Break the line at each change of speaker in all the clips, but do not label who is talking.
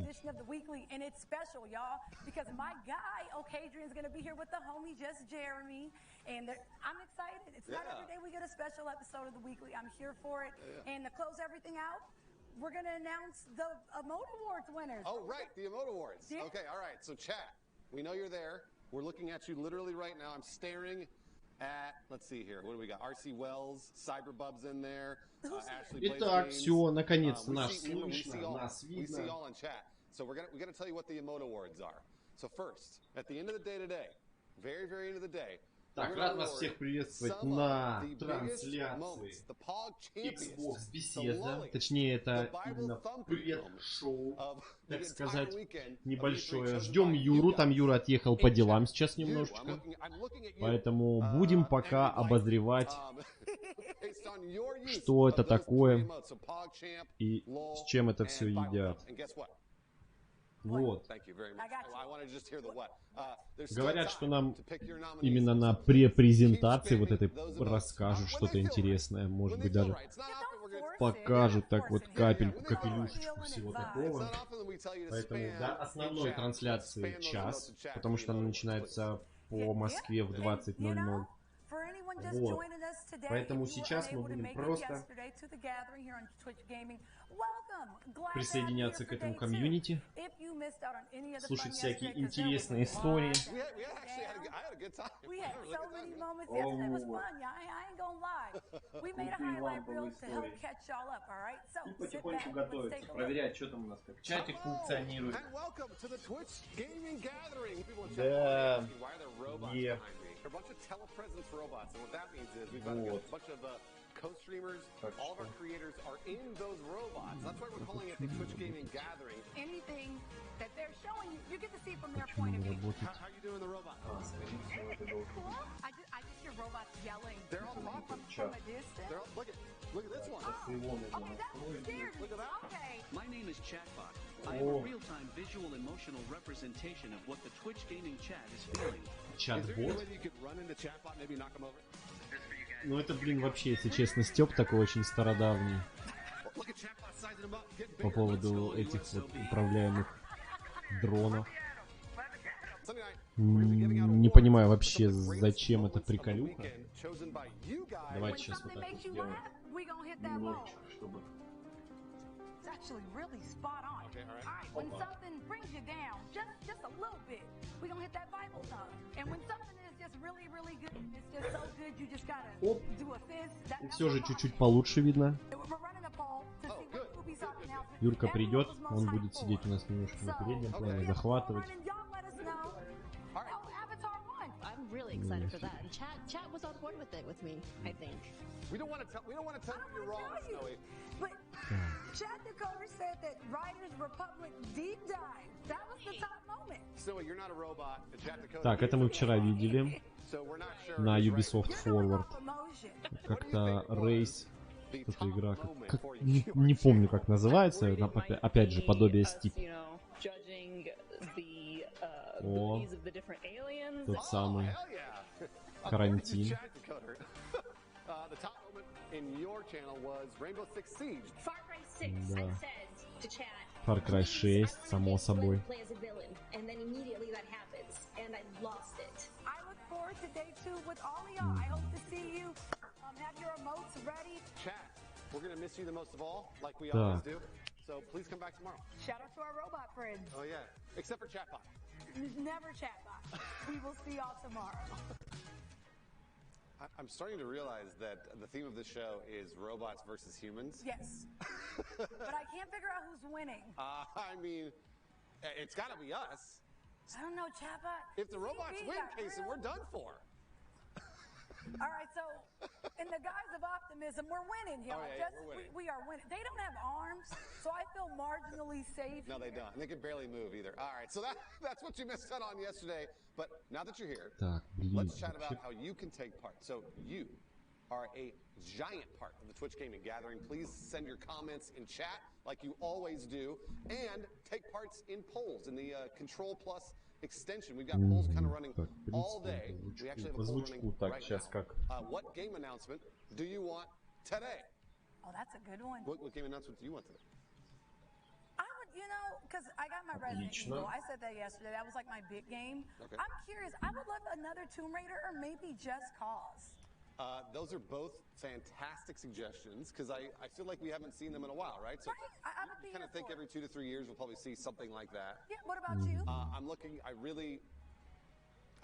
edition of the weekly, and it's special, y'all, because my guy, Adrian's going to be here with the homie, just Jeremy, and I'm excited. It's not every day we get a special episode of the weekly. I'm here for it, and to close everything out, we're going to announce the Emote Awards winners. Oh, right, the Emote Awards. Yeah. Okay, all right, so chat, we know you're there. We're looking at you literally right now. I'm staring at, let's see here, what do we got? RC Wells, Cyberbub's in there, Ashley Plays
Итак,
Games.
все, наконец-то нас слышно, нас видно.
We see all in chat. So we're gonna tell you what the Emote Awards are. So first, at the end of the day today, very, very end of the day,
так, рад вас всех приветствовать на трансляции Xbox Bethesda. Точнее, это именно пред-шоу, так сказать, небольшое. Ждем Юру, там Юра отъехал по делам сейчас немножечко. Поэтому будем пока обозревать, что это такое и с чем это все едят. Вот. Говорят, что нам именно на препрезентации вот этой расскажут что-то интересное. Может быть, даже покажут так вот капельку, капелюшечку всего такого. Поэтому до основной трансляции час, потому что она начинается по Москве в 20:00. Вот. Поэтому сейчас мы будем просто присоединяться к этому комьюнити, слушать всякие интересные истории. И потихоньку готовиться, проверять, что там у нас, как чатик функционирует. Да. A bunch of telepresence robots, and what that means is we've got a bunch of co-streamers. All of our creators are in those robots. That's why we're calling it a Twitch gaming gathering. Anything that they're showing you, you get to see from their point of view. How are you doing the robot? Isn't it cool? I just hear robots yelling. They're all talking from a distance. Look at this one. Oh, that scared me. Look at that. Okay. My name is Chatbot. I am a real-time visual emotional representation of what the Twitch gaming chat is feeling. Чат-бот? Ну это, блин, вообще, если честно, стёб такой очень стародавний. По поводу этих вот управляемых дронов. Не понимаю вообще, зачем это приколюха. Давайте сейчас вот так вот сделаем. Немножечко, чтобы... Actually really spot on. Okay, all right. When something brings you down, just a little bit, we're gonna hit that Bible thumb. And when something is just really, really good, it's just so good, you just gotta do a fist. И все же чуть-чуть получше видно. Юрка придет, он будет сидеть у нас немножко на переднем плане, захватывать.
I'm really excited for that. And chat was on board with it with me, I think.
We don't want to tell you you're wrong, Snowy. But Chat Decoder said that Riders Republic deep dive. That was the top moment. Snowy, you're not a robot. Chat Decoder.
Так, это мы вчера видели на Ubisoft Forward. Как-то рейс, эта игра, не помню как называется, опять же подобие Steep. О, тот самый карантин. Да. Far Cry 6, само собой. Так.
So please come back tomorrow. Shout out to our robot friends. Oh yeah, except for Chatbot. Never Chatbot. We will see y'all tomorrow. I'm starting to realize that the theme of this show is robots versus humans. Yes. But I can't figure out who's winning. I mean, it's got to be us. I don't know, Chatbot. If the robots win, Casey, we're done for. All right, so in the guise of optimism, we're winning, y'all. We are winning. They don't have arms, so I feel marginally safe. No, they don't. And they can barely move either. All right, so that's what you missed out on yesterday. But now that you're here, let's chat about how you can take part. So you are a giant part of the Twitch gaming gathering. Please send your comments in chat like you always do, and take parts in polls in the Control Plus extension. We've got polls kind of running all day. We actually have a poll running right now. What game announcement do you want today? Oh, that's a good one. What game announcement do you want today? you know, because I got my Resident Evil. I said that yesterday. That was like my big game. Okay. I'm curious. I would love another Tomb Raider or maybe Just Cause.
Those are both fantastic suggestions because I feel like we haven't seen them in a while, right? So
I would be
kind of think every 2 to 3 years we'll probably see something like that.
Yeah. What about you?
I'm looking. I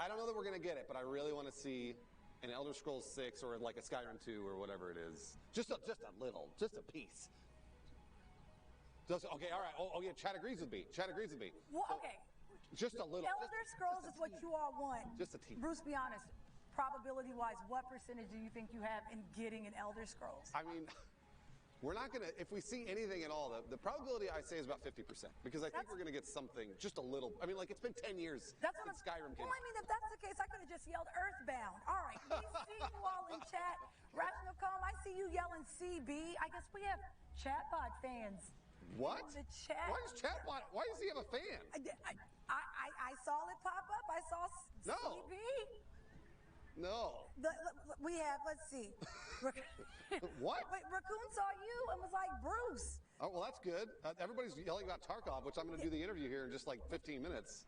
don't know that we're gonna get it, but I really want to see an Elder Scrolls 6 or like a Skyrim 2 or whatever it is. Just a little, just a piece. Okay, all right. Oh yeah, Chad agrees with me.
Well, okay.
Just a little.
Elder Scrolls is what you all want.
Just a tease.
Bruce, be honest. Probability-wise, what percentage do you think you have in getting an Elder Scrolls?
I mean, we're not gonna. If we see anything at all, the probability I say is about 50% because I think we're gonna get something just a little. I mean, like it's been 10 years since Skyrim came.
Well, I mean, if that's the case, I could have just yelled Earthbound. All right, we see you all in chat. Rational Calm, I see you yelling CB. I guess we have chatbot fans.
What?
In the chat.
Why is chatbot? Why does he have a fan?
I saw it pop up. I saw CB.
No.
We have, let's see.
What?
Wait, Raccoon saw you and was like, Bruce.
Oh, well, that's good. Everybody's yelling about Tarkov, which I'm going to do the interview here in just like 15 minutes.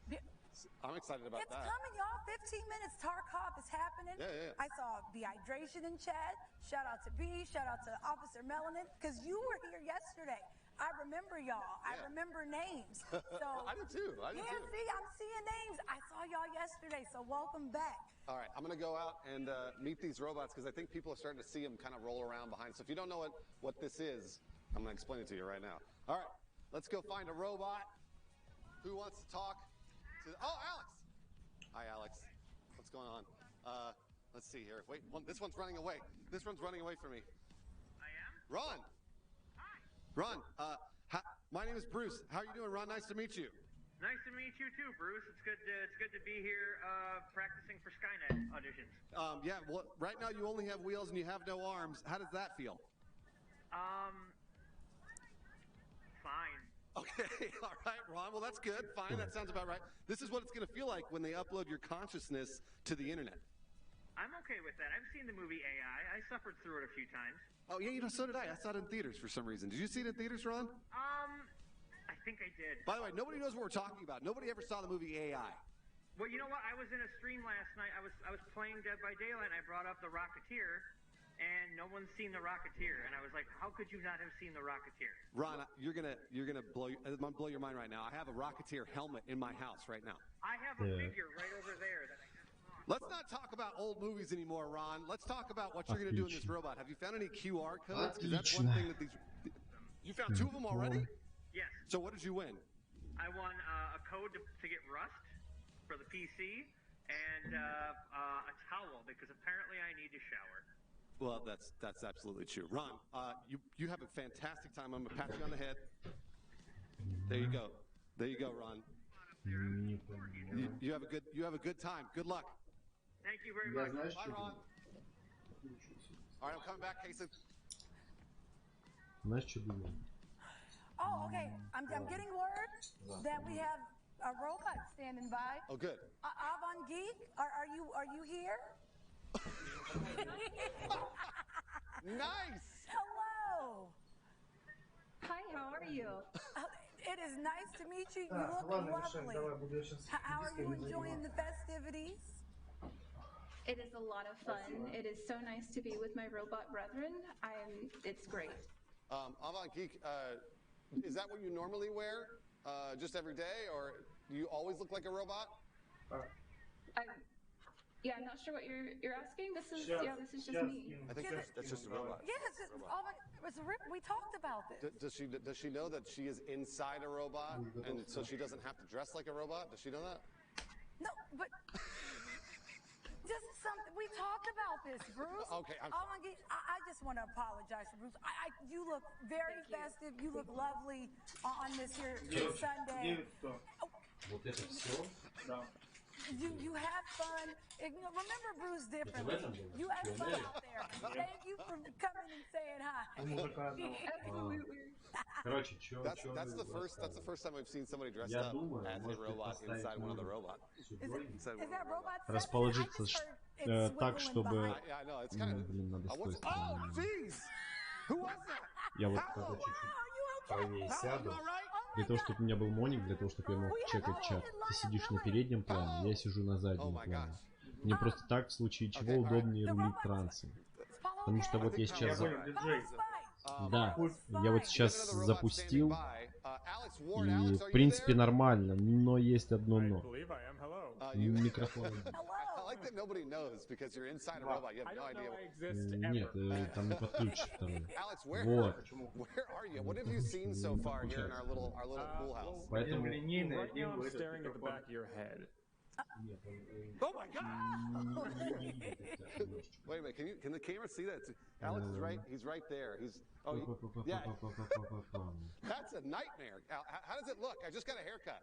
I'm excited about that.
It's coming, y'all. 15 minutes. Tarkov is happening.
Yeah.
I saw Dehydration in chat. Shout out to B. Shout out to Officer Melanin. Because you were here yesterday. I remember y'all. I remember names. So
I do too.
See, I'm seeing names. I saw y'all yesterday, so welcome back.
All right, I'm going to go out and meet these robots because I think people are starting to see them kind of roll around behind. So if you don't know what this is, I'm going to explain it to you right now. All right, let's go find a robot who wants to talk to... Oh, Alex! Hi, Alex. What's going on? Let's see here. Wait, this one's running away. This one's running away from me.
I am?
Ron! Ron, my name is Bruce. How are you doing, Ron? Nice to meet you.
Nice to meet you too, Bruce. It's good to be here practicing for Skynet auditions.
Yeah, well, right now you only have wheels and you have no arms. How does that feel?
Fine.
Okay, all right, Ron. Well, that's good. Fine, that sounds about right. This is what it's going to feel like when they upload your consciousness to the internet.
I'm okay with that. I've seen the movie AI. I suffered through it a few times.
Oh, yeah, so did I. I saw it in theaters for some reason. Did you see it in theaters, Ron?
I think I did.
By the way, nobody knows what we're talking about. Nobody ever saw the movie AI.
Well, you know what? I was in a stream last night. I was playing Dead by Daylight, and I brought up The Rocketeer, and no one's seen The Rocketeer. And I was like, how could you not have seen The Rocketeer?
Ron, you're gonna blow your mind right now. I have a Rocketeer helmet in my house right now.
I have a figure right over there that I just saw.
Let's not talk about old movies anymore, Ron. Let's talk about what you're going to do in this robot. Have you found any QR codes? Because that's one thing that these... You found 2 of them already?
Yes.
So what did you win?
I won a code to get Rust for the PC and a towel because apparently I need to shower.
Well, that's absolutely true. Ron, you have a fantastic time. I'm going to pat you on the head. There you go. There you go, Ron. You have a good time. Good luck.
Thank you very much.
Bye, Ron. All right, I'm coming back, Casey.
Oh, okay. I'm getting word that we have a robot standing by.
Oh, good.
Avon Geek, are you here?
Nice.
Hello.
Hi, how are you?
It is nice to meet you. You look lovely. How are you enjoying the festivities?
It is a lot of fun. It is so nice to be with my robot brethren. It's great.
Avant Geek, is that what you normally wear, just every day, or do you always look like a robot?
I'm not sure what you're asking. This is just me.
I think that's just a robot.
Yes, we talked about this.
Does she know that she is inside a robot, and so she doesn't have to dress like a robot? Does she know that?
No, but just something. We talked about this, Bruce.
Okay,
I just want to apologize for Bruce. You look very festive. You look lovely on this here Sunday. You had fun. Remember Bruce differently. You had fun out there. Thank you for coming and saying hi.
That's the first time I've seen somebody dressed up as a robot inside one of the robots.
Is that robot?
Расположиться так, чтобы...
Oh, jeez! Who was that?
Я вот,
Are you
правее сяду. Для того, чтобы у меня был моник, для того, чтобы я мог чекать чат. Ты сидишь на переднем плане, я сижу на заднем плане. Мне просто так, в случае чего, удобнее рулить трансом. Потому что вот я сейчас... Да, я вот сейчас запустил. И, в принципе, нормально. Но есть одно но. Микрофон. Нет, там не подключишь второй. Вот. Поэтому...
Oh my God! Wait a minute, can the camera see that? Alex is right. He's right there. He's yeah. That's a nightmare. How does it look? I just got a haircut.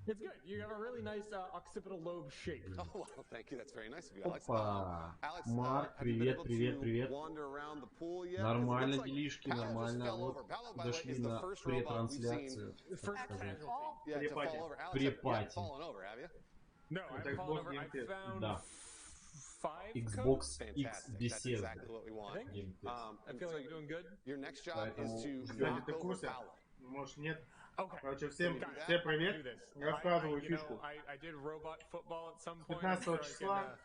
It's good. You have a really nice occipital lobe shape.
Oh well, thank you. That's very nice of you, Alex.
Alex, Марк, привет, привет, привет. Нормально, делишки, нормально. Вот дошли на претрансляцию. Препати.
No, I've fallen over. I found
да.
5
Xbox X Bethesda.
I feel like you're doing good. Your next job is to
knock over Paolo. Может, нет? Короче, всем привет. Рассказываю фишку. 15 числа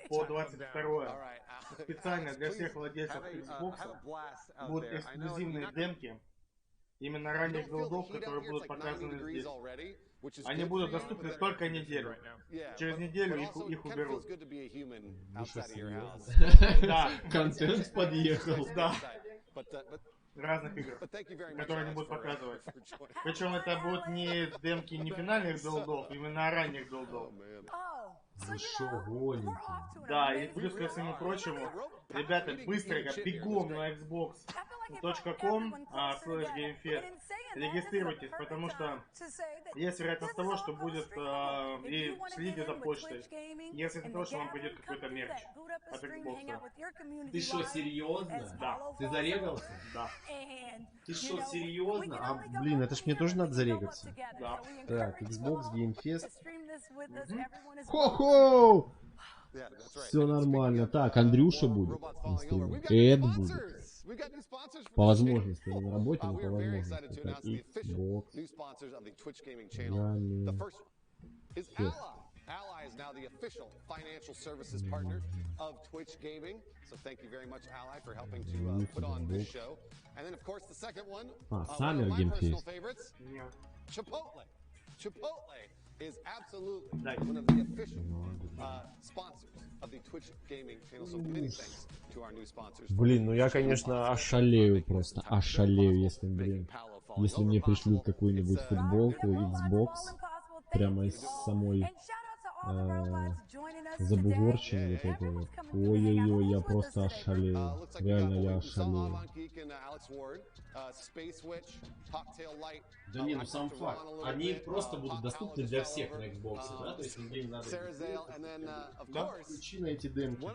по 22 специально для всех владельцев Xbox будут эксклюзивные демки. Именно ранних билдов, которые будут показаны здесь. Они будут доступны только неделю. Через неделю их уберут.
Да, контент подъехал.
Да. Разных игр, которые они будут показывать. Причем это будут не демки не финальных билдов, именно ранних билдов.
Вы шо гоните?
Да, и плюс ко всему прочему, ребята, быстренько, бегом на xbox.com/gamefest регистрируйтесь, потому что есть вероятность того, что будет и следите за почтой. Если это то, что вам придет какой-то мерч от Xbox.
Ты что, серьезно?
Да.
Ты зарегался?
Да.
Ты что, серьезно? А, блин, это ж мне тоже надо зарегаться.
Да.
Так, Xbox, GameFest. Хо-хо! Все нормально. Так, Андрюша будет на стриме. Эд будет. По возможности, не на работе, но по возможности. Так, Xbox.
Ally is now the official financial services partner of Twitch Gaming. So thank you very much, Ally, for helping to put on this show. And then, of course, the second one, one of my personal favorites, Chipotle. Chipotle is absolutely one of the official sponsors of the Twitch Gaming channel. So many thanks to our new sponsors.
Блин, ну я, конечно, ошалею просто. Ошалею, если, блин, если мне пришлют какую-нибудь футболку Xbox прямо из самой забугорчины вот это вот. Ой-ой-ой, я просто ошалею. Реально я ошалею. Да не, ну сам факт. Они просто будут доступны для всех на Xbox, да? То есть нигде не надо... Да, включи на эти демки.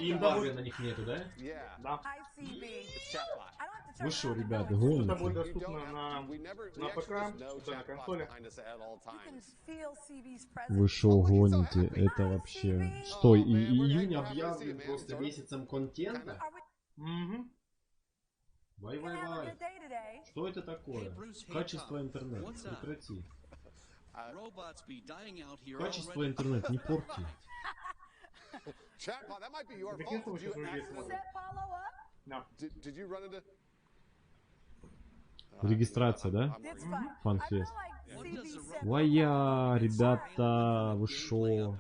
И эмбарго на них нету, да?
Да.
Вы что, ребята, гоните?
Это будет доступно на ПК, на консолях.
Вы шо гоните? Это вообще... Что, июнь объявлен просто месяцем контента?
Угу.
Вай-вай-вай. Что это такое? Качество интернета. Прекрати. Качество интернета не порти. Регистрация, да? Фанфест. Вая, ребята, вы шо?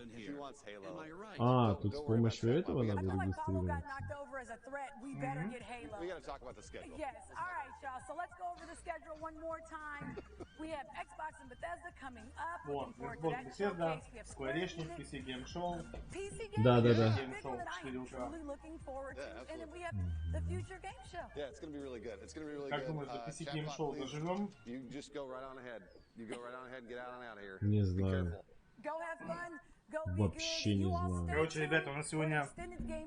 А, тут с помощью этого надо регистрироваться.
Вот, Xbox Bethesda, Square'ешник, PC Game Show.
Да.
Game Show 4 утра. Как думаешь, за PC Game Show доживем?
Не знаю. Вообще не знаю.
Короче, ребята, у нас сегодня,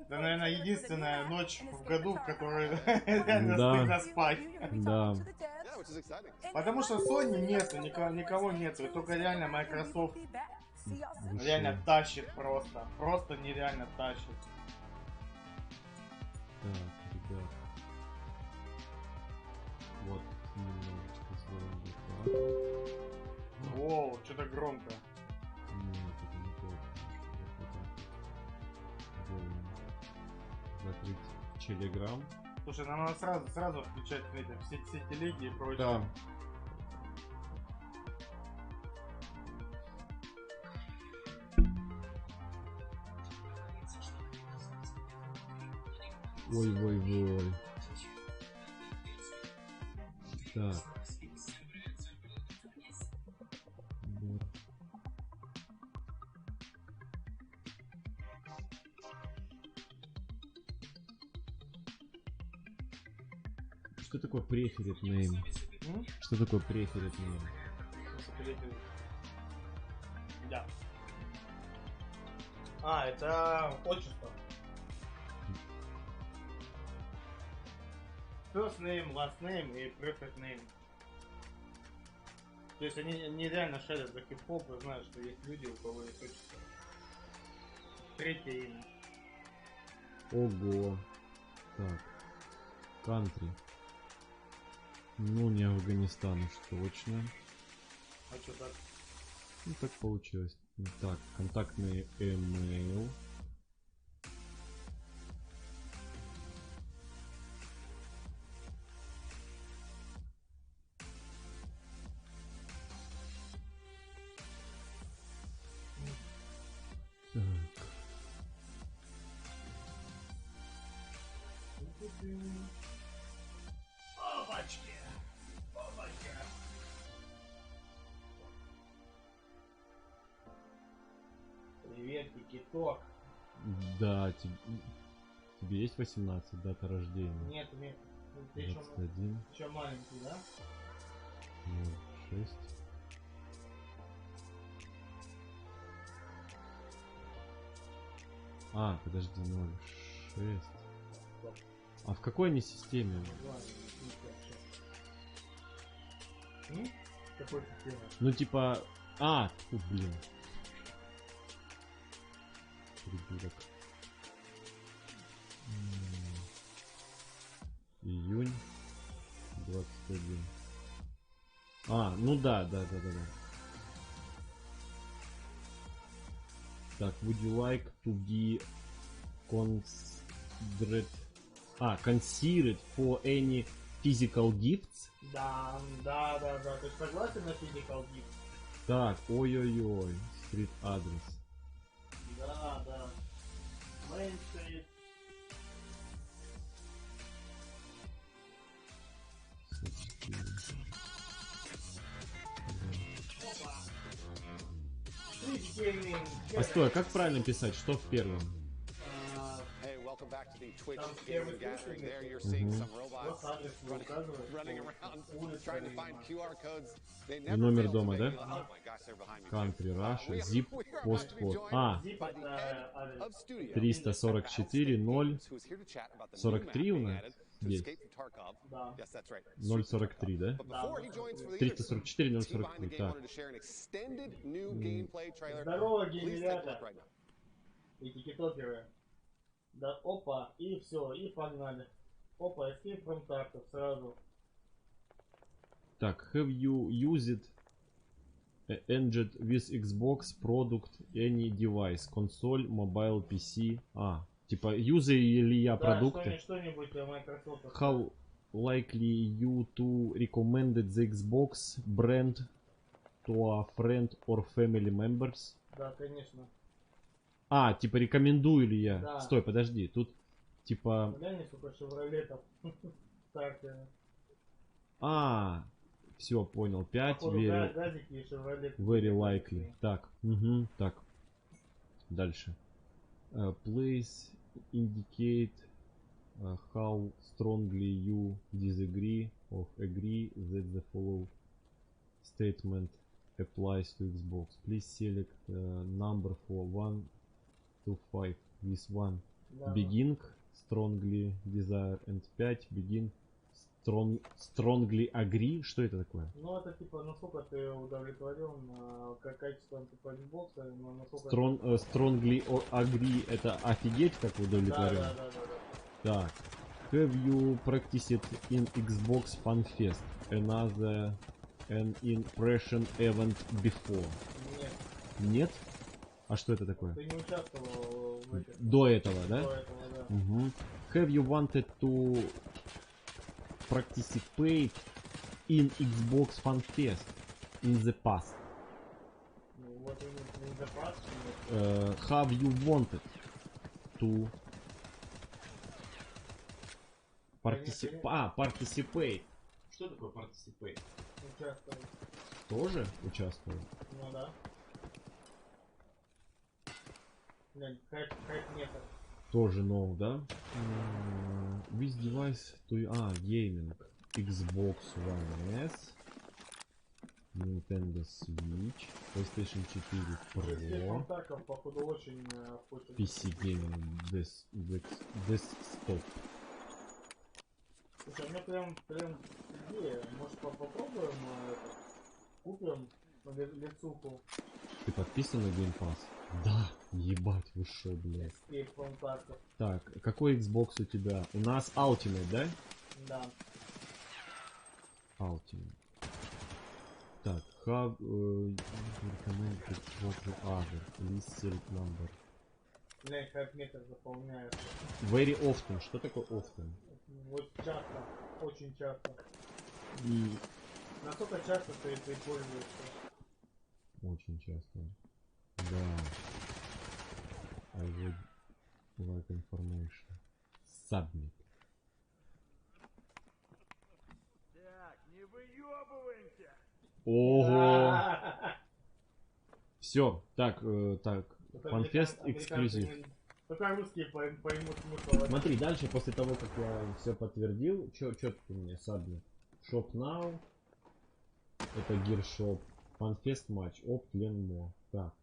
да, наверное, единственная ночь в году, в которой реально стыдно спать.
Да.
Потому что Sony нету, никого нету, и только реально Microsoft реально тащит просто. Просто нереально тащит.
Так, ребят.
Воу, что-то громко.
Нет, это не то. Закрыть Telegram.
Слушай, нам надо сразу включать эти, все телеги и прочее.
Да. Ой. Так. Вот. Что такое preferred name? Что такое preferred name?
Да. А, это отчество. First name, last name и preferred name. То есть они нереально шарят за хип-хоп и знают, что есть люди, у кого есть отчество. Третье имя.
Ого. Так. Country. Ну, не Афганистан уж точно.
А что так?
Ну, так получилось. Так, контактный email.
Привет, Тик-Ток.
Да, тебе есть 18, дата рождения?
Нет. Ты
21.
еще маленький, да?
06. А, подожди, 06. А в какой они системе?
Какой системе?
Ну типа... А, фу, блин. Придурок. Июнь 21. А, ну да. Так, would you like to be considered for any physical gifts?
Да. Ты согласен на physical gifts?
Так, ой-ой-ой. Стрит адрес.
Да. Main Street.
А стой, а как правильно писать? Что в первом?
Welcome back to the Twitch Gaming Gathering. There you're seeing some robots running around trying to find QR codes. They never
Номер дома, да?
Oh my gosh, they're behind me.
Country, Russia, zip, postcode. А,
344
344 043 у нас здесь. 043, да? 344 043, так.
Здорово, генерята. И тикетокеры. Да, опа, и все, и погнали. Опа, escape from Tarkov сразу.
Так, have you used engine with Xbox product any device, console, mobile, PC? А, типа, юзаю ли я продукты?
Да, что-нибудь Microsoft.
How likely you to recommend the Xbox brand to a friend or family members?
Да, конечно.
А, типа, рекомендую ли я?
Да.
Стой, подожди, тут, типа...
Глянь, сколько шевролетов.
А, все, понял. 5, very likely. Так, так. Дальше. Please indicate how strongly you disagree or agree that the following statement applies to Xbox. Please select number for 1 to 5 with 1 begin strongly desire and 5 begin strongly agree. Что это такое?
Ну это типа насколько ты удовлетворен качеством типа Xbox, насколько...
Strongly agree это офигеть как удовлетворен.
Да.
Так. Have you practiced in Xbox Fan Fest? Another an impression event before.
Нет.
Нет? А что это такое?
Ты не участвовал в этих...
До этого, да?
До этого, да.
Угу. Have you wanted to participate in Xbox Fan Fest in the past?
Ну, вот in the past.
Have you wanted to participate. Что такое participate?
Участвовал.
Тоже участвовал?
Ну да. Хайп метод.
Тоже no, да? With device to... gaming. Xbox One S. Nintendo Switch. PlayStation 4 Pro.
Контактов, походу, очень хочет.
PC Gaming Desktop.
Слушай, у меня прям идея. Может попробуем это? Купим лицуху.
Ты подписан на Game Pass? Да, ебать, вы шо, блядь. Так, какой Xbox у тебя? У нас Ultimate, да?
Да.
Ultimate. Так, have recommend Xbox other. List select number.
Блядь, как метр заполняется.
Very often. Что такое often?
Вот часто, очень часто.
И...
Насколько часто ты пользуешься?
Очень часто. Да. I would like information. Submit.
Так, не выебываемся.
Ого! Все, так, Фанфест эксклюзив.
Только русские поймут смысл.
Смотри, дальше, после того, как я все подтвердил, что ты мне Submit? Shop Now. Это Gear Shop. Фанфест матч. Опт, Ленмо. Так.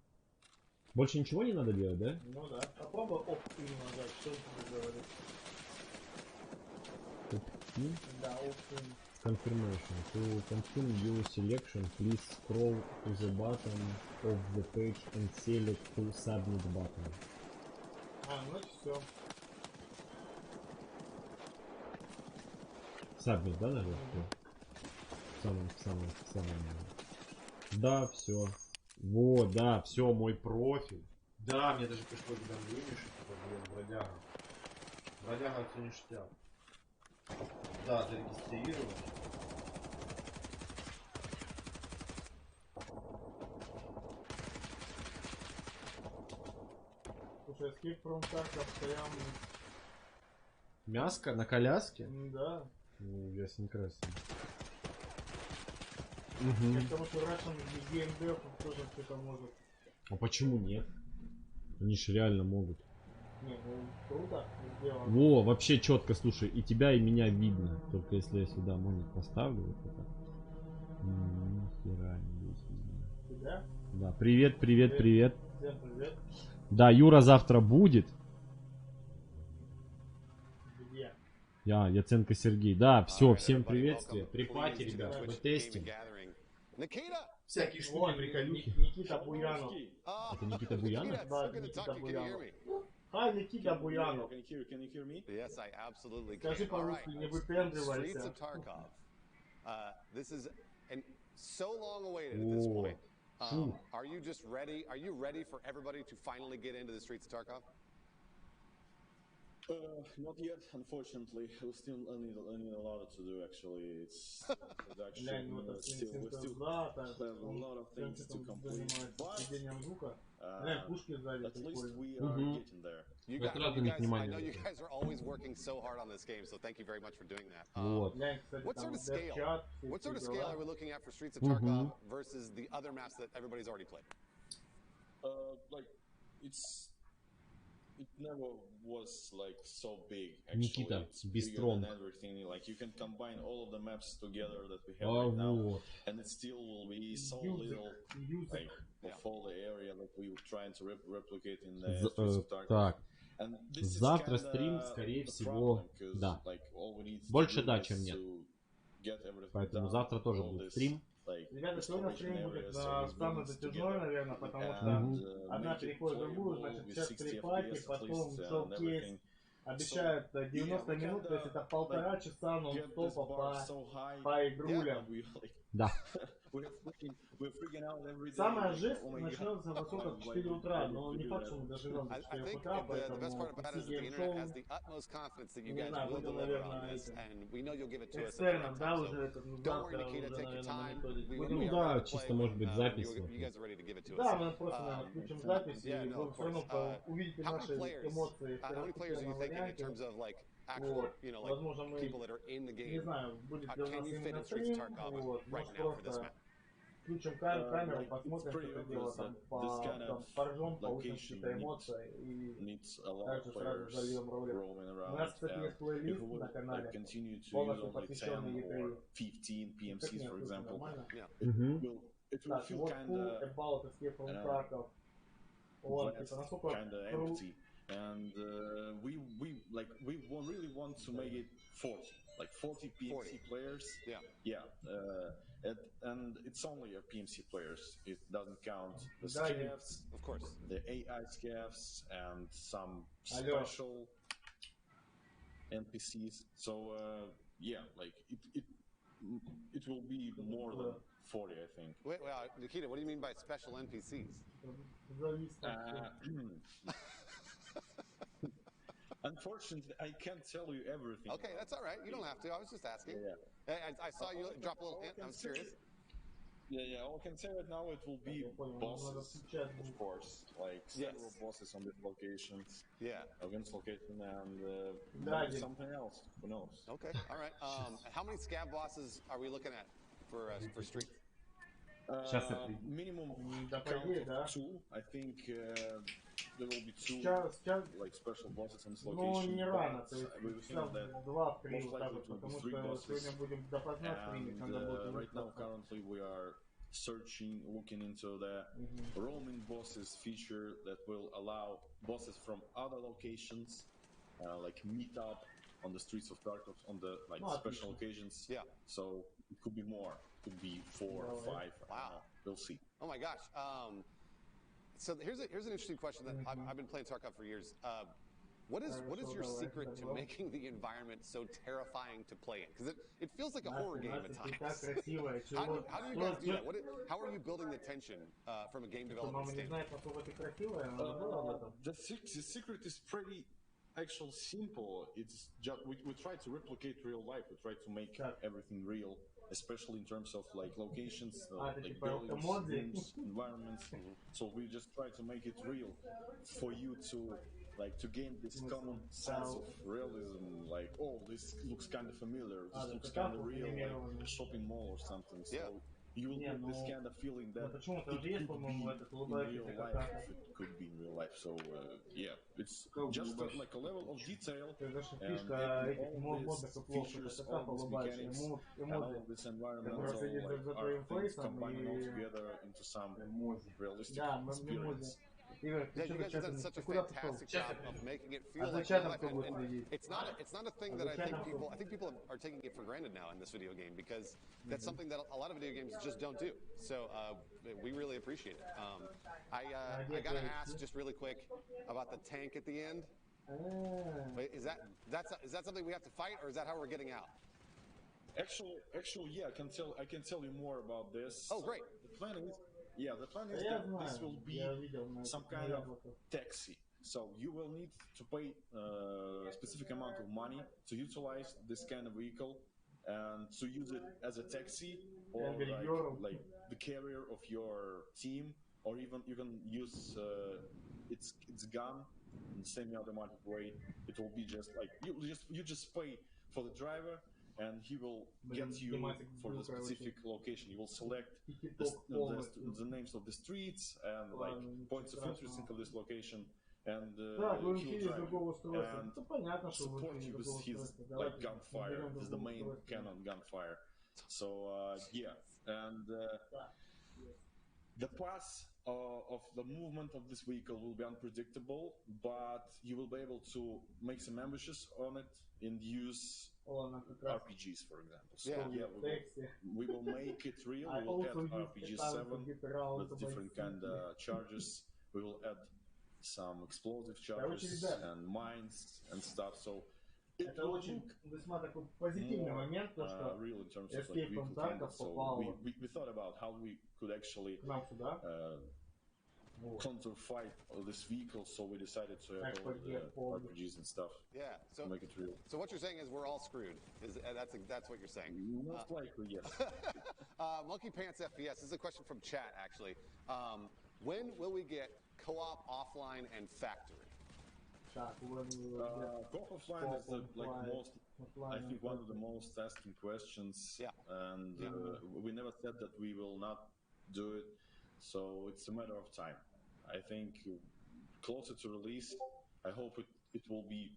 Больше ничего не надо делать, да?
Ну да. Попробуй opt-in нажать. Что он тебе говорит?
Opt-in?
Да, opt-in.
Confirmation. To confirm your selection, please scroll to the bottom of the page and select to submit button.
Ну все.
Submit, да, нажать? Самое. Да, все. Вот, да, все, мой профиль. Да, мне даже пришло уведомление, что блин, бродяга. Бродяга все ништяк. Да, зарегистрирован.
Слушай, Escape from Tarkov прям...
Мяско на коляске?
Да.
Ну, ясен красен.
Потому что Russian GameDev тоже что-то может.
А почему нет? Они же реально могут.
Не, ну круто сделано.
Во, вообще четко, слушай, и тебя, и меня видно. Только если я сюда моник поставлю, вот это. Нихера не будет видно.
Тебя?
Да, привет.
Всем привет.
Да, Юра завтра будет.
Где?
Яценко Сергей. Да, все, всем приветствие. При пати, ребят, мы тестим. Всякие штуки, приколюхи.
Никита Буянов.
Это Никита Буянов?
Да, это Никита Буянов. Никита Буянов. Скажи по-русски, не выпендривайся.
Are you just ready? Are you ready for everybody to finally get into the streets of Tarkov?
Not yet, unfortunately. We still need a lot to do. Actually, it's actually we still have a lot of things to complete. But at least we are getting there.
You guys, I know you guys are always working so hard on this game, so thank you very much for doing that. What sort of scale? What sort of scale are we looking at for Streets of Tarkov versus the other maps that everybody's already played?
Like it never was like so big. Actually,
Nikita,
it's bigger than everything. Like you can combine all of the maps together that we have right now, and it still will be so little, like of all the area that we were trying to replicate in the
Так, завтра стрим, скорее всего, да. Больше да, чем нет. Поэтому завтра тоже будет стрим.
Ребята, сегодня стрим будет самый затяжной, наверное, потому что одна переходит в другую, значит, сейчас припаки, потом шоу-кейс, Обещают 90 минут, то есть это 1,5 часа нон-стопа по игрулям.
Да.
Самая жесть начнется во сколько? В 4 утра, но не факт, что мы доживем до 4 утра, поэтому гейм-шоу, не знаю, будем, наверное, экстерном, да, уже это, завтра уже, наверное, мониторить.
Ну да, чисто может быть запись.
Да, мы просто, наверное, включим запись, и вы все равно увидите наши эмоции в первостепенном варианте. Вот, возможно, мы, не знаю, будет ли у нас именно стрим, вот, может просто включим камеру, посмотрим, что это дело, там, поржем, получим какие-то эмоции, и также сразу зальем ролик. У нас, кстати, есть плейлист на канале, полностью посвященный игре. Как мне слышно, нормально? Так, вот cool about Escape from Tarkov. Вот, типа, насколько
and we really want to make it 40, like 40 PMC players. And it's only a PMC players. It doesn't count the scavs,
of course,
the AI scavs, and some special NPCs. So like it will be more than 40, I think.
Wait, Nikita, what do you mean by special NPCs?
Unfortunately, I can't tell you everything.
Okay, that's all right. You don't have to. I was just asking. I saw you drop a little hint. I'm serious.
All I can say right now, it will be bosses, of course, like several bosses on these locations. Against location, and maybe something else. Who knows?
Okay, all right. How many scav bosses are we looking at for Street?
Minimum count of 2. I think there will be 2 like special bosses on this location.
Ну, не рано, то есть сейчас 2-3 вот так вот, потому что сегодня будем допоздна стримить, надо будет.
Right now, currently, we are looking into the roaming bosses feature that will allow bosses from other locations, like meet up on the streets of Tarkov on the special occasions. So it could be more. Could be 4 or 5.
Wow,
we'll see.
Oh my gosh. So here's an interesting question that I've been playing Tarkov for years. What is your secret to making the environment so terrifying to play in? Because it feels like a horror game at times. How do you guys do that? How are you building the tension from a game development standpoint?
The secret is pretty actually simple. It's just we try to replicate real life. We try to make everything real, especially in terms of like locations, like buildings, rooms, environments. So we just try to make it real for you to gain this common sense of realism. Like, oh, this looks kind of familiar. This looks kind of real, like a shopping mall or something. So you will get this kind of feeling that it could be in real life. It could be in real life. So it's just like a level of detail and all these features, all these mechanics, and all of this environmental art things combining all together into some realistic experience.
You guys have done such a fantastic job of making it feel like real life. And it's not a thing that I think people are taking it for granted now in this video game, because that's something that a lot of video games just don't do. So we really appreciate it. I gotta ask just really quick about the tank at the end. Wait, is that something we have to fight, or is that how we're getting out?
Actually, yeah, I can tell you more about this.
Oh, great.
The plan is that this will be some kind of taxi. So you will need to pay a specific amount of money to utilize this kind of vehicle and to use it as a taxi, or like the carrier of your team, or even you can use its gun in semi-automatic way. It will be just like you just pay for the driver, and he will get you for the specific location. You will select the names of the streets and like points of interest into this location, and he will drive and support you with his like gunfire. This is the main cannon gunfire. So and the path of the movement of this vehicle will be unpredictable, but you will be able to make some ambushes on it and use RPGs, for example. So we will make it real. We will add RPG 7 with different kind of charges. We will add some explosive charges and mines and stuff. So
это очень весьма такой позитивный момент, то что Escape from Tarkov попал
we thought about how we could actually counterfight this vehicle, so we decided to add all the RPGs and stuff.
Yeah, so
to make it real.
So what you're saying is we're all screwed. That's what you're saying.
Most likely, yes.
Monkey Pants FPS. This is a question from chat, actually. When will we get co-op offline and factory?
Co-op offline is the most, I think, one of the most asking questions.
Yeah.
And we never said that we will not do it. So it's a matter of time. I think closer to release, I hope it will be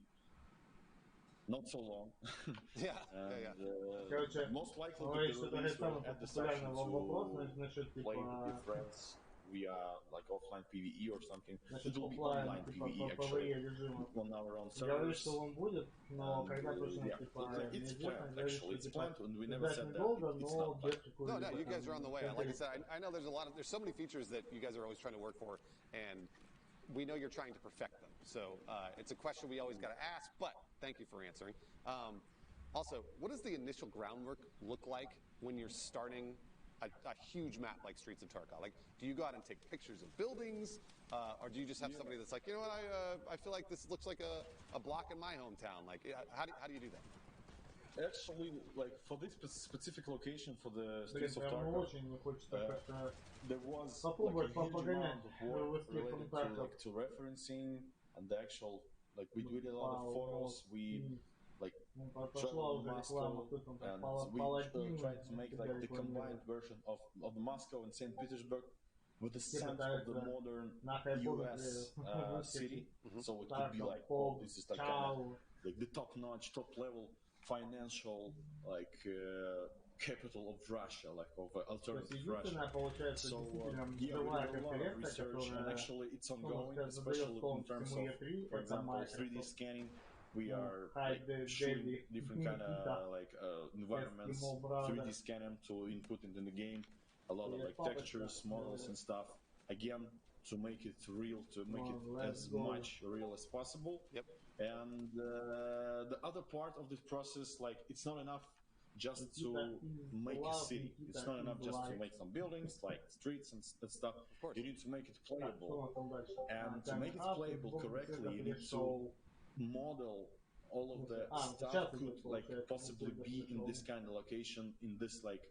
not so long.
Yeah,
and, most likely the release will have the option to play with friends via like offline PvE or something. It will be online PvE actually on our own servers. It's planned actually. It's planned, and we never said that it's not planned.
No, you guys are on the way. Like I said, I know there's so many features that you guys are always trying to work for, and we know you're trying to perfect them. So it's a question we always got to ask, but thank you for answering. Also, what does the initial groundwork look like when you're starting a huge map like Streets of Tarkov? Like, do you go out and take pictures of buildings, or do you just have somebody that's like, you know what, I feel like this looks like a block in my hometown? Like, how do you do that?
Actually, like for this specific location for the Streets of Tarkov, there was like a huge amount of work related to referencing and the actual, like we did a lot of photos, we like traveled Moscow, and we tried to make like the combined version of Moscow and St. Petersburg with the sense of the modern US city. So it could be like, oh, this is like kind of like the top-notch, top-level financial like capital of Russia, like of alternative Russia. So yeah, we did a lot of research, and actually it's ongoing, especially in terms of, for example, 3D scanning. We are like shooting different kind of like environments, 3D scan them to input into the game. A lot of like textures, models, and stuff. Again, to make it real, to make it as much real as possible.
Yep.
And the other part of this process, like it's not enough just to make a city. It's not enough just to make some buildings, like streets and stuff. You need to make it playable. And to make it playable correctly, you need to model all of the stuff could like possibly be in this kind of location, in this like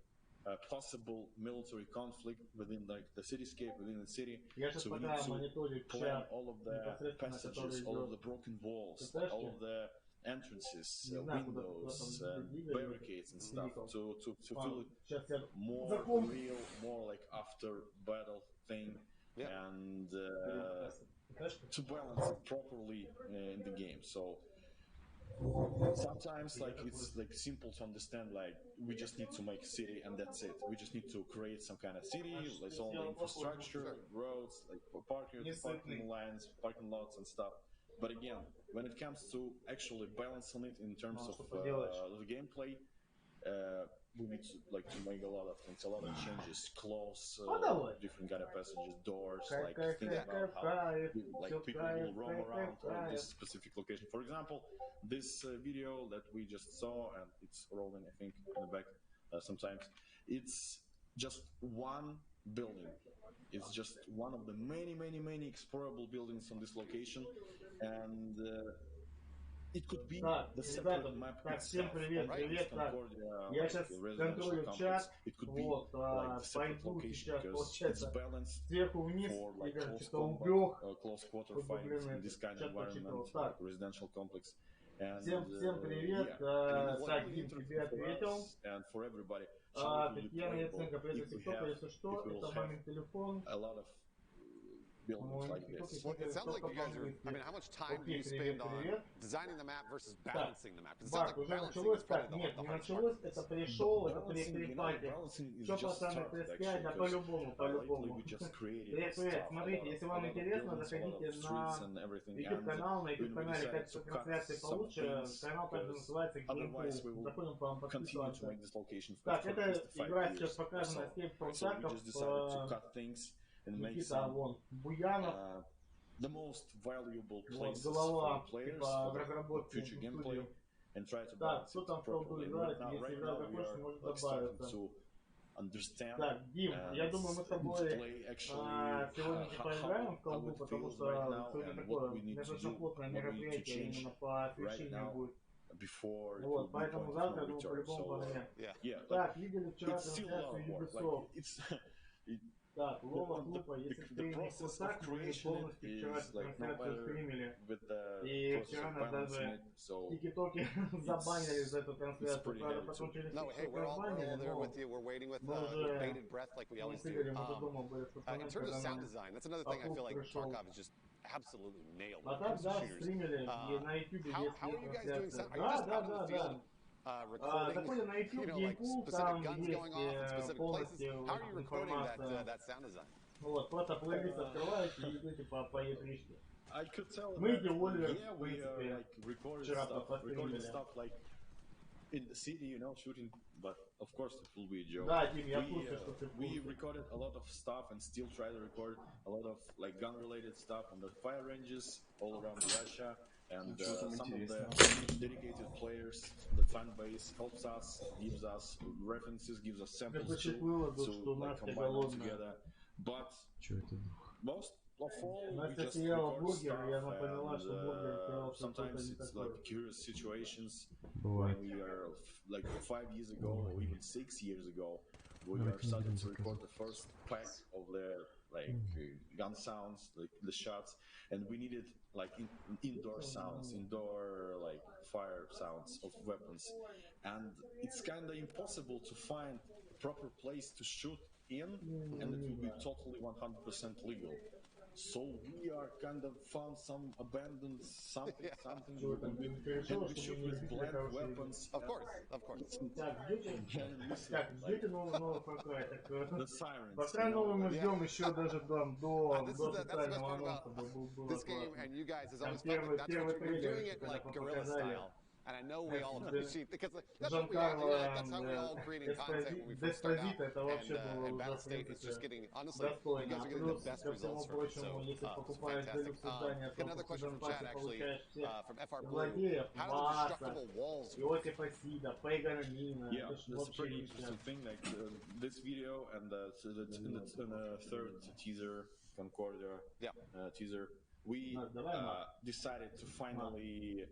possible military conflict within like the cityscape, within the city. So we need to plan all of the passages, all of the broken walls, all of the entrances, windows, barricades and stuff to feel it more real, more like after battle thing, and to balance it properly in the game. So sometimes like it's like simple to understand, like we just need to make a city and that's it. We just need to create some kind of city, like all the infrastructure, roads, like parking lines, parking lots and stuff. But again, when it comes to actually balancing it in terms of the gameplay, we need to like to make a lot of things, a lot of changes, close different kind of passages, doors, like think about how like people will roam around on this specific location. For example, this video that we just saw, and it's rolling, I think, in the back sometimes, it's just one building. It's just one of the many explorable buildings on this location, and it could be the separate map itself, right? Concordia,
Я сейчас контролю чат, вот, пойду сейчас получается сверху вниз, Игорь что-то убег,
residential complex.
Всем привет, так, Дим, тебе ответил. Татьяна Яценко, привет из ТикТока, если что, это мамин телефон.
Buildings like this. Well, it sounds like you guys are, I mean, how much time do you spend on designing the map versus balancing the map?
Бак, уже началось так? Нет, не началось, это пришел, это перепаки. Что, пацаны, PS5, да по-любому. Привет, смотрите, если вам интересно, заходите на YouTube-канал, на YouTube-канале качество трансляции получше, канал также называется GamePull. Заходим, по вам подписываться. Так, это игра сейчас показана Escape from Tarkov. Никита, вон, Буянов,
the most valuable
Вот,
places
голова,
for players
типа, в
for
разработке
future gameplay
студии.
and try to
Так,
balance
кто
it
там в колду
properly.
играет?
Right
Если
now
играть
we
захочешь,
are
может
like starting
добавиться.
to understand
Так, Дим, я думаю, мы с тобой сегодня не поиграем в колду, потому что сегодня такое международное мероприятие именно по освещению будет. Вот, поэтому завтра, я думаю, по-любому поиграем. Так, видели вчера трансляцию Ubisoft? Так, Лова, Клупа, если стриминг вот так, мы полностью вчера трансляцию стримили. И вчера нас даже тики-токи забанили за эту трансляцию. Правда, потом через тик-ток разбанили, но мы уже не сыграли, мы дома были с пацанами, когда нам Ахук пришел. А так, да, стримили, и на YouTube есть трансляция. Да. Заходя на YouTube, GamePull, там есть полностью информация. Вот, просто плейлист открываете и идете по E3. Мы и Оливер, в принципе, вчера постримили.
In the city, you know, shooting, but of course it will be a joke.
Да, Дим, я в курсе, что ты в курсе.
We recorded a lot of stuff and still try to record a lot of like gun-related stuff on the fire ranges all around Russia. And some of the dedicated players, the fan base helps us, gives us references, gives us samples too, so like combine them together. But most of all, we just record stuff, and sometimes it's like curious situations when we are like 5 years ago or even 6 years ago, we are starting to record the first pack of the like gun sounds, like the shots, and we needed like indoor sounds, indoor like fire sounds of weapons, and it's kind of impossible to find a proper place to shoot in, and it will be totally 100% legal. So we are kind of found some abandoned something, and we shoot with blank weapons.
Of course.
Так, ждете новый Far Cry. Far Cry новый мы ждем еще даже до официального анонса.
This game and you guys has always
felt like
that's what we're doing it like guerrilla style. And I know we all appreciate because that's what we all do. That's how we're all creating content when we first start out. And Battle State is just getting honestly, you guys are getting the best results from it. So fantastic. Got another question from chat actually from FR Blue. How do the destructible walls work?
Yeah, that's a pretty interesting thing. Like this video and in the third teaser, Concordia teaser, we decided to finally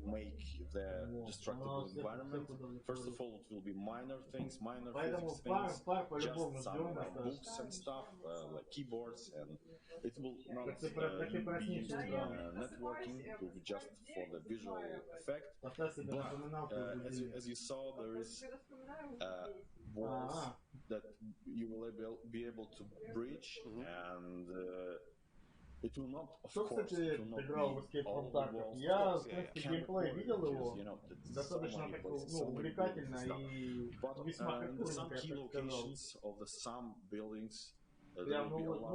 make the destructible environment. First of all, it will be minor things, minor physics things, just some books and stuff, like keyboards, and it will not be used in networking, it will be just for the visual effect. But as you saw, there is walls that you will be able to breach, and it will not, of
Кто,
course,
кстати,
it will not
играл в
be
Escape
all
from
the
Tarkov?
walls.
Я, в принципе, геймплей видел его, достаточно увлекательно и весьма прикольно, я так сказал. Прям,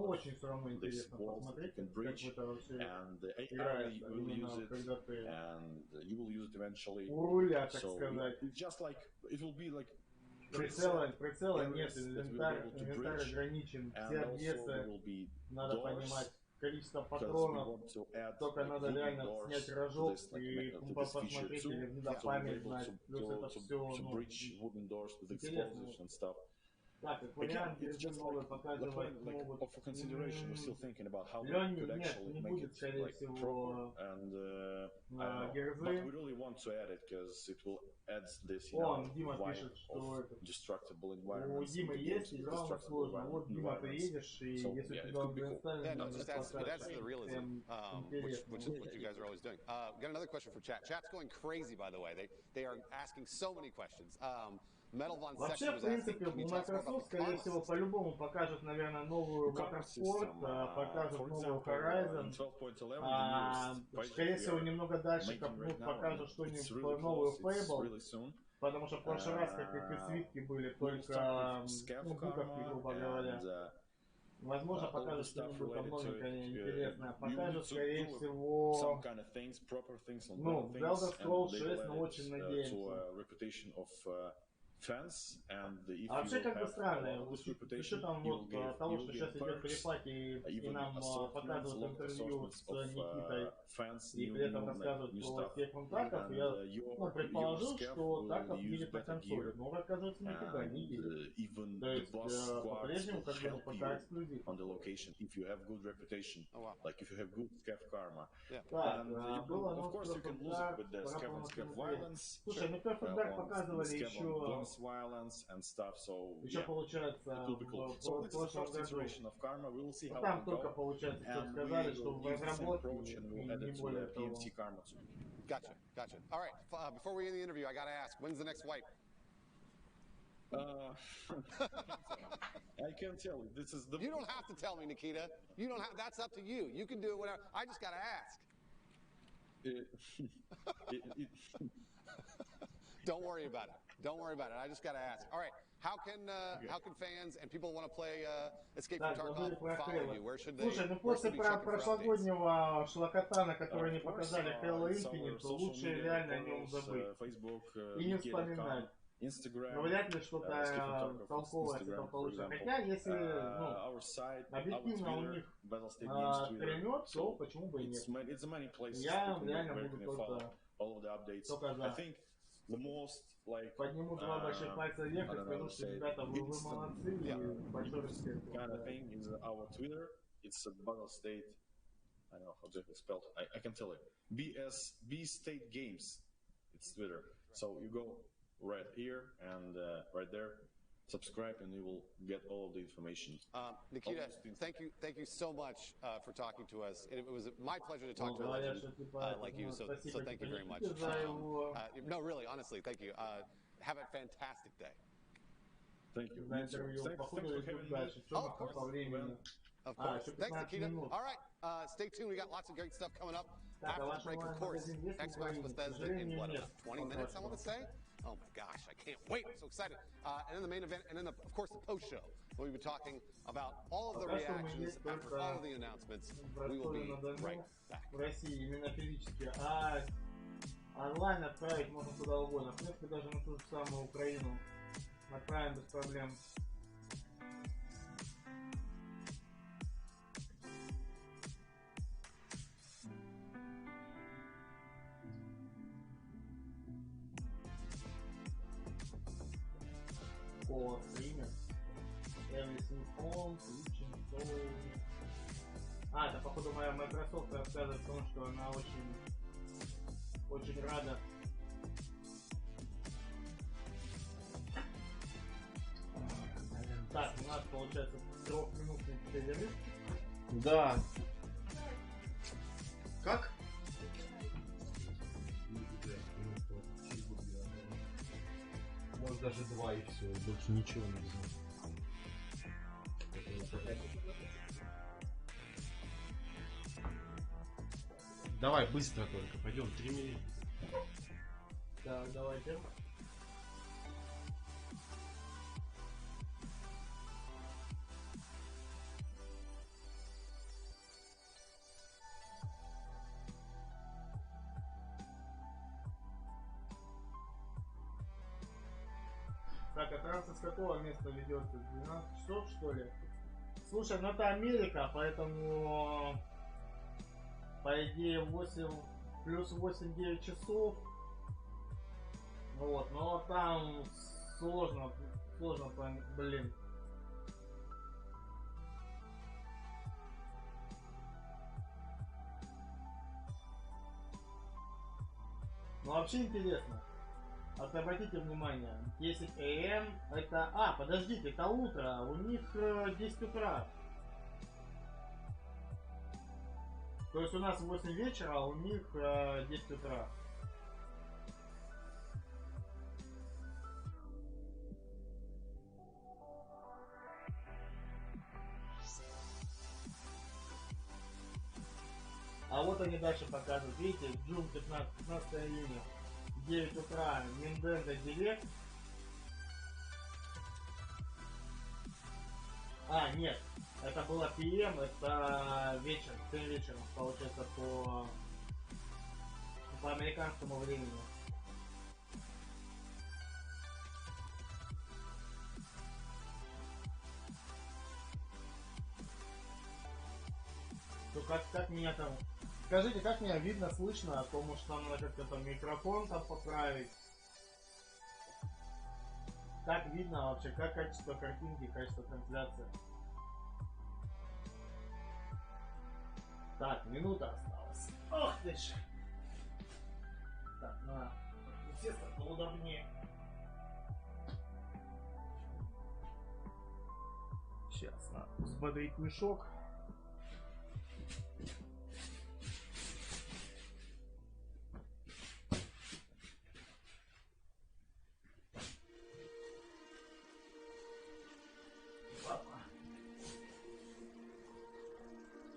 очень все равно интересно посмотреть, как это вообще играется, именно когда ты у руля, так сказать. Прицела нет, инвентарь ограничен, все обвесы, надо понимать количество патронов, только надо реально снять рожок и посмотреть или память знать, плюс это все интересно. Так, как вариант, режим новый показывать могут. Лёни нет, не будет, скорее всего, герзы. Он, Дима пишет, что это... У Димы есть, игра у нас сложно. Вот, Дима, ты едешь, и если у тебя он инсталлирован, то
Got another question from chat. Chat's going crazy, by the way. They are asking so many questions.
Вообще, в принципе, Microsoft, скорее всего, по-любому покажет, наверное, новую Motorsport, покажет новую Horizon, скорее всего, немного дальше копнут, покажут что-нибудь новую Fable, потому что в прошлый раз, как и свитки были, только буковки, грубо говоря. Возможно, покажут что-нибудь там новенькое, интересное. Покажут, скорее всего, в Elder Scrolls 6, но очень надеемся. А вообще как бы странно, с учетом вот того, что сейчас идет перепад и нам показывают интервью с Никитой и при этом рассказывают про Second Tarkov, я предположил, что Tarkov едет на консоли, но оказывается нифига не едет. То есть по-прежнему как бы пока эксклюзив. Так, было новость про Dark. Слушай, ну Perfect Dark показывали еще получается в прошлом году. Ну, там только получается, что сказали, что в разработке не более того.
Gotcha. All right, before we end the interview, I gotta ask, when's the next wipe?
I can't tell you. This is the.
You don't have to tell me, Nikita. You don't have. That's up to you. You can do it whatever. I just gotta ask. Don't worry about it. Don't worry about it. I just gotta ask. All right. How can fans and people who want to play Escape from Tarkov follow you? Where should they?
Слушай, ну после прошлогоднего шлакота, на который они показали Halo Infinite, то лучше реально о нем забыть. И не вспоминать. Но вряд ли что-то толковое с этого получится. Хотя, если объективно у них стрельнет, то почему бы и нет. Я реально буду только за. Подниму два больших пальца вверх и скажу, что ребята, вы молодцы и большой респект.
It's a battle state. I don't know how to spell. I can tell you. B State Games. It's Twitter. So you go right here and right there. Subscribe and you will get all of the information.
Nikita, thank you so much for talking to us. It was my pleasure to talk to a legend like you. So thank you very much. No, really, honestly, thank you. Have a fantastic day.
Thank you. Thanks for having me.
Oh, of course. Thanks, Nikita. All right, stay tuned. We got lots of great stuff coming up after the break. Of course, Xbox Bethesda in what, about 20 minutes, I want to say. Oh my gosh, I can't wait. I'm so excited. And then the main event, and then, of course, the post-show. We'll be talking about all of the reactions after all of the announcements. We will be right back.
В России именно физически, а онлайн отправить можно куда угодно. В принципе, даже на ту же самую Украину отправим без проблем. По стриме. Everything on, Twitch, so... это походу моя Microsoft рассказывает о том, что она очень рада. Так, у нас получается 3-минутный перерыв.
Да. Как? Может даже 2 и все, больше ничего не знаю. Давай быстро только, пойдем 3 минуты.
Да, давайте. Так, а трасса с какого места ведется? 12 часов, что ли? Слушай, ну это Америка, поэтому по идее 8 плюс 8-9 часов. Вот, но там сложно, блин. Ну вообще интересно. Вот обратите внимание, 10 АМ это... подождите, это утро, у них 10 утра. То есть у нас 8 вечера, а у них 10 утра. А вот они дальше показывают, видите, Джун 15 июня. 9 утра, Nintendo Direct. Нет, это было PM, это вечер, 7 вечера, получается, по американскому времени. как меня там... Скажите, как меня видно, слышно, а то, может, нам надо как-то там микрофон там поправить. Как видно вообще, как качество картинки, качество трансляции. Так, минута осталась. Ох ты ж! Так, на, естественно, поудобнее. Сейчас надо взбодрить мешок.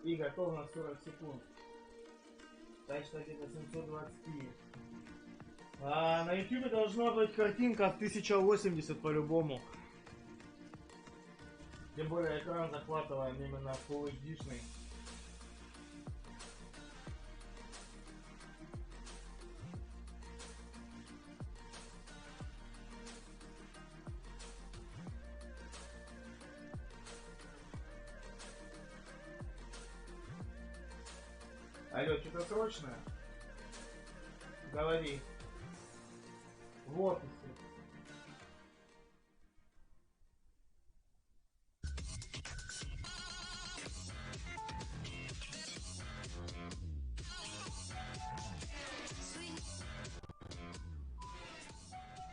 И готов на 40 секунд. Точно где-то 720 пи. А на YouTube должна быть картинка в 1080 по-любому. Тем более экран захватываем именно Full HD-шный. Алло, что-то срочное? Говори. В офисе.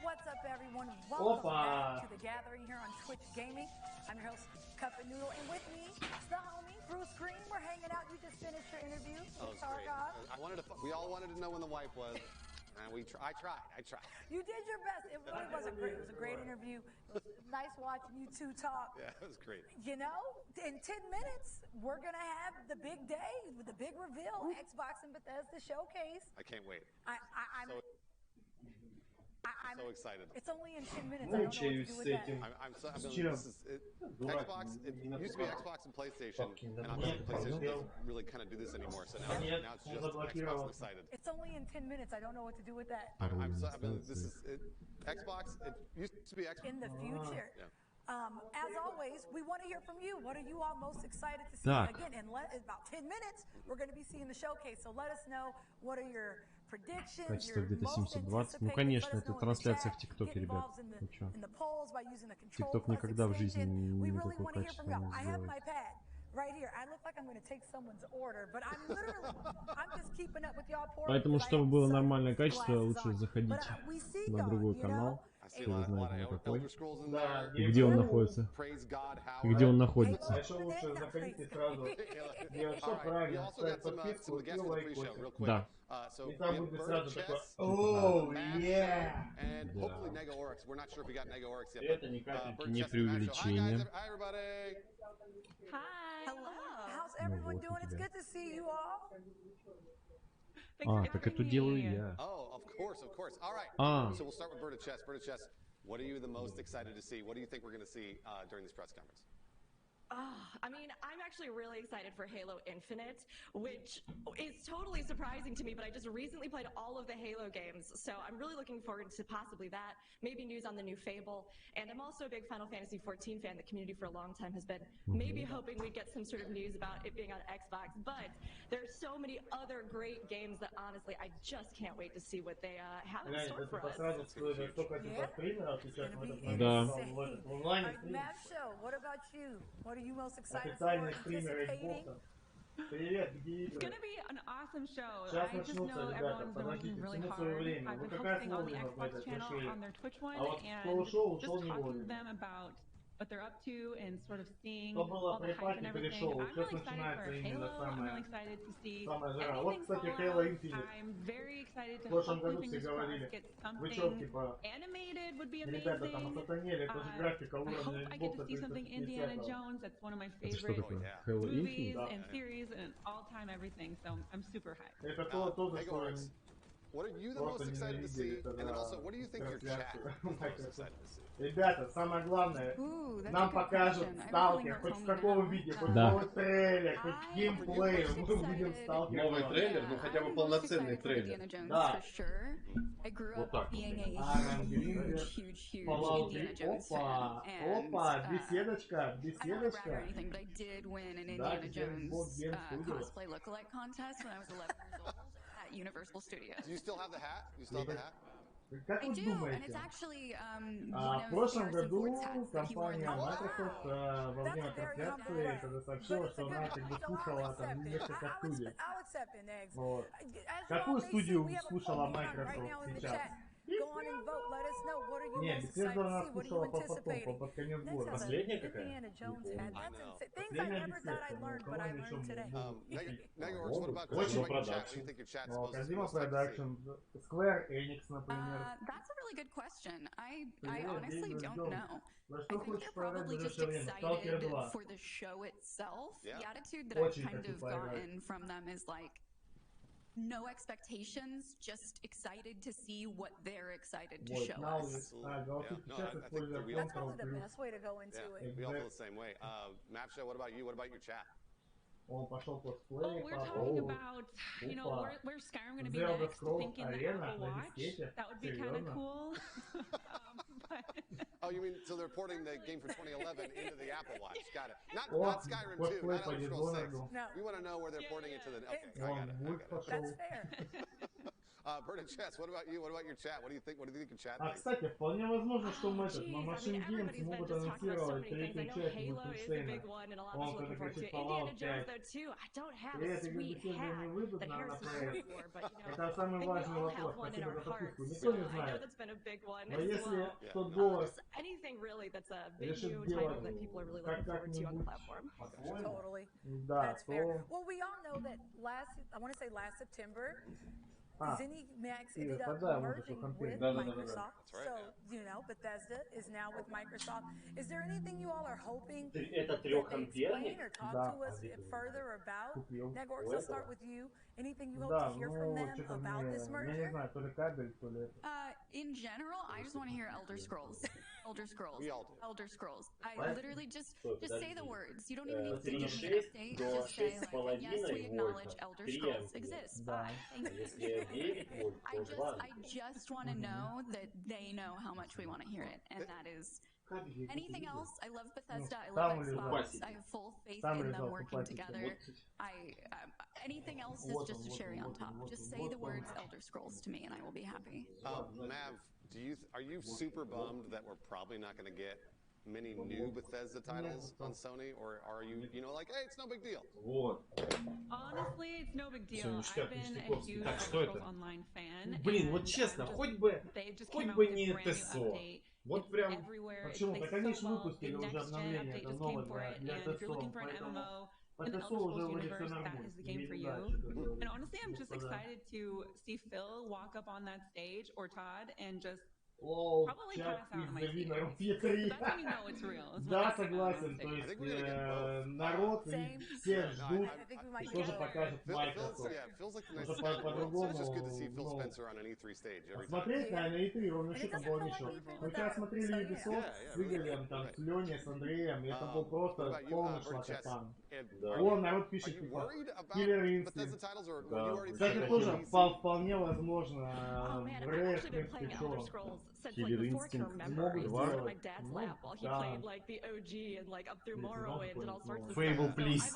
What's up, everyone? Welcome back to the gathering here on Twitch Gaming. I'm your host, Cup and Noodle, and with me, it's the homie, Bruce Green. We're hanging out. You just finished your interview.
Oh, it was great. We all wanted to know when the wife was, and I tried.
You did your best. It really wasn't great. It was a great interview. It was nice watching you two talk.
Yeah, it was great.
You know, in 10 minutes, we're going to have the big day with the big reveal, Xbox and Bethesda showcase.
I can't wait.
I'm
so excited.
It's only in 10 minutes. I don't know what to do with that.
Xbox, it used to be Xbox and PlayStation, and obviously PlayStation doesn't really kind of do this anymore, so now it's just Xbox excited.
It's only in 10 minutes. I don't know what to do with that.
Xbox, it used to be Xbox.
In the future.
Yeah.
As always, we want to hear from you. What are you all most excited to see? Again, in about 10 minutes, we're going to be seeing the showcase. So let us know what are your predictions.
Качество где-то 720. Ну, конечно, это трансляция в ТикТоке, ребят. Ну чё? ТикТок никогда в жизни не такое качество не сделает.
Right here. I look like I'm going to take someone's order, but I'm just keeping up with y'all.
Поэтому, чтобы было нормальное качество, лучше заходить на другой канал. Вы знаете, на какой. И где он находится. И где он находится.
А еще лучше заходите сразу. Делать все правильно. Ставить подписку и лайкосик.
Да.
И там будет сразу такой: оу, yeah! Это ни капельки не преувеличение.
How's everyone doing? It's good to see you all.
А, так это делаю я.
Oh, of course. All right. So we'll start with Bird of Chess. Bird of Chess, what are you the most excited to see? What do you think we're going to see during this press conference?
I mean, I'm actually really excited for Halo Infinite, which is totally surprising to me, but I just recently played all of the Halo games, so I'm really looking forward to possibly that, maybe news on the new Fable, and I'm also a big Final Fantasy XIV fan. The community for a long time has been maybe hoping we'd get some sort of news about it being on Xbox, but there's so many other great games that honestly, I just can't wait to see what they have in store for us.
Да.
Matt Show, what about you? What are you most excited for?
Официальный стример Xbox. Привет, где игры?
It's gonna be an awesome show.
Сейчас
I just
начнутся,
know
ребята,
everyone's been working really
подождите,
hard.
свое время.
I've
Вы
been
как раз
posting on the
вовремя в
Xbox
это
channel
пришли.
on their Twitch one
А вот
and
кто ушел,
just
ушел не
talking to
вовремя.
them about what they're up to and sort of seeing
Кто было
all the
при
hype and
пати,
everything.
перешел.
I'm
Сейчас
really excited
начинается
for
именно
Halo. I'm really
самое
excited to see
жара. Вот,
anything
кстати,
Fallout.
Halo Infinite.
I'm very excited to
В прошлом
hopefully
году все
fingers
говорили,
crossed get
вычерки
something
по...
animated would be
Ребята там
amazing.
осатанели, это же графика
I hope
уровня
I get to
Xbox
see something Indiana Jones. That's one of my
Это что
favorite
такое? Halo
movies
Infinite?
and series and all-time everything. So I'm super hyped.
Это тоже, что просто ненавидели тогда трансляцию Microsoft. Ребята, самое главное, нам покажут сталкер, хоть в каком виде, хоть новый трейлер, хоть геймплей, мы увидим сталкер.
Новый трейлер, ну хотя бы полноценный трейлер.
Да.
Вот так вот.
Fallout 3. Опа, опа, беседочка, беседочка. Да, Xbox Game Studios.
Do you still have the hat? You still have the hat?
Как вы думаете, в прошлом году компания Microsoft во время трансляции когда сообщила, что она как бы слушала там несколько студий. Вот. Какую студию слушала Microsoft сейчас? Не, Bethesda она слушала потом, под конец года.
Последняя какая?
Последняя Bethesda.
Kojima Production.
Kojima Production. Square Enix, например.
That's a really good question. I honestly don't know.
I
think they're probably just excited for the show itself. The attitude that I've kind of gotten from them is like, no expectations, just excited to see what they're excited to show us.
That's probably the best way to go into it.
We all feel the same way. Mapsha, what about you? What about your chat?
Он пошел косплей.
Oh, we're talking about, you know, where's Skyrim going to be next? Thinking the Apple Watch. That would be kind of cool.
Oh, you mean, so they're porting the game from 2011 into the Apple Watch. Got it. Not Skyrim 2, not Elder Scrolls 6.
No.
We want to know where they're porting it to the... Okay, I got it.
That's fair.
Bird and Chess, what about you? What about your chat? What do you think? What do you think of chat?
Кстати, вполне возможно, что мы на Machine Games могут анонсировать третью часть Wolfenstein. Он кто-то кричит Fallout 5. Привет, игры Bethesda не выйдут на проект. Это самый важный вопрос. Спасибо за подписку. Никто не знает. Но если $100 решит сделать как-нибудь по-своему, да, то...
Well, we all know that I want to say last September, ZeniMax ended up merging with Microsoft. So, you know, Bethesda is now with Microsoft. Is there anything you all are hoping that they explain or talk to us further about? Networks, I'll start with you. Anything you hope to hear from them about this merger?
In general, I just want to hear Elder Scrolls. Elder Scrolls.
We all do.
Elder Scrolls. I literally just say the words. You don't even need to give me an update. Just say like, yes, we acknowledge Elder Scrolls exists. Bye. Thank you. I just want to know that they know how much we want to hear it, and that is. Anything else? I love Bethesda. I love Xbox. I have full faith in them working together. Anything else is just a cherry on top. Just say the words Elder Scrolls to me, and I will be happy.
Mav, are you super bummed that we're probably not going to get many new Bethesda titles on Sony, or are you, like, hey, it's no big deal?
Honestly, it's no big deal. I've been a huge Elder Scrolls Online fan.
Блин, вот честно, хоть бы не ТСО. Вот прям...
Почему? Так они же выпустили уже обновление, это новое для ТСО, поэтому... По ТСО уже вроде все нормально.
And honestly, I'm just excited to see Phil walk up on that stage, or Todd, and just probably pass out on my seat. That's when you know it's real.
Да, согласен, то есть народ и все ждут, что же покажет Microsoft. Уже по-другому, смотреть на E3 ровно что там было ничего. Мы вчера смотрели Ubisoft с Игорем, там, с Леней, с Андреем, и это был просто полный шлакофан. О, народ пишет, типа, Killer Instinct. Кстати, тоже вполне возможно, Рэш, в принципе, что.
Killer Instinct
могут сделать.
Fable, please.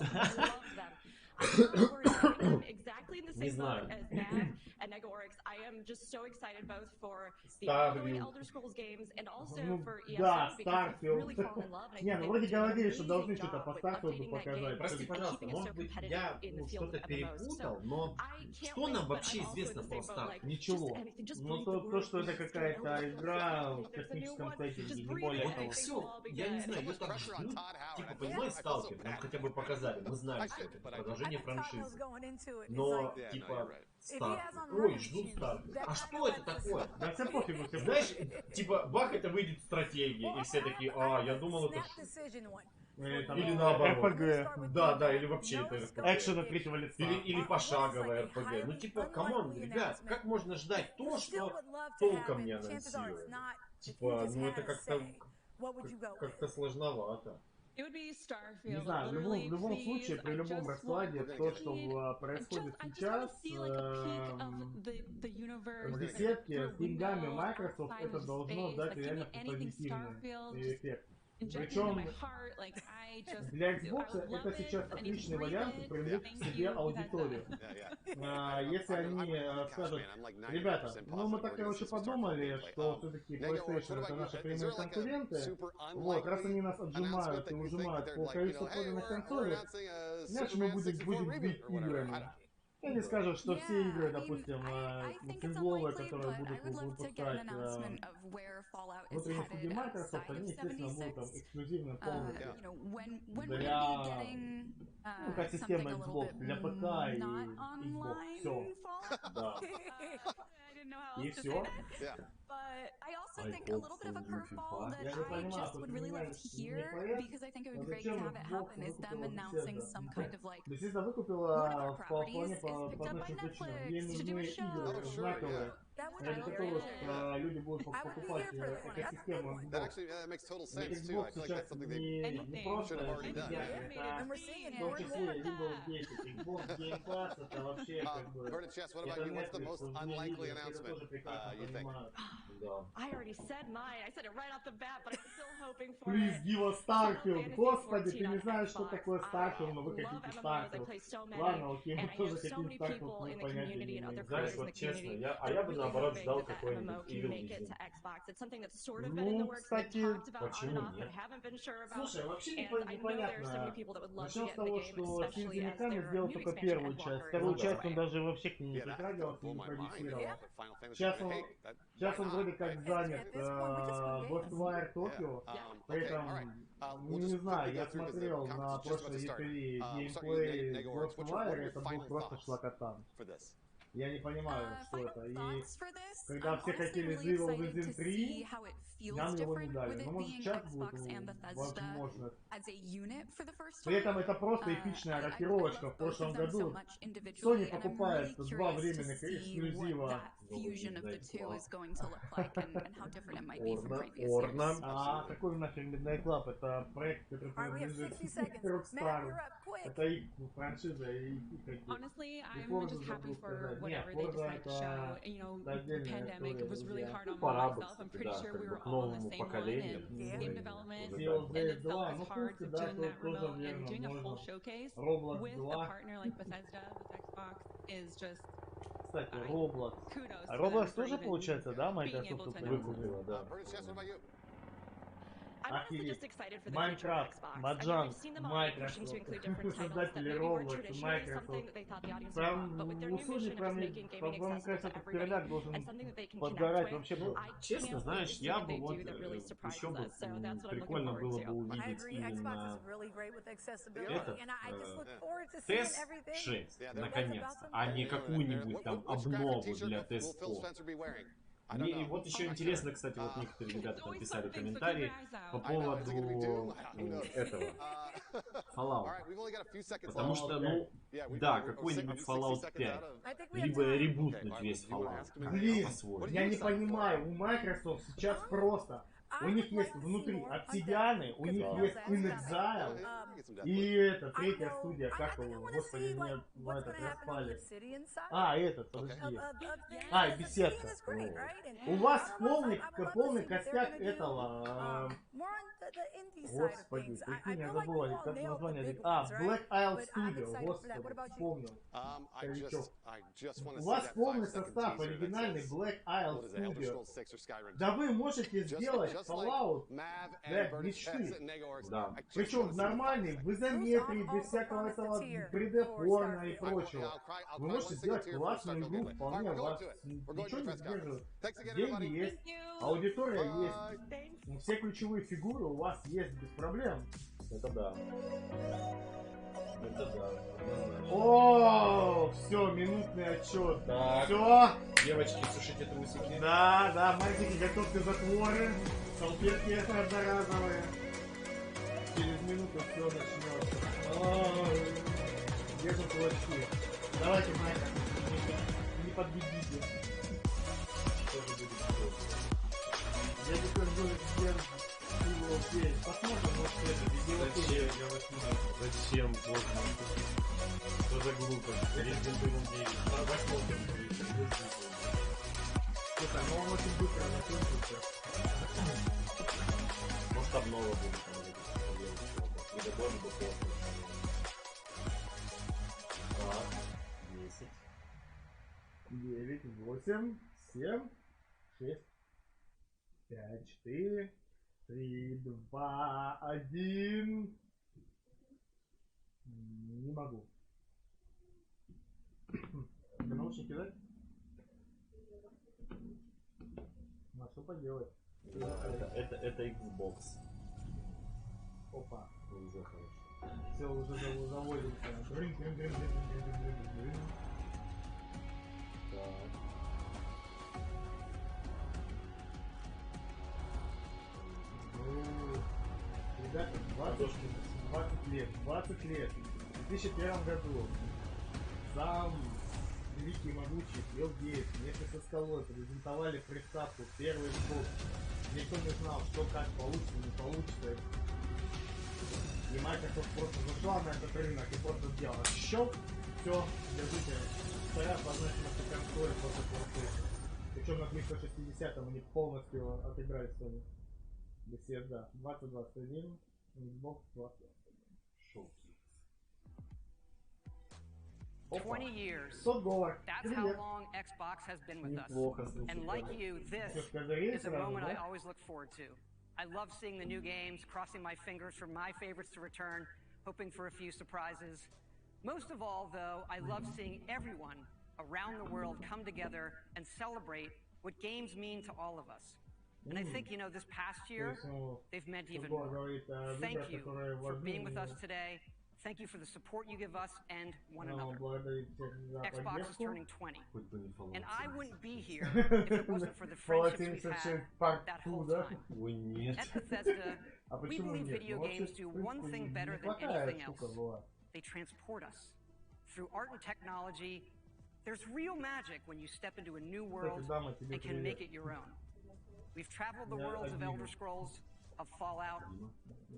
Exactly in the same boat as Mav and Negorix. I am just so excited both for the ongoing Elder Scrolls games and also for ESO because I really fall in love.
Не, ну вроде говорили, что должны что-то по Старфилду показать.
Прости, пожалуйста, может быть, я что-то перепутал, но что нам вообще известно про Старфилд?
Ничего. Ну то, что это какая-то игра в космическом сеттинге, не более того.
Все, я не знаю, я так жду, типа, понимаешь, Сталкер, нам хотя бы показали, мы знаем, что это продолжение франшизы. Но, типа, Старт. Ой, жду Старт. А что это такое?
Да все пофигу, все.
Знаешь, типа, бах, это выйдет стратегия, и все такие, я думал, это... Или наоборот.
РПГ.
Да, или вообще это РПГ.
Экшен от третьего лица.
Или пошаговая РПГ. Ну типа, камон, ребят, как можно ждать то, что толком не анонсируют? Типа, ну это как-то сложновато.
Не знаю, в любом случае, при любом раскладе, то, что происходит сейчас в беседке с деньгами Microsoft, это должно дать реально позитивный эффект. Причем для Xbox это сейчас отличный вариант привлечь к себе аудиторию. Если они скажут, ребята, ну мы так, короче, подумали, что все-таки PlayStation это наши прямые конкуренты, вот, раз они нас отжимают и ужимают по количеству проданных консолей, значит мы будем бить играми. Или скажут, что все игры, допустим, сингловые, которые будут выпускать внутренние студии Microsoft, они, естественно, будут там эксклюзивным полностью для экосистемы Xbox, для ПК и Xbox. Все. Да. И все.
I also think a little bit of a curveball that I just would really like to hear, because I think it would be great to have it happen, is them announcing some kind of like
Bethesda
one
выкупила
of our
по
properties
вполне
is
по
picked up by
одной причине.
Netflix
Ей
to do
нужны
a show.
игры знаковые, ради которых люди будут покупать экосистему Xbox. Xbox сейчас не просто сидят, это в том числе Windows 10, Xbox Game Pass, это вообще как бы, это Netflix, это тоже прекрасно понимают.
I already said mine. I said it right off the bat, but I'm still hoping for
Please
it.
give us Starfield. Господи, ты не знаешь, что такое Starfield, но вы хотите Starfield. Ладно, окей, мы тоже хотим Starfield, мы понятия не имеем.
Знаешь, вот честно, я бы наоборот ждал какой-нибудь Evil Within.
Ну, кстати,
почему нет?
Слушай, вообще непонятно. Начнем с того, что Синзи Миками сделал только первую часть. Вторую часть он даже вообще к ней не притрагивался, не продюсировал. Сейчас он вроде как занят Ghostwire Tokyo, поэтому, не знаю, я смотрел на прошлой E3 геймплей Ghostwire, это был просто шлакотан. Я не понимаю, что это. И когда все хотели Evil Within 3, нам его не дали. Но может сейчас будет возможно. При этом это просто эпичная рокировочка. В прошлом году Sony покупает 2 временных эксклюзива.
Орна.
А какой нахер Midnight Club? Это проект, который принадлежит Rockstar. Это их франшиза и их
Honestly, I'm just happy for whatever they decide to show. You know, the pandemic was really hard on myself. I'm pretty sure we were all in the same one. And game development, and it felt as hard doing that remote and doing a full showcase with a partner like Bethesda with Xbox is just.
Кстати, Roblox. А Roblox тоже, получается, да, Microsoft выкупила, да? Охереть. Майнкрафт, Маджанг, Microsoft, создатели Roblox, Microsoft. Прям у Sony, прям кажется, этот переляк должен подгорать вообще.
Ну, честно, знаешь, я бы вот еще бы прикольно было бы увидеть именно этот тест 6, наконец-то, а не какую-нибудь там обнову для тест-4. Мне вот еще интересно, кстати, вот некоторые ребята там писали комментарии по поводу этого Fallout. Потому что, ну, да, какой-нибудь Fallout 5. Либо ребутнуть весь Fallout.
Блин, я не понимаю, у Microsoft сейчас просто... У них есть внутри Obsidian, у них есть InXile, и это третья студия, как его, господи, мне этот распали. Этот, подожди. И беседка. У вас полный костяк этого... Господи, прикинь, я забыл, как название. Black Isle Studio, господи, вспомнил. У вас полный состав оригинальный Black Isle Studio. Да вы можете сделать Fallout, блядь, мечты.
Да.
Причем нормальный, в изометрии, без всякого этого 3D-порно и прочего. Вы можете сделать классную игру, вполне, вас ничего не сдерживает. Деньги есть, аудитория есть, все ключевые фигуры у вас есть без проблем.
Это да. Это да.
О, все, минутный отчет. Все.
Девочки, сушите трусики.
Да, мальчики, готовьте затворы. Салфетки одноразовые. Через минуту все начнется. Держим кулачки. Давайте, Майка, не подбедите. Тоже будет делать. Я теперь буду всем его петь. Посмотрим, вот это видео.
Зачем? Поздно. Что за глупость? Resident Evil 9. Посмотрим.
Слушай, ну он очень быстро закончится.
Может, обнова будет. Или тоже бы плохо. 10.
9, 8, 7, 6, 5, 4, 3, 2, 1. Не могу. Ты наушники, да? Ну, что поделать?
Это Xbox.
Опа.
Уже хорошо.
Все, уже заводимся.
Так.
Ребята, 20 лет. В 2001 году сам великий и могучий Билл Гейтс вместе со скалой презентовали приставку первый Xbox. Никто не знал, что как получится, не получится. И Microsoft просто зашла на этот рынок и просто сделала щелк, все, держите, вторая обозначенность консоли после PlayStation. Причем на 360 они полностью отыграли Sony. Bethesda 2021, Xbox 20. Шоу.
20 years. That's how long Xbox has been with us. And like you, this is a moment I always look forward to. I love seeing the new games, crossing my fingers for my favorites to return, hoping for a few surprises. Most of all, though, I love seeing everyone around the world come together and celebrate what games mean to all of us. And I think, you know, this past year, they've meant even more. Thank you for being with us today. Thank you for the support you give us and one another. Xbox is turning 20. And I wouldn't be here if it wasn't for the friendships we've had that whole time. At Bethesda, we believe video games do one thing better than anything else. They transport us. Through art and technology, there's real magic when you step into a new world and can make it your own. We've traveled the worlds of Elder Scrolls, of Fallout,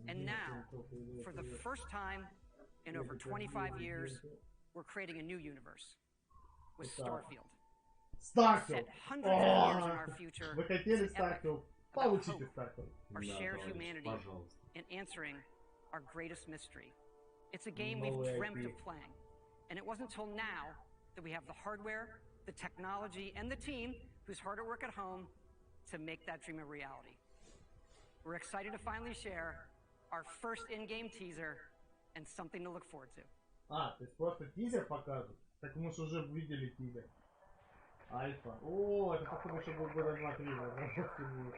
and now, for the first time in over 25 years, we're creating a new universe with Starfield. Set hundreds of years in our future, it's epic about hope, our shared humanity, and answering our greatest mystery. It's a game we've dreamt of playing, and it wasn't until now that we have the hardware, the technology, and the team who's hard at work at home to make that dream a reality. We're excited to finally share our first in-game teaser and something to look forward to.
То есть просто тизер покажут? Так мы же уже видели тизер. Альфа. О, это походу еще будет года 2-3.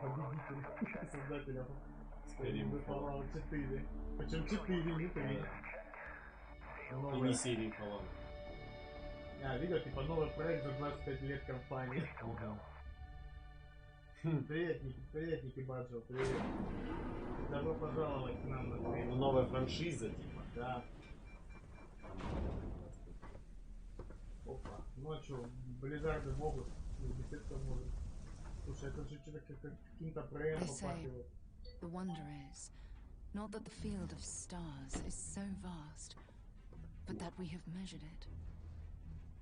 Победитель создателя Fallout 4. Причем 4, не 3.
И не серии Fallout.
Видел, типа новый проект за 25 лет компании. Приветники, Баджо, привет. Добро пожаловать к нам на стрим.
Ну, новая франшиза, типа.
Да. Опа. Ну а чё, Близзарды могут, Bethesda может. Слушай, это же что-то каким-то брендом попахивает.
The wonder is, not that the field of stars is so vast, but that we have measured it.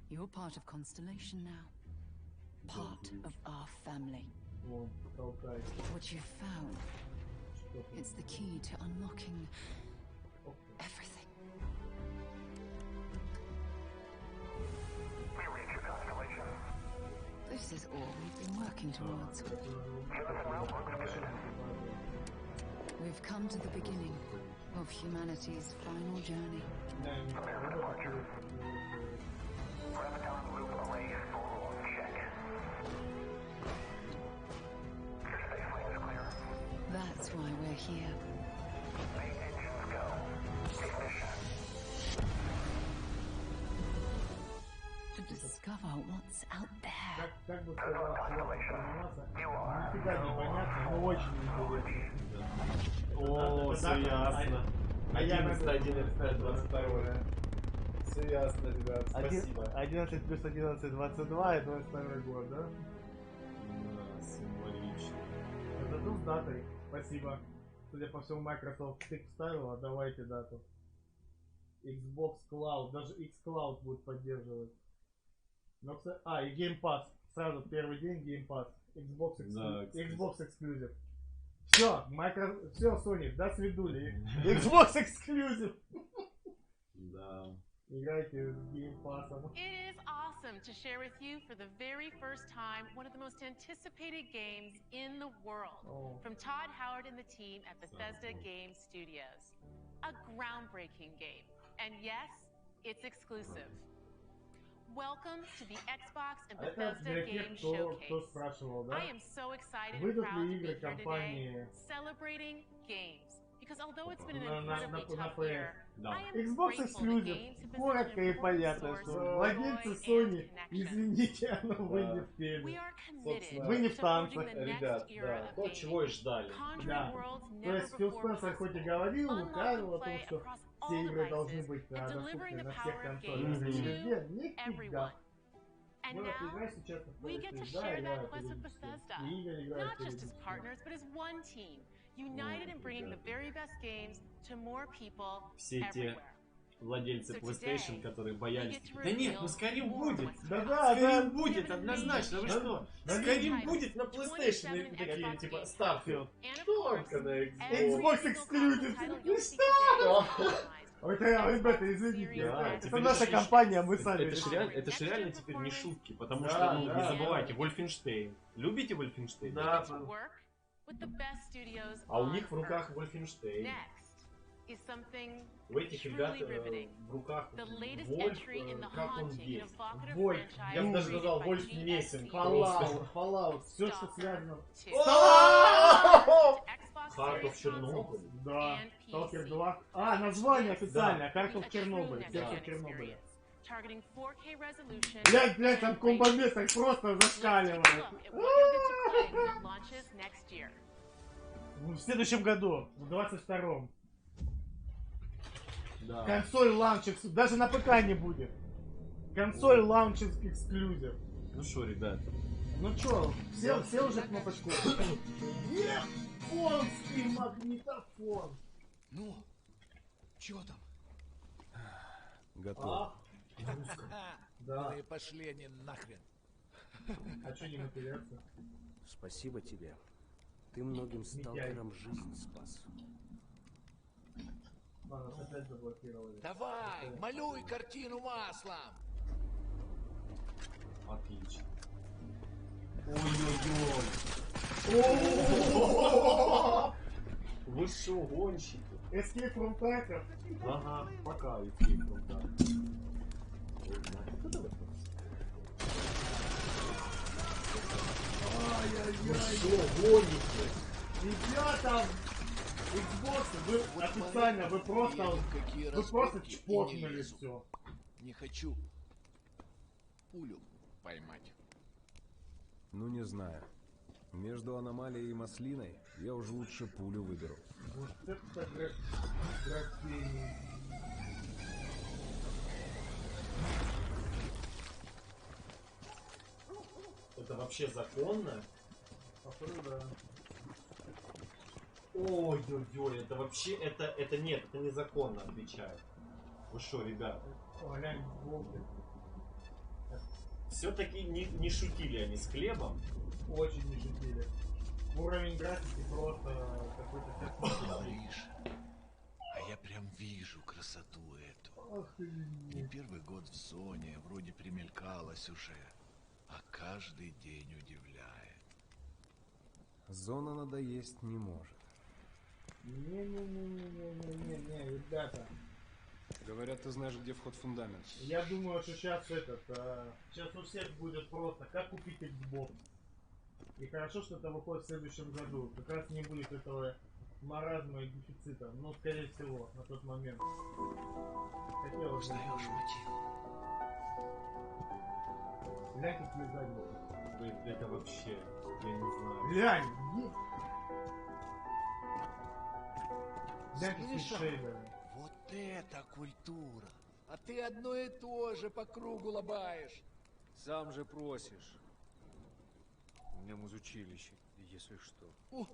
You're part of Constellation now. Part of our family. What you've found, it's the key to unlocking everything.
We reach your constellation.
This is all we've been working towards. We've come to the beginning of humanity's final journey.
Graviton loop array full. Check. Your space lane is clear.
That's why we're here.
Main engines go. Ignition.
To discover what's out there.
как бы сказал, анимация, нифига не понятно, но очень интересно.
О, все ясно. 11-11-22. Все ясно, ребят, спасибо.
11 плюс 11, 22, и 22 год, да?
Да, символично.
Это тут с датой, спасибо. Судя по всему, Microsoft тык вставила, давайте дату. Xbox Cloud, даже xCloud будет поддерживать. Но, и Game Pass, сразу первый день Game Pass. Xbox Exclusive. Все, все, Sony, до свидули. Xbox Exclusive.
Да.
Играйте с Game Pass.
It is awesome to share with you for the very first time one of the most anticipated games in the world from Todd Howard and the team at Bethesda Game Studios. A groundbreaking game. And yes, it's exclusive. Welcome to the Xbox and Bethesda Game Showcase. I am so excited and proud to be here today celebrating games. Because although it's been an incredibly tough year, I am
Xbox Exclusive. Коротко и понятно, что владельцы Sony, извините, но вы не в теме. Вы не в танцах,
ребят, да, то, чего и ждали.
Да. То есть Фил Спенсер хоть и говорил, лукавил о том, что все игры должны быть доступны на всех консолях. Везде, нифига.
And now we get to share that quest with Bethesda, not just as partners, but as one team, united in bringing the very best games to more people everywhere.
Владельцы PlayStation, которые боялись. Да нет, ну Skyrim будет.
Да,
Skyrim будет, однозначно. Вы что? Skyrim будет на PlayStation. Такие, типа, Starfield. Только на
Xbox Exclusive. Ну что? Ребята, извините, это наша компания, мы сами.
Это же реально теперь не шутки, потому что, ну, не забывайте, Wolfenstein. Любите Wolfenstein?
Да.
А у них в руках Wolfenstein. У этих ребят в руках Вольф, как он есть.
Вольф,
я бы даже сказал, Вольф Мессинг.
Fallout, все, что связано.
Heart of Chernobyl.
Да. Stalker 2. Название официальное. Heart of Chernobyl. Сердце Чернобыля. Блядь, там комбометр просто зашкаливает. В следующем году, в 22-м.
Да.
Консоль лаунчинг, даже на ПК не будет. Консоль лаунчинг эксклюзив.
Ну что, ребят?
Ну что, все уже кнопочку. Японский магнитофон.
Ну, чё там?
Готов.
Да.
Ну и пошли они нахрен.
А что не мотивация?
Спасибо тебе. Ты многим сталкерам жизнь спас.
Ладно, опять заблокировали.
Давай, малюй картину маслом.
Отлично.
Ой-ой-ой.
Вы шо, гонщики?
Escape from Tarkov.
Ага, пока Escape from Tarkov. Вы шо, гоните?
Ребята, Xbox, вы официально, вы просто чпокнули все.
Не хочу пулю поймать.
Ну не знаю. Между аномалией и маслиной я уже лучше пулю выберу.
Вот это графиния.
Это вообще законно?
Походу, да.
Ой-ой-ой, это вообще, это нет, это незаконно, отвечаю. Вы что, ребята?
Глянь,
все-таки не шутили они с хлебом.
Очень не шутили. Уровень графики просто какой-то...
Малыш, а я прям вижу красоту эту. Не первый год в зоне, вроде примелькалась уже, а каждый день удивляет.
Зона надоесть не может.
Не, ребята.
Говорят, ты знаешь, где вход в фундамент.
Я думаю, что сейчас сейчас у всех будет просто, как купить Xbox. И хорошо, что это выходит в следующем году. Как раз не будет этого маразма и дефицита. Ну, скорее всего, на тот момент. Хотел
Узнаешь мотив?
Глянь, какие задники.
Это вообще, я не знаю.
Глянь, где? Глянь, какие шейдеры.
Вот это культура! А ты одно и то же по кругу лобаешь.
Сам же просишь. У меня музучилище, если что.
О,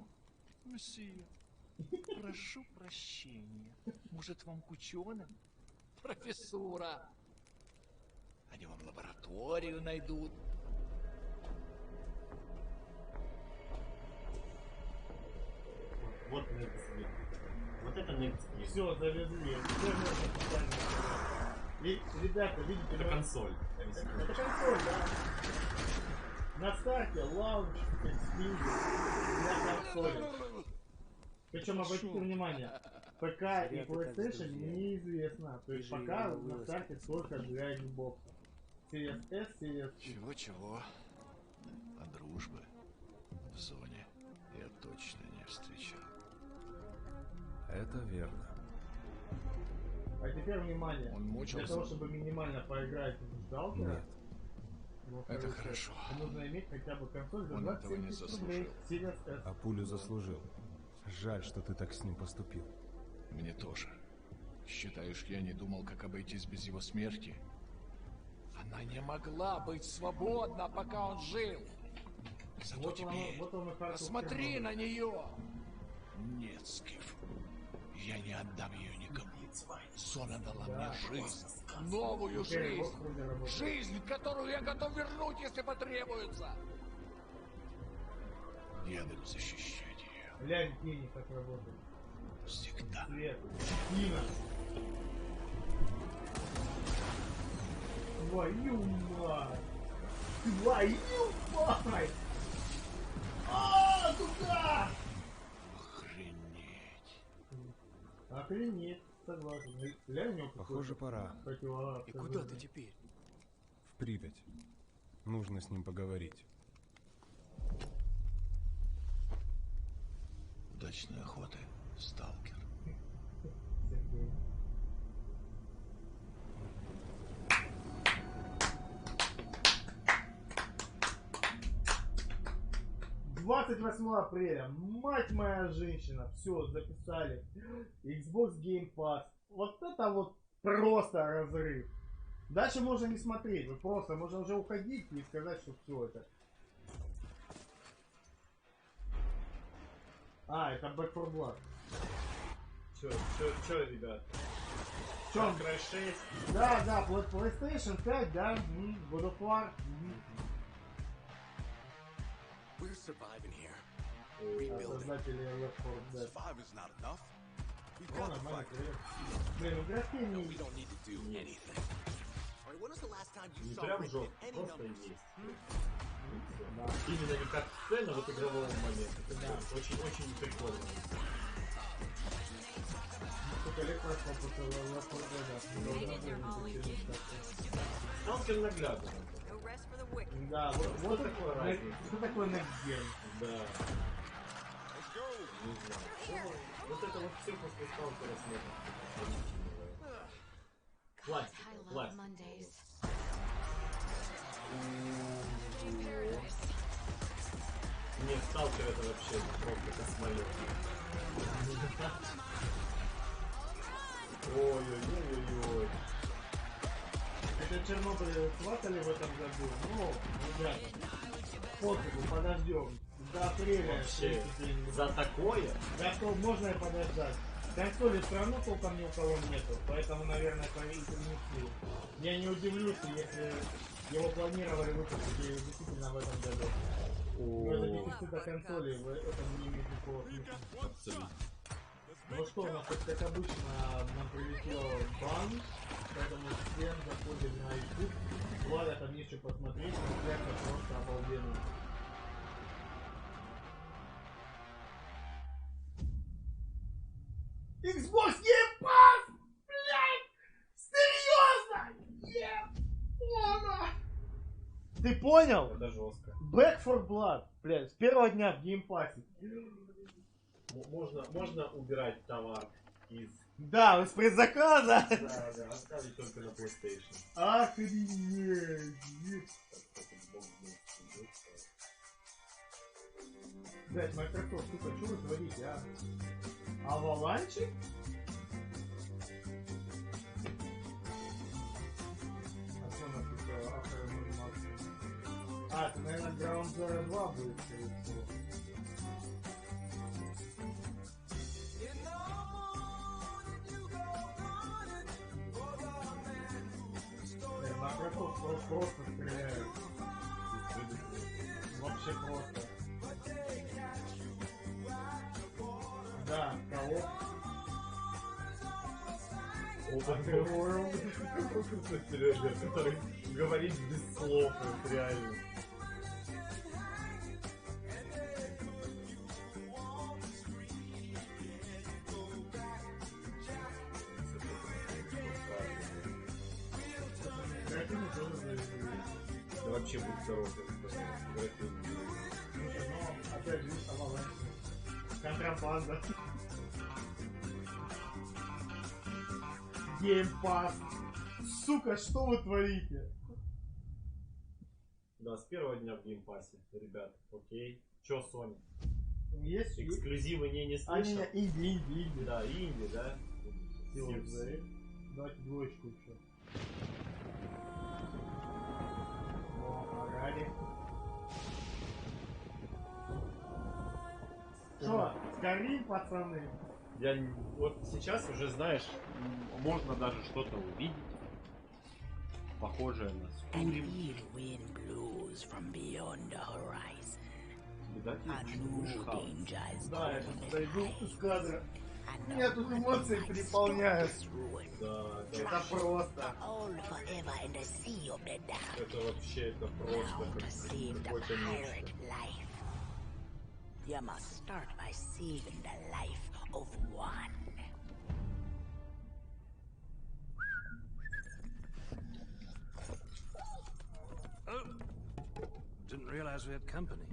месье, прошу прощения. Может, вам к ученым? Профессура. Они вам лабораторию найдут.
Вот next week. Вот это next week.
Все, завезли. И, ребята, видите,
это консоль.
Это консоль, да. На старте лаунч эксклюзив для консоли. Причем обратите внимание, ПК и PlayStation неизвестно. То есть пока на старте только для Xbox. Series S, Series X.
Чего-чего? А дружбы в зоне я точно не встречал.
Это верно.
А теперь внимание.
Он мучился.
Для того, чтобы минимально поиграть в Сталкера,
это хорошо.
нужно иметь хотя бы консоль за
Он
27 рублей. Series S.
А пулю заслужил. Жаль, что ты так с ним поступил.
Мне тоже. Считаешь, я не думал, как обойтись без его смерти? Она не могла быть свободна, пока он жил. Зато
Вот
теперь
он
посмотри на нее. Нет, Скиф, я не отдам ее никому. Зона дала мне жизнь, новую жизнь. Жизнь, которую я готов вернуть, если потребуется. Я буду защищать ее.
Глянь, гений, как работает.
Всегда.
Свет. Кина. Твою мать! Твою мать! А, туда!
Охренеть.
Охренеть, согласен. Глянь, у него
похоже, пора.
И куда ты теперь?
В Привет. Нужно с ним поговорить.
Удачной охоты, сталкер.
Сергей. 28 апреля. Мать моя женщина. Все, записали. Xbox Game Pass. Вот это вот просто разрыв. Дальше можно не смотреть. Вот просто можно уже уходить и сказать, что все это. А, это Back 4 Blood.
Чё, ребят?
Чё?
Cry 6?
Да, PlayStation 5, да, God of War.
We're surviving here.
Создатели Left 4 Dead.
Survive is not enough. We've
О,
got to
нормально,
fight.
привет. Блин, графини.
We don't need to do anything. All right, when was the last time you
Не
saw
прям
Rick in
жестко,
any
просто
numbers?
есть. Да. Именно не как сцена, вот игрового момента. Да. Очень прикольно. Сталкер наглядно.
Да, вот такое разница. Что такое Next Gen?
Да. Не знаю. Вот это вот все после сталкера смотрят. Пластик. Нет, сталкер это вообще просто космолет. Ой-ой-ой-ой-ой.
Это Чернобыль сватали в этом году. Ну, ребята, пофигу, подождем. До апреля.
Вообще, за такое?
Да, то можно и подождать. Консоли все равно толком ни у кого нету, поэтому, наверное, это и принесли. Я не удивлюсь, если его планировали выпустить действительно в этом году. Но это дефицита консолей, в этом не имеет никакого смысла. Ну что, у нас, как обычно, нам прилетел бан, поэтому всем заходим на YouTube. Влада, там есть что посмотреть, трансляция просто обалденная. Xbox Game Pass! Блядь! Серьезно? Ебано! Ты понял?
Это жестко.
Back 4 Blood, блядь, с первого дня в Game Pass.
Можно убирать товар из...
Да, из предзаказа!
Да, оставить только на PlayStation.
Охренеть! Блять, Microsoft, сука, что вы творите, а? Аваланчи? А что у нас тут авторы анимации? А, это, наверное, Ground Zero 2 будет, скорее всего. Microsoft просто стреляет. Вообще просто. Да, кого?
Который говорит без слов, это реально. Да вообще будет здоров.
Ну, опять же, контрабанда. Геймпас. Сука, что вы творите?
Да, с первого дня в геймпассе, ребят, окей. Чё, Sony?
Есть
эксклюзивы не слышал?
Инди.
Да, инди, да?
Давайте двоечку еще. О, Рады. Что, скорим, пацаны?
Я вот сейчас уже, знаешь, можно даже что-то увидеть, похожее на Скурим.
Да, я тут зайду из кадра. Меня тут эмоции переполняют.
Да,
это просто.
Это вообще, это просто какой-то нечто.
You must start by saving the life of one.
Oh, didn't realize we had company.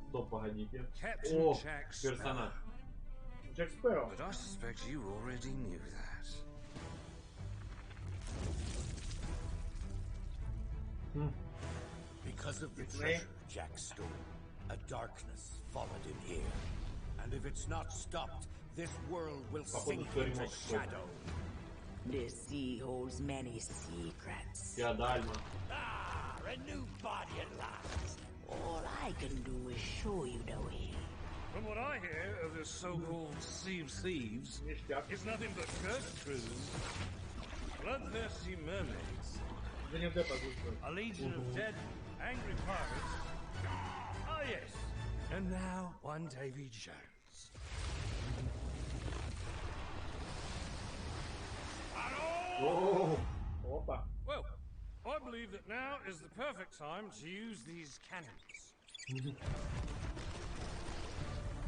Стоп, погодите.
О,
персонаж.
Джек Спэроу.
But I suspect you already knew that.
Because of the treasure Jack stole, a darkness followed him here. And if it's not stopped, this world will sink into shadow.
This sea holds many secrets.
Ah, a new body at last.
All I can do is show you the way.
From what I hear of this so-called Sea of Thieves, it's nothing but cursed cruise, bloodthirsty mermaids, a legion of dead, angry pirates. Ah, yes. And now one Davy Jones.
Oh.
Well, I believe that now is the perfect time to use these cannons.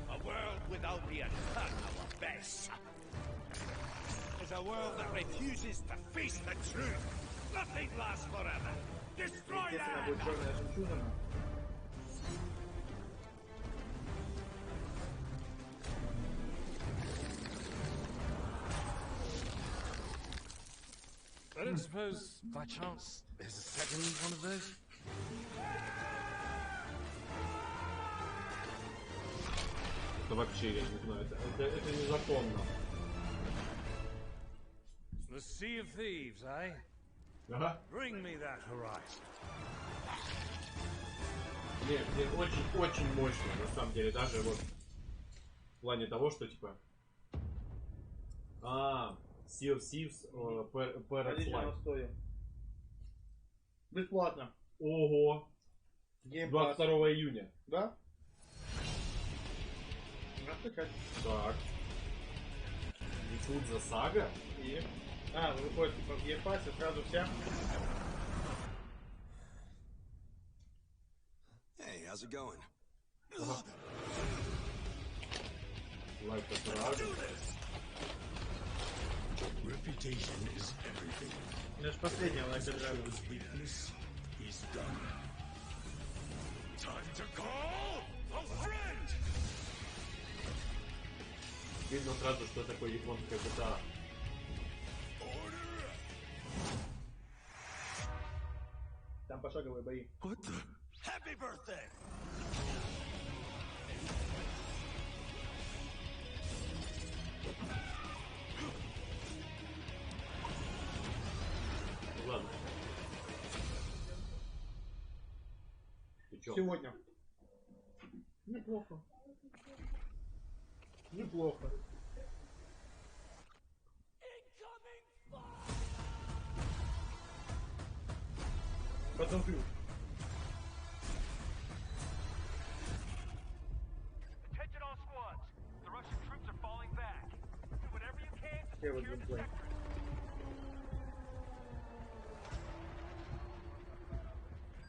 A world without the eternal abyss is a world that refuses to face the truth. Nothing lasts forever. Destroy them!
I don't suppose, by chance, there's a second one of those?
Это вообще, я не знаю, это незаконно.
The Sea of Thieves, eh?
Ага.
Bring me that horizon.
Не, очень мощно, на самом деле, даже вот в плане того, что типа... Sea of Thieves, Parrot Life.
Бесплатно.
Ого! 22 июня.
Да?
Так. Якудза Сага?
И... выходит типа в геймпассе сразу вся.
Hey, how's it going?
Like a dragon.
Reputation is everything.
Это последняя Like a Dragon.
Weakness is done. Time to call a friend!
видно сразу, что такое японская GTA.
Там пошаговые бои.
Happy birthday!
Ладно. Ты чё?
Сегодня. Неплохо. Неплохо. Потом ключ.
Attention all squads. The Russian troops are falling back. Do whatever you can to secure the sector.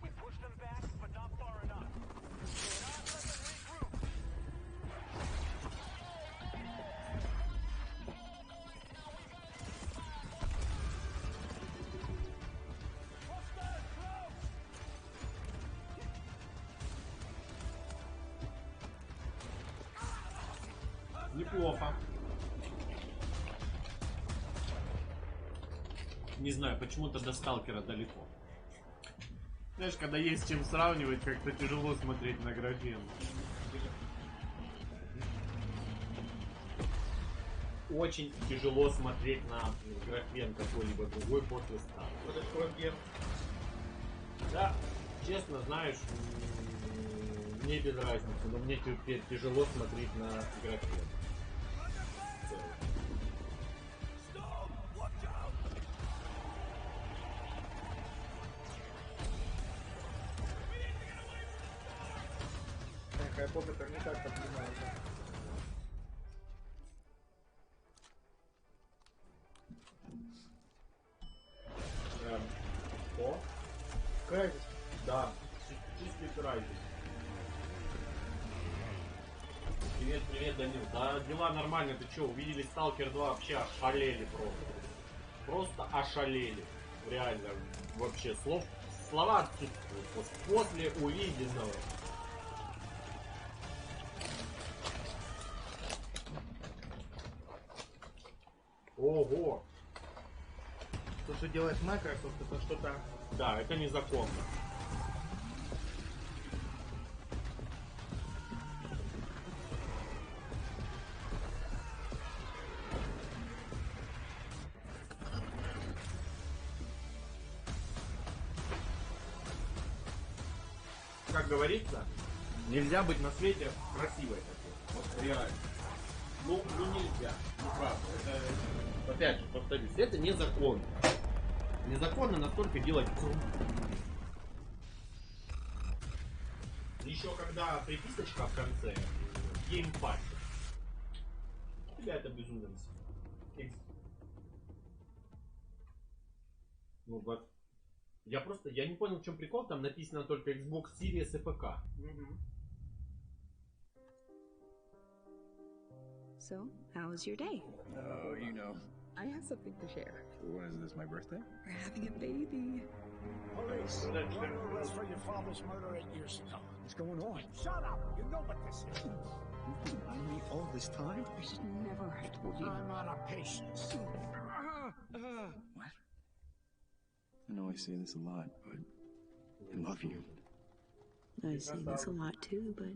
We pushed them back, but not far enough. Do not let them regroup.
Неплохо. Не знаю, почему-то до сталкера далеко. Знаешь, когда есть с чем сравнивать, как-то тяжело смотреть на графен. Очень тяжело смотреть на графен какой-либо другой после сталкера. Да, честно, знаешь, мне без разницы, но мне теперь тяжело смотреть на графен.
Я помню, как не так понимаю.
О?
Крайзис?
Да, чистый Крайзис. Привет, привет, Данил. Да, дела нормально, ты чё, увидели Сталкер 2, вообще ошалели просто. Просто ошалели. Реально, вообще, слова отсутствуют после увиденного. Ого!
То, что делает Microsoft, это что-то...
Да, это незаконно. Как говорится, нельзя быть на свете красивой такой. Вот реально. Ну нельзя. Ну правда. Это, опять же, повторюсь, это незаконно. Незаконно настолько делать круто. Еще когда приписочка в конце GamePull. Тебя это безумно бесит. Ну вот. Я не понял, в чем прикол, там написано только Xbox Series и ПК.
So, how was your day?
Oh, you know.
I have something to share.
What is this, my birthday?
We're having a baby.
Police, one arrest for your father's murder 8 years ago.
What's going on?
Shut up! You know what this is.
You've been on me all this time?
I should never have told you.
I'm out of patience.
What? I know I say this a lot, but I love you.
I say this a lot too, but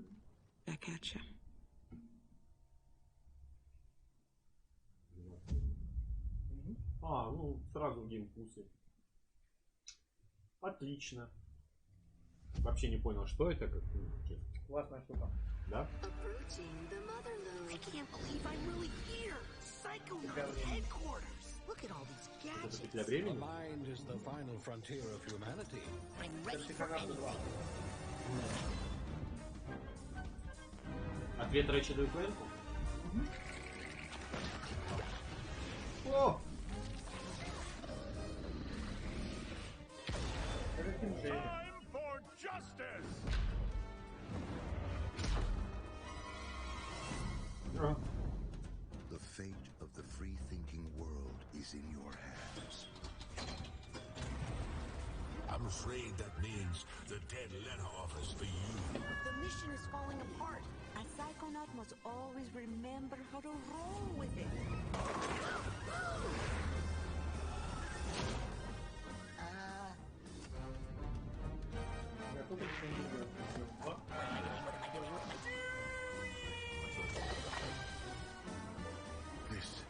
back at ya.
Ну, сразу в геймпусы. Отлично. Вообще не понял, что это, как
классная штука.
Да? Это для времени? Ответ Рэйчеду и Клэнку? О!
Time for justice!
The fate of the free-thinking world is in your hands.
I'm afraid that means the dead letter office for you.
The mission is falling apart. I psychonaut must always remember how to roll with it.
This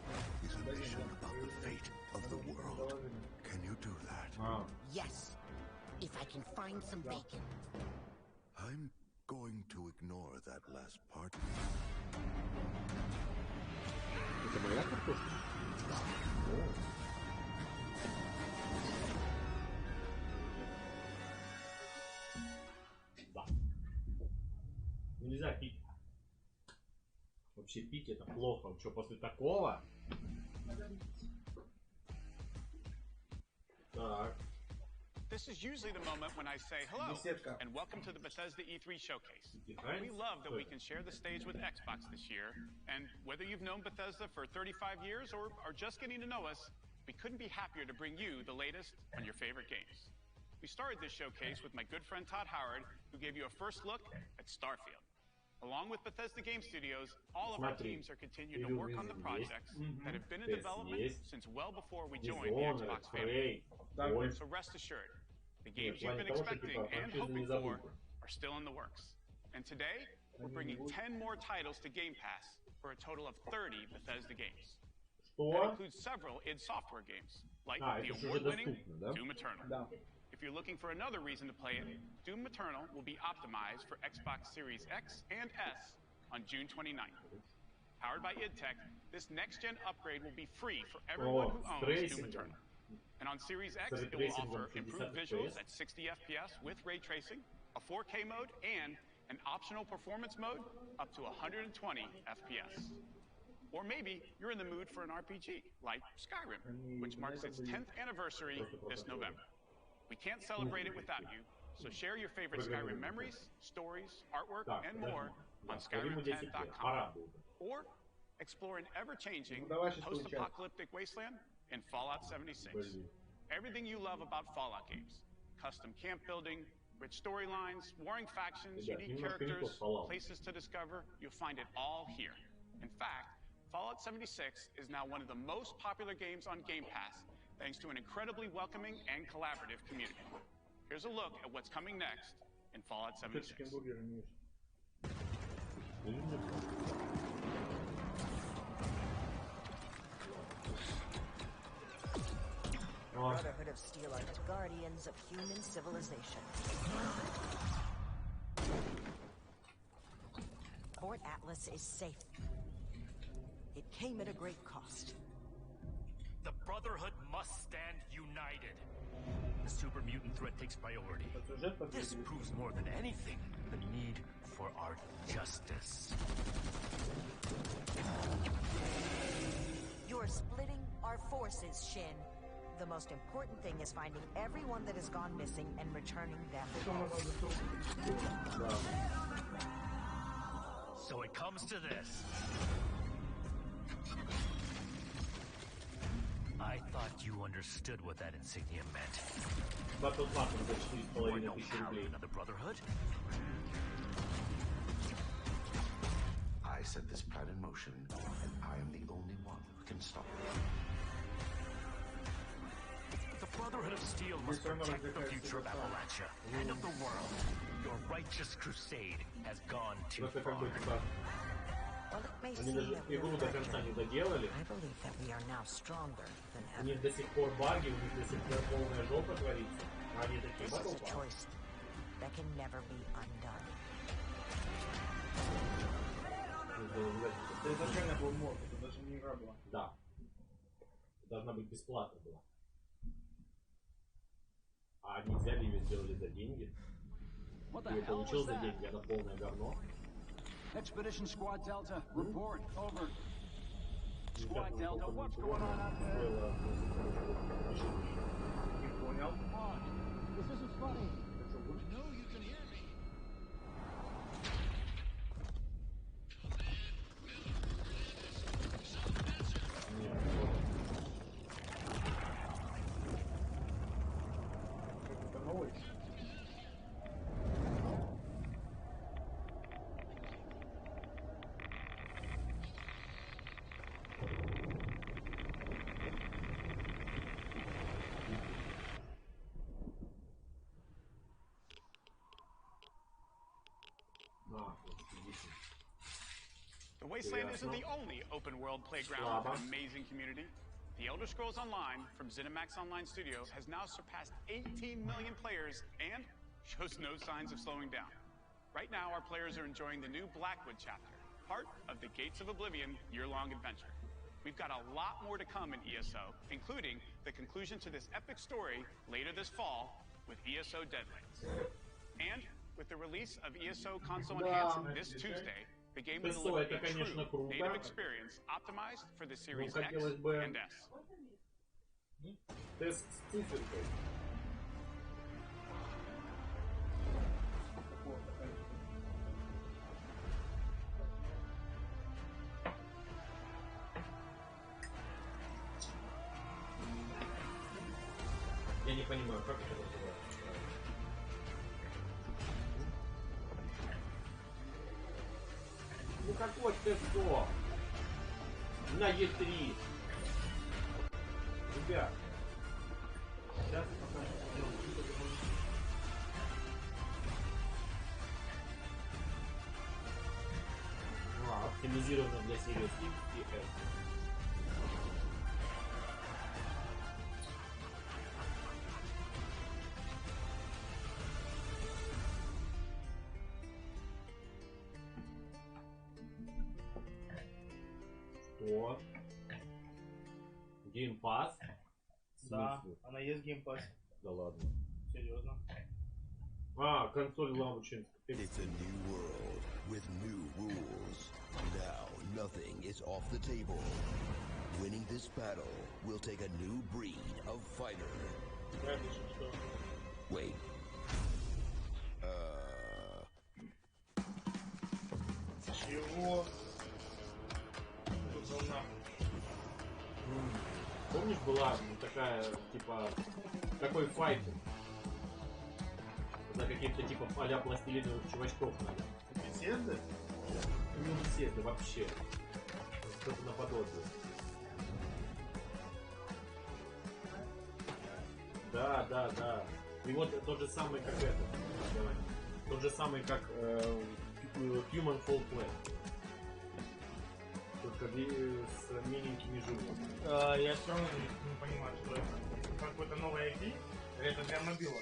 is a mission about the fate of the world. Can you do that?
Yes, if I can find some bacon.
I'm going to ignore that last part.
Это моя картошка? Да. Нельзя пить. Вообще пить это плохо. Что, после такого? Так.
This is usually the moment when I say hello and welcome to the Bethesda E3 showcase. We love that we can share the stage with Xbox this year, and whether you've known Bethesda for 35 years or are just getting to know us, we couldn't be happier to bring you the latest on your favorite games. We started this showcase with my good friend Todd Howard, who gave you a first look at Starfield. Along with Bethesda Game Studios, all of our teams are continuing to work on the projects that have been in development since well before we joined the Xbox family. So rest assured, the games you've been expecting and hoping for are still in the works. And today, we're bringing 10 more titles to Game Pass for a total of 30 Bethesda games. That includes several id Software games, like the award-winning Doom Eternal. If you're looking for another reason to play it, Doom Eternal will be optimized for Xbox Series X and S on June 29th. Powered by id Tech, this next-gen upgrade will be free for everyone who owns Doom Eternal. And on Series X, it will offer improved visuals at 60 FPS with ray tracing, a 4K mode, and an optional performance mode up to 120 FPS. Or maybe you're in the mood for an RPG, like Skyrim, which marks its 10th anniversary this November. We can't celebrate it without you, so share your favorite Skyrim memories, stories, artwork, and more on Skyrim10.com. Or explore an ever-changing post-apocalyptic wasteland in Fallout 76. Everything you love about Fallout games. Custom camp building, rich storylines, warring factions, unique characters, places to discover, you'll find it all here. In fact, Fallout 76 is now one of the most popular games on Game Pass, thanks to an incredibly welcoming and collaborative community. Here's a look at what's coming next in Fallout 76.
Brotherhood of Steel are the guardians of human civilization. Port Atlas is safe. It came at a great cost.
The Brotherhood must stand united. The super mutant threat takes priority. This proves more than anything the need for our justice.
You're splitting our forces, Shin. The most important thing is finding everyone that has gone missing and returning them.
So it comes to this. I thought you understood what that insignia meant. Or no power in another Brotherhood?
I set this plan in motion, and I am the only one who can stop it.
The Brotherhood of Steel must protect the future of Appalachia and of the world. Your righteous crusade has gone too far.
Well, it may seem that we are fragile. I believe that we are now stronger than ever. This is a choice that can never be undone.
Это изначально был мод, это даже не игра была.
Да. Должна быть бесплатно была. А они взяли ее, сделали за деньги. Я получил за деньги, она полное говно.
Expedition Squad Delta, report, over. Squad Delta, what's going on out there? Come on, this isn't funny. I know you can hear me.
The Wasteland isn't the only open-world playground with an amazing community. The Elder Scrolls Online from ZeniMax Online Studio has now surpassed 18 million players and shows no signs of slowing down. Right now, our players are enjoying the new Blackwood chapter, part of the Gates of Oblivion year-long adventure. We've got a lot more to come in ESO, including the conclusion to this epic story later this fall with ESO Deadlands. And with the release of ESO Console Enhanced this Tuesday, the game will deliver a true native experience optimized for the Series X and S.
Тест с циферкой. Я не понимаю, как это называется. Ну какой тест-100? На Е3. Ребят. Сейчас покажу. Оптимизировано для Series X и S. Что? Game Pass? Да, она есть в Game Pass. Да ладно. Серьезно? А, консоль Launcher.
It's a new world with new rules. Now nothing is off the table. Winning this battle will take a new breed of fighter. Wait.
Чего? Помнишь, была такая, типа, такой файт за каких-то, типа, а-ля пластилиновых чувачков надо. Беседы? Не беседы, вообще. Что-то наподобие. Да, да, да. И вот тот же самый, как это. Давай. Тот же самый, как Human Fall Flat. Только с миленькими жилами. Я все равно не понимаю, что это. Какой-то новый IP? Или это для мобила?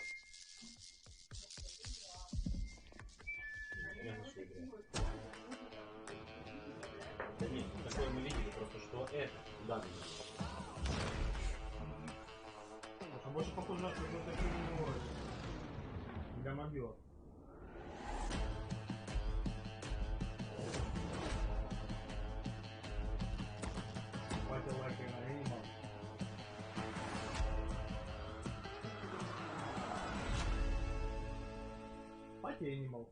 Я нашел игру. Да нет, такое мы видели, просто что это. Да, а больше похоже на какой-то фильм для мобила. Пати Animal.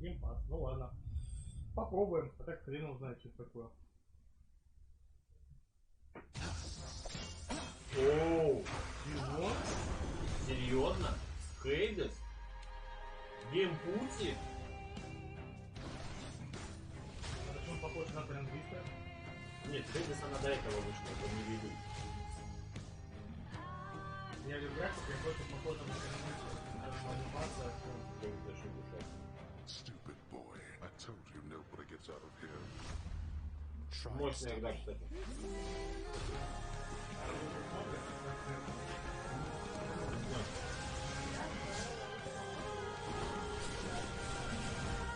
Геймпад. Ну ладно. Попробуем. А так хрен узнает, что это такое. Оу! Чего? Серьезно? Хейдес? GamePull? А что он похож на транзистор? Нет, Хейдес она до этого вышла, это не виду. Я люблю, как я просто похож на транзистор. Анимация,
Stupid boy. I told you nobody gets out of here.
Мощная игра, кстати.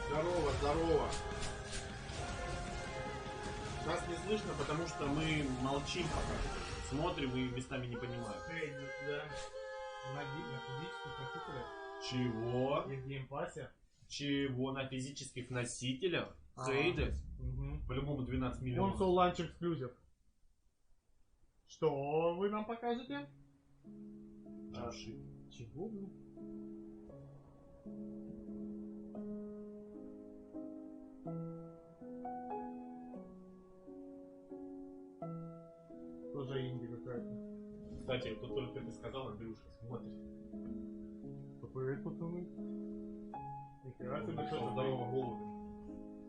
Здорово, здорово. Нас не слышно, потому что мы молчим пока. Смотрим и местами не понимаем. Да. На физических носителях. Чего? И в геймпассе. Чего? На физических носителях? Хейдес? По-любому 12 миллионов. Console Launch Exclusive. Что вы нам покажете? Чего? Тоже инди какая-то. Кстати, тут только ты сказал, Андрюшка смотрит. Привет, пацаны. Нихера себе, что здорово, голуби.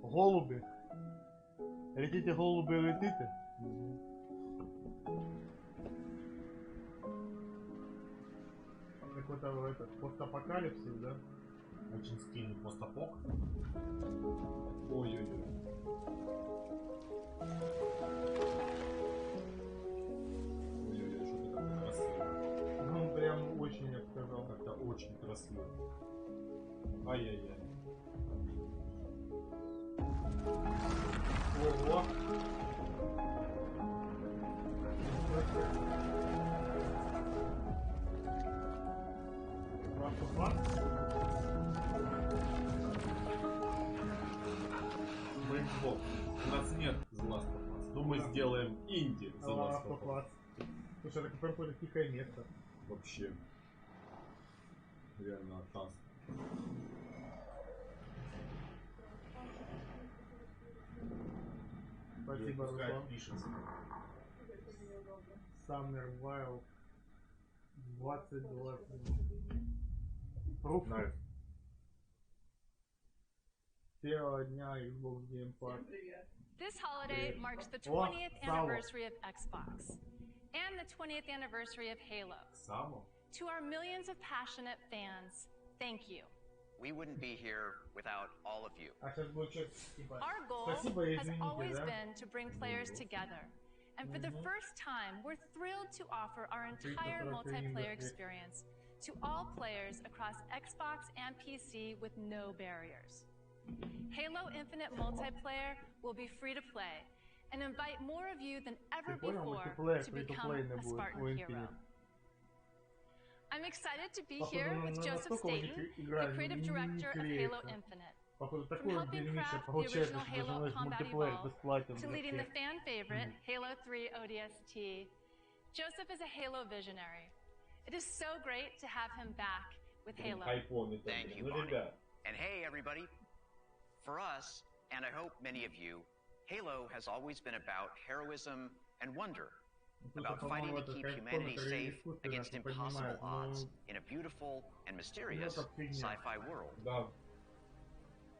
Голуби? Летите, голуби, летите? Какой-то этот постапокалипсис, да?
Очень стильный постапок. Ой-ой-ой. Ой-ой-ой, что-то как красиво.
Ну, прям очень, я бы сказал.
Как-то очень красиво. Ай-яй-яй.
Ого.
Xbox. У нас нет The Last of Us, но мы сделаем инди The Last of Us.
Слушай, это какое-то тихое место.
Вообще. Реально атас.
Спасибо, Руслан.
Пишется.
Summer Wild 22. Пруф. Первого дня Xbox GamePull.
This holiday marks the 20th anniversary of Xbox and the 20th anniversary of Halo. To our millions of passionate fans, thank you.
We wouldn't be here without all of you.
Our goal has always been to bring players together. And for the first time, we're thrilled to offer our entire multiplayer experience to all players across Xbox and PC with no barriers. Halo Infinite multiplayer will be free to play and invite more of you than ever before to become a Spartan hero. I'm excited to be here with Joseph Staten, the creative director of Halo Infinite. From helping craft the original Halo Combat Evolved to leading the fan favorite Halo 3 ODST, Joseph is a Halo visionary. It is so great to have him back with Halo.
Thank you, Bonnie. And hey, everybody. For us, and I hope many of you, Halo has always been about heroism and wonder. About fighting to keep humanity safe against impossible odds in a beautiful and mysterious sci-fi world.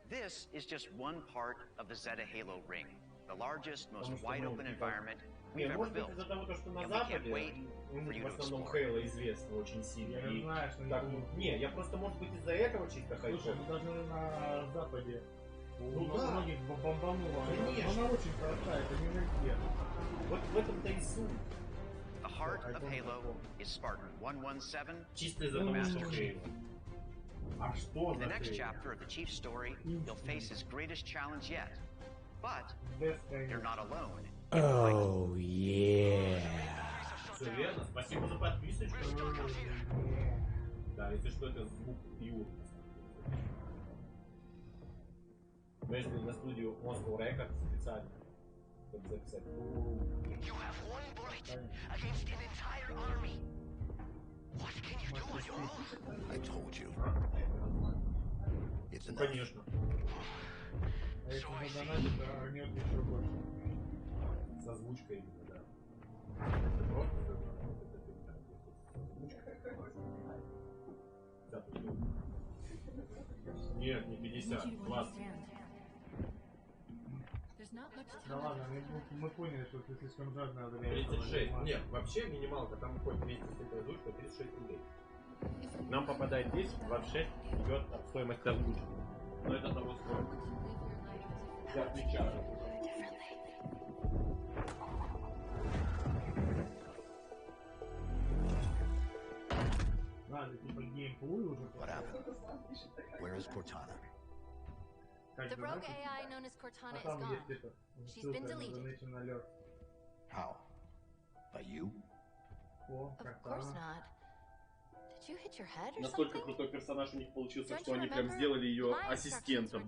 This is just one part of the Zeta Halo ring, the largest, most wide-open environment we've ever built. And we can't wait for you to explore.
Хейла известна очень сильно. Не, я просто, может быть, из-за этого чисто хайпую.
Слушай, ну даже на Западе многих бомбануло. Она очень хороша, это не везде.
Вот в этом-то и суть.
The heart of Halo is Spartan 117.
Чисто из-за того, что Хейла. А что
In the next chapter of the Chief's story, he'll face his greatest challenge yet. But you're not alone.
Oh, yeah.
Все верно, спасибо за подписочку. Да, если что, это звук пью. Но если на студию Moscow Records специально, чтобы записать.
You have one bullet against an entire army. What can you do on your own?
I told you. It's enough.
Конечно.
А если задонатить, то орнет еще больше.
С озвучкой именно, да. Это просто задонатить, это фигня. Да, нет, не 50, 20.
Да ладно, мы поняли, что ты слишком жадно.
36. Нет, вообще минималка, там хоть вместе с этой озвучкой 36 рублей. Нам попадает 10, 26 идет от стоимости озвучки. Но это того стоит. Я отвечаю.
Ладно, типа GamePull уже.
Where is Cortana?
The rogue AI known as Cortana is gone. She's been deleted.
How? By you?
Of course not. Did you hit your head or
Настолько
something?
крутой персонаж у них получился, что они прям сделали ее ассистентом.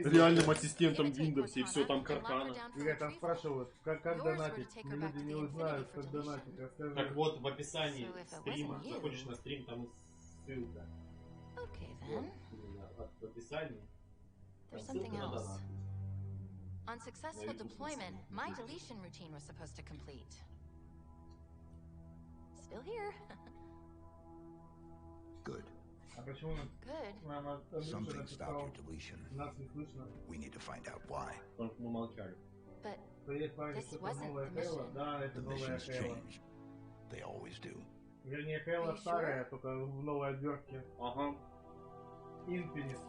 Реальным ассистентом в Windows, и все там Cortana.
Меня там спрашивают, как донатить. Люди не узнают, как донатить. Расскажи.
Так вот, в описании стрима, заходишь на стрим, там ссылка. В описании.
There's something else. On successful deployment, my deletion routine was supposed to complete. Still here.
Good.
Good.
Something stopped your deletion. We need to find out why.
But this wasn't the mission.
The missions changed. They always do.
Вернее, Хейла старая, только в новой обертке.
Ага.
Infinite.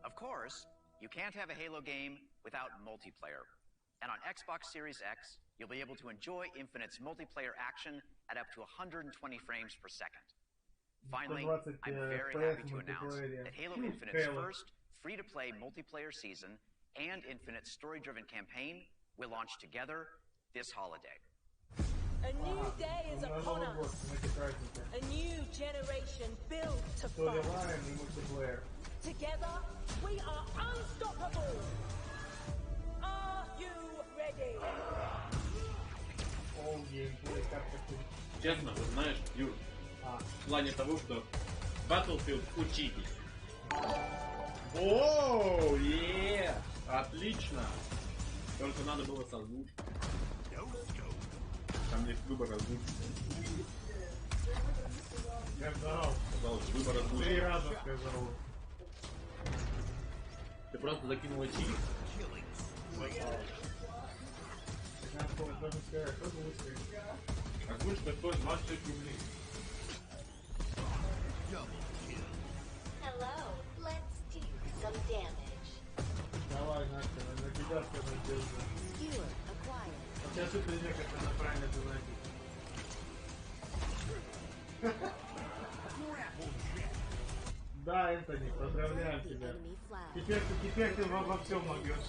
Of course, you can't have a Halo game without multiplayer. And on Xbox Series X, you'll be able to enjoy Infinite's multiplayer action at up to 120 frames per second. Finally, I'm very happy to announce that Halo Infinite's first free-to-play multiplayer season and Infinite's story-driven campaign will launch together this holiday.
A new day is upon us. A new generation built to fight. Together, we are unstoppable. Are you ready?
Честно, вот знаешь, Юр, в плане того, что Battlefield учитель. Ооо, отлично! Только надо было с озвучкой. Там есть выбор озвучки.
Я сказал.
Пожалуйста, выбор озвучки.
3 раза сказал.
Ты просто закинул очки. Озвучка стоит 26 рублей.
Hello, let's do some damage.
Давай, Настя, на тебя все надежда.
Skewer acquired.
Сейчас ты мне как это правильно говорить. Да, Энтони, поздравляем тебя. Теперь ты во всем могешь.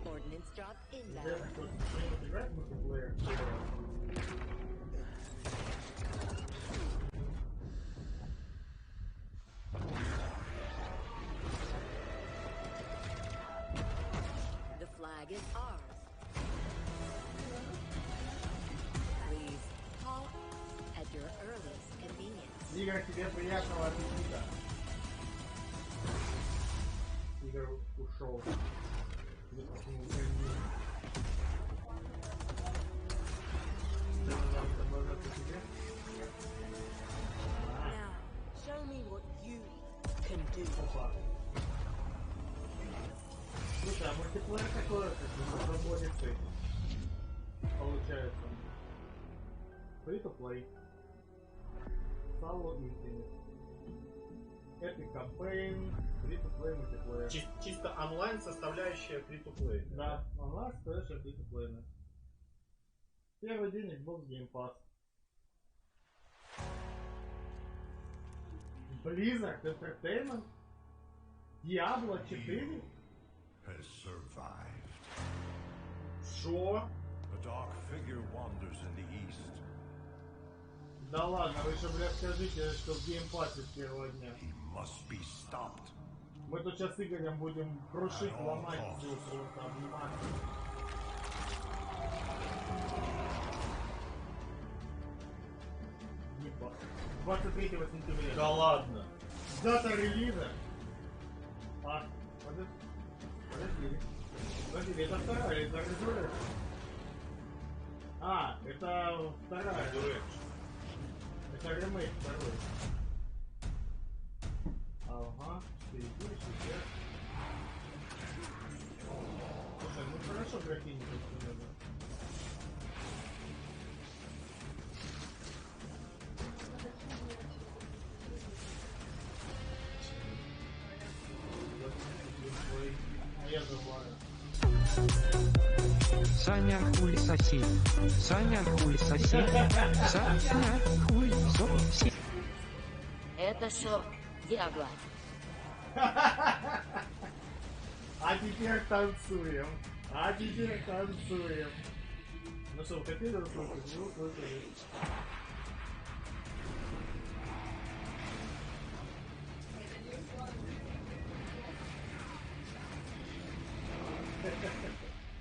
Ordnance drop inbound. The flag is ours. Please call at your earliest convenience.
Игорь, тебе приятного аппетита. Игорь ушел.
Now, show me what you can do.
Слушай, а мультиплеер такой, как бы, разработчик получается. Free-to-play. Salo Infinite. Epic Campaign. Free-to-play мультиплеер.
Чисто онлайн составляющая free-to-play.
Да, онлайн составляющая free-to-play. Первый день Xbox Game Pass. Blizzard Entertainment. Diablo 4.
Has survived.
Шо?
A dark figure wanders in the east.
Да ладно, вы же, блядь, скажите, что в геймпассе с первого дня.
He must be stopped.
Мы тут сейчас с Игорем будем крушить, ломать все, просто обниматься. Ебать. 23 сентября.
Да ладно.
Дата релиза. А, подожди, это вторая, это Resurrection. А, это вторая. Это ремейк второй. Ага, 4 60. Слушай, ну хорошо графини тут надо. А я забываю.
Саня хуй соси. Саня хуй соси. Саня хуй соси.
Это шок Диабло.
А теперь танцуем. А теперь танцуем. Ну что, вы хотели услышать? Ну, услышали.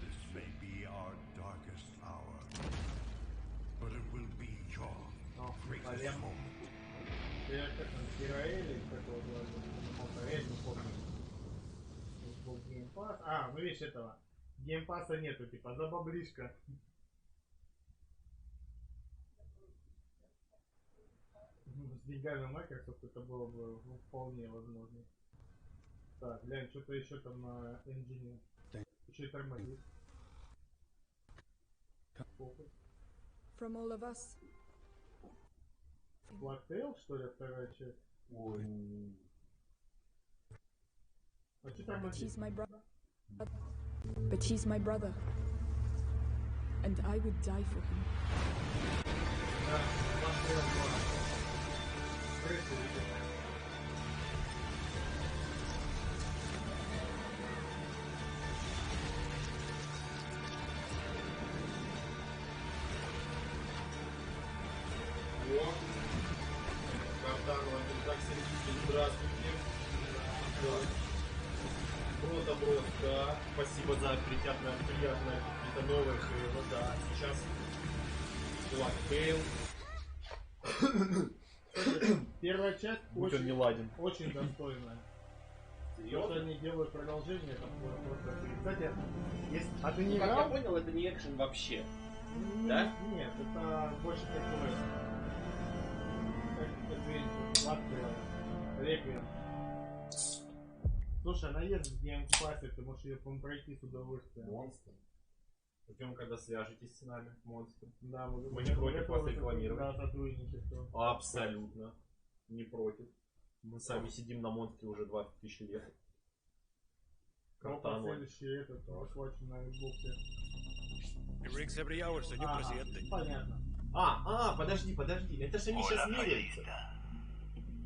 This may be our darkest hour, but it will be your greatest moment.
Я как там, Кираэли, такого глаза. Я не помню. Был геймпасс. А, ну видишь этого. Геймпасса нету, типа, за баблишко. С деньгами Microsoft это было бы вполне возможно. Так, глянь, что-то еще там на engine. Еще и тормозит.
From all of us.
Blacktail, что ли, вторая часть? Ой. А что тормозит?
He's my brother. But he's my brother. And I would die for him.
Да, Blacktail 2.
Брод, да. Спасибо за приятное какие-то новых, да. Сейчас Blacktail.
Первая часть
очень не ладен.
Очень достойная. То, что они делают продолжение, это просто... Кстати, есть...
А ты не играл? Как я понял, это не экшен вообще. Да?
Нет, это больше такое... Как Реквием. Слушай, она есть в геймпассе, ты можешь ее, по-моему, пройти с удовольствием.
Монстр. Причем, когда свяжетесь с нами, монстр.
Да,
мы не против вас рекламировать.
Да, сотрудничество.
Абсолютно. Не против. Мы сами сидим на монстре уже 20 тысяч лет.
Следующий этот, охвачен на Xbox. Понятно.
Подожди. Это же они сейчас меряются.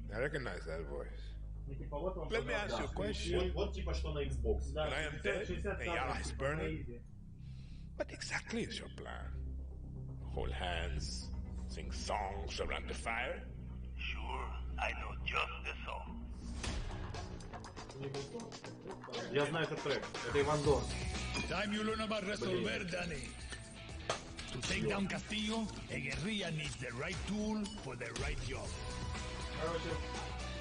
I recognize that voice.
Let
me ask you a question.
Вот типа что на Xbox.
When I am dead and Yara is burning, what exactly is your plan? Hold hands, sing songs around the fire?
Sure, I know just the song.
Я знаю этот трек. Это Иван Дон.
Time you learn about resolver, Danny. To take down Castillo, a guerrilla needs the right tool for the right job.
Короче,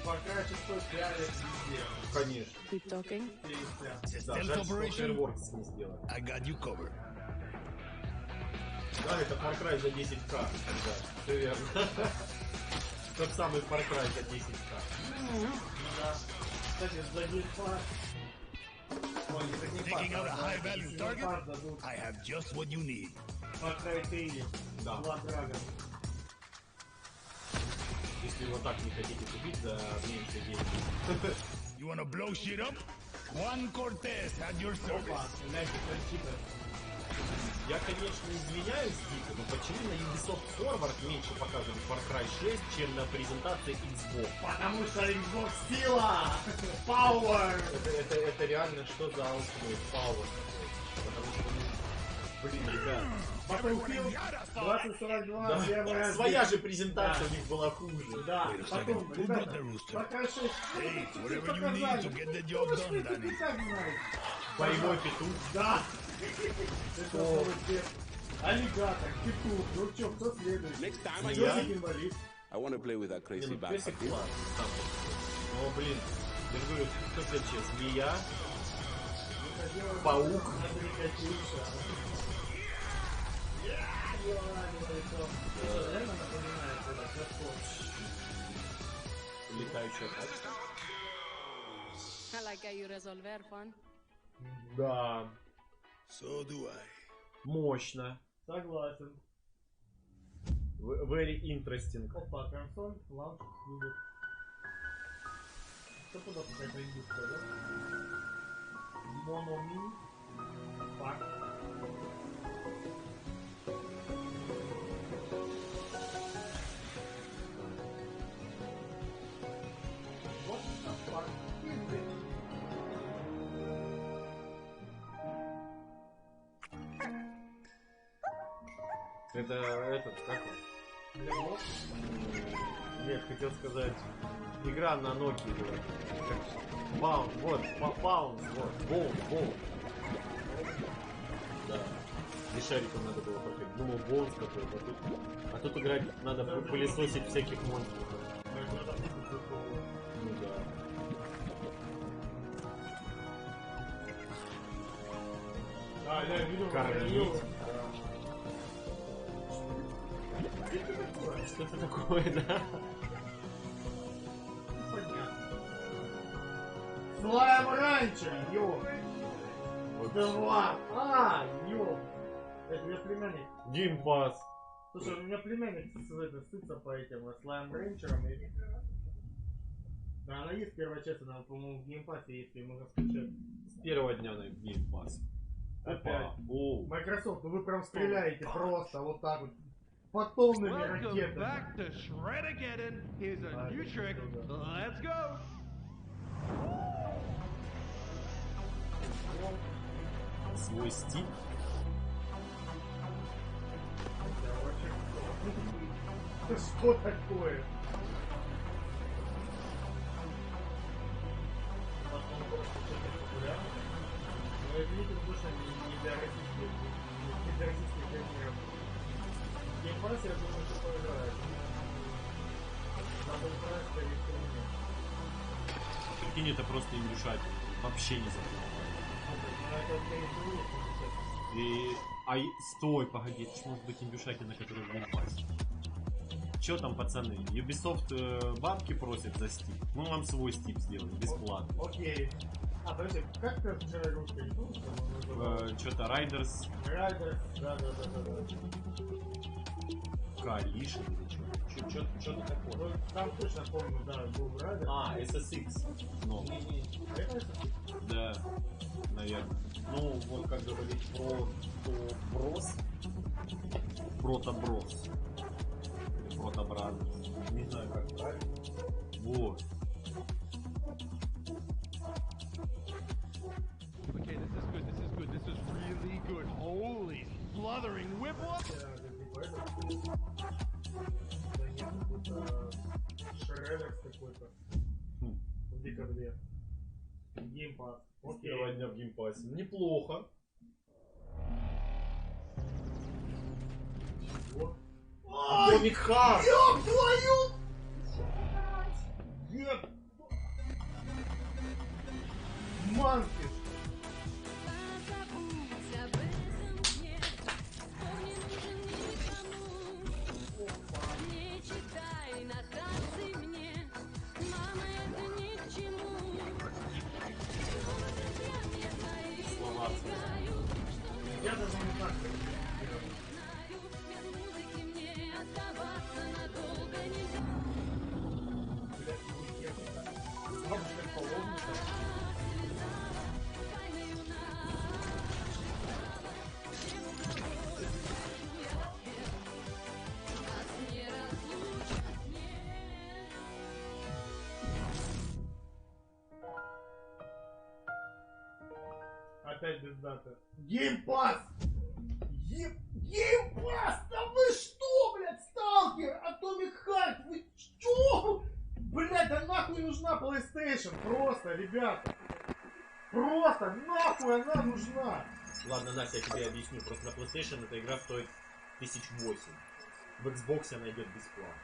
пока часов реально везде.
Конечно.
Keep talking.
Stealth operation. I got you covered.
Да, это Far Cry за 10к. Да, все верно. Тот самый Far Cry за 10к.
Да. Кстати, за геймпад.
Taking out a high value target, I have just what you need.
Far Cry 3. Да. Dragon.
Если его так не хотите купить за меньше денег.
You wanna blow shit up? Juan Cortez at your service.
Я, конечно, извиняюсь, дико, но почему на Ubisoft Forward меньше показывали Far Cry 6, чем на презентации Xbox?
Потому что Xbox сила! Power!
Это реально что за Ultimate Power? Потому что, блин, ребят.
Battlefield 2042, первый раз.
Своя же презентация у них была хуже.
Да, потом, ребята, Far Cry 6, показали.
Боевой петух.
Да! Это аллигатор, петух, ну чё, кто следует? Инвалид.
I want to play with that crazy bastard.
О, блин, я говорю, кто следующий? Змея? Паук? Летающая тачка.
I like how you resolver, Juan.
Да.
So do I.
Мощно.
Согласен.
Very interesting.
Опа, консоль, лаунч, любит. Что туда какая-то индустрия, да? Мономи. Фак. Вот там фак.
Это этот, как он? Нет, хотел сказать, игра на Nokia была. Баун, вот, Баун, вот, Боун. Да. И шариком надо было проходить. Думал, Боунс какой-то, а тут играть надо пылесосить всяких монстров. Ну да.
Да, я видел.
Кормить. Что это такое, да?
Слайм раньше, ё. Два. Ё. Это я племянник.
Геймпас.
Слушай, у меня племянник сытся по этим слайм рейнджерам. Да, она есть первая часть, она, по-моему, в геймпассе есть, ее можно скачать.
С первого дня на геймпасс.
Опять. Microsoft, ну вы прям стреляете просто вот так вот. Фотонными ракетами.
Back to Shred-again. Here's a new trick. Let's go.
Свой стиль.
Что такое? Но извините, больше не для российских геймеров. Геймпасс, я думаю, что поиграет. Надо играть, скорее всего, нет.
Прикинь, это просто индюшатина. Вообще не запоминаю. Стой, погоди, это ж может быть индюшатина, которая в геймпассе. Чё там, пацаны? Ubisoft бабки просит за Steam. Мы вам свой Steam сделаем, бесплатно.
Окей. Подожди, как ты вчера русский?
Что-то Riders.
Riders, да.
Coalition или что-то такое.
Ну, там точно помню, да, был Riders.
SSX. Но.
Это SSX?
Да, наверное. Ну, вот как говорить Протоброс. Протобраз. Не знаю, как правильно. Вот.
Okay, this is good. This is really good. Holy sluthering whipwop!
Шредерс какой-то. В декабре. Геймпасс.
С первого дня в геймпассе. Неплохо. Atomic Heart!
Ёб твою! Ёб! Манкис! Я даже не знаю, как опять без даты. Геймпасс! Геймпасс! Да вы что, блядь, Сталкер, Atomic Heart, вы что? Блядь, да нахуй нужна PlayStation, просто, ребята. Просто нахуй она нужна.
Ладно, Настя, я тебе объясню. Просто на PlayStation эта игра стоит 1008. В Xbox она идет бесплатно.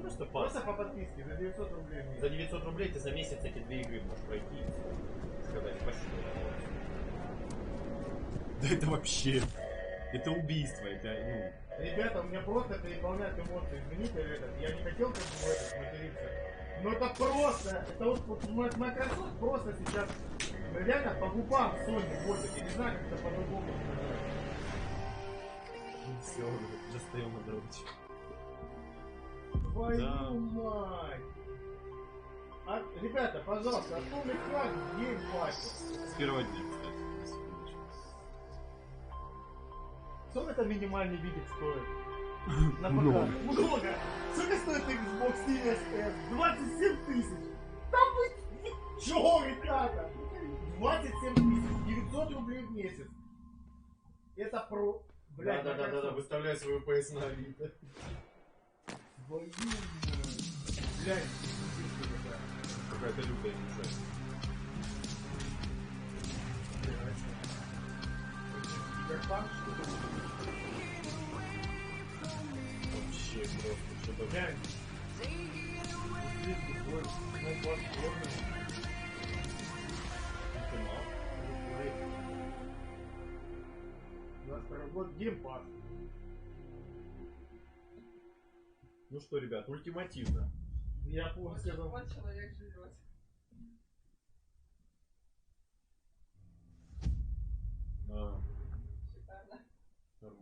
Просто по подписке, за 900 рублей.
За 900 рублей ты за месяц эти две игры можешь пройти и сказать спасибо. Да это вообще... Это убийство, это, ну...
Ребята, у меня просто переполняют эмоции. Извините, я не хотел как бы материться. Но это просто, это вот Microsoft просто сейчас реально по губам Sony водит. Я не знаю, как это по-другому сказать.
Все, достаем на дрочь.
Твою мать! Ребята, пожалуйста, Atomic Heart в геймпассе.
С первого дня, кстати.
Сколько это минимальный видеть стоит? На ПК? Много! Сколько стоит Xbox Series S? 27 тысяч! Да вы чё, ребята? 27 тысяч, 900 рублей в месяц. Это про... Блядь,
да, выставляй свою PS на Авито.
Твою блядь,
какая-то лютая мешать.
Киберпанк, что ли?
Вообще просто что-то...
Глянь. Вот геймпасс.
Ну что, ребят, ультимативно.
Я помню, сказал.
Вот человек живет.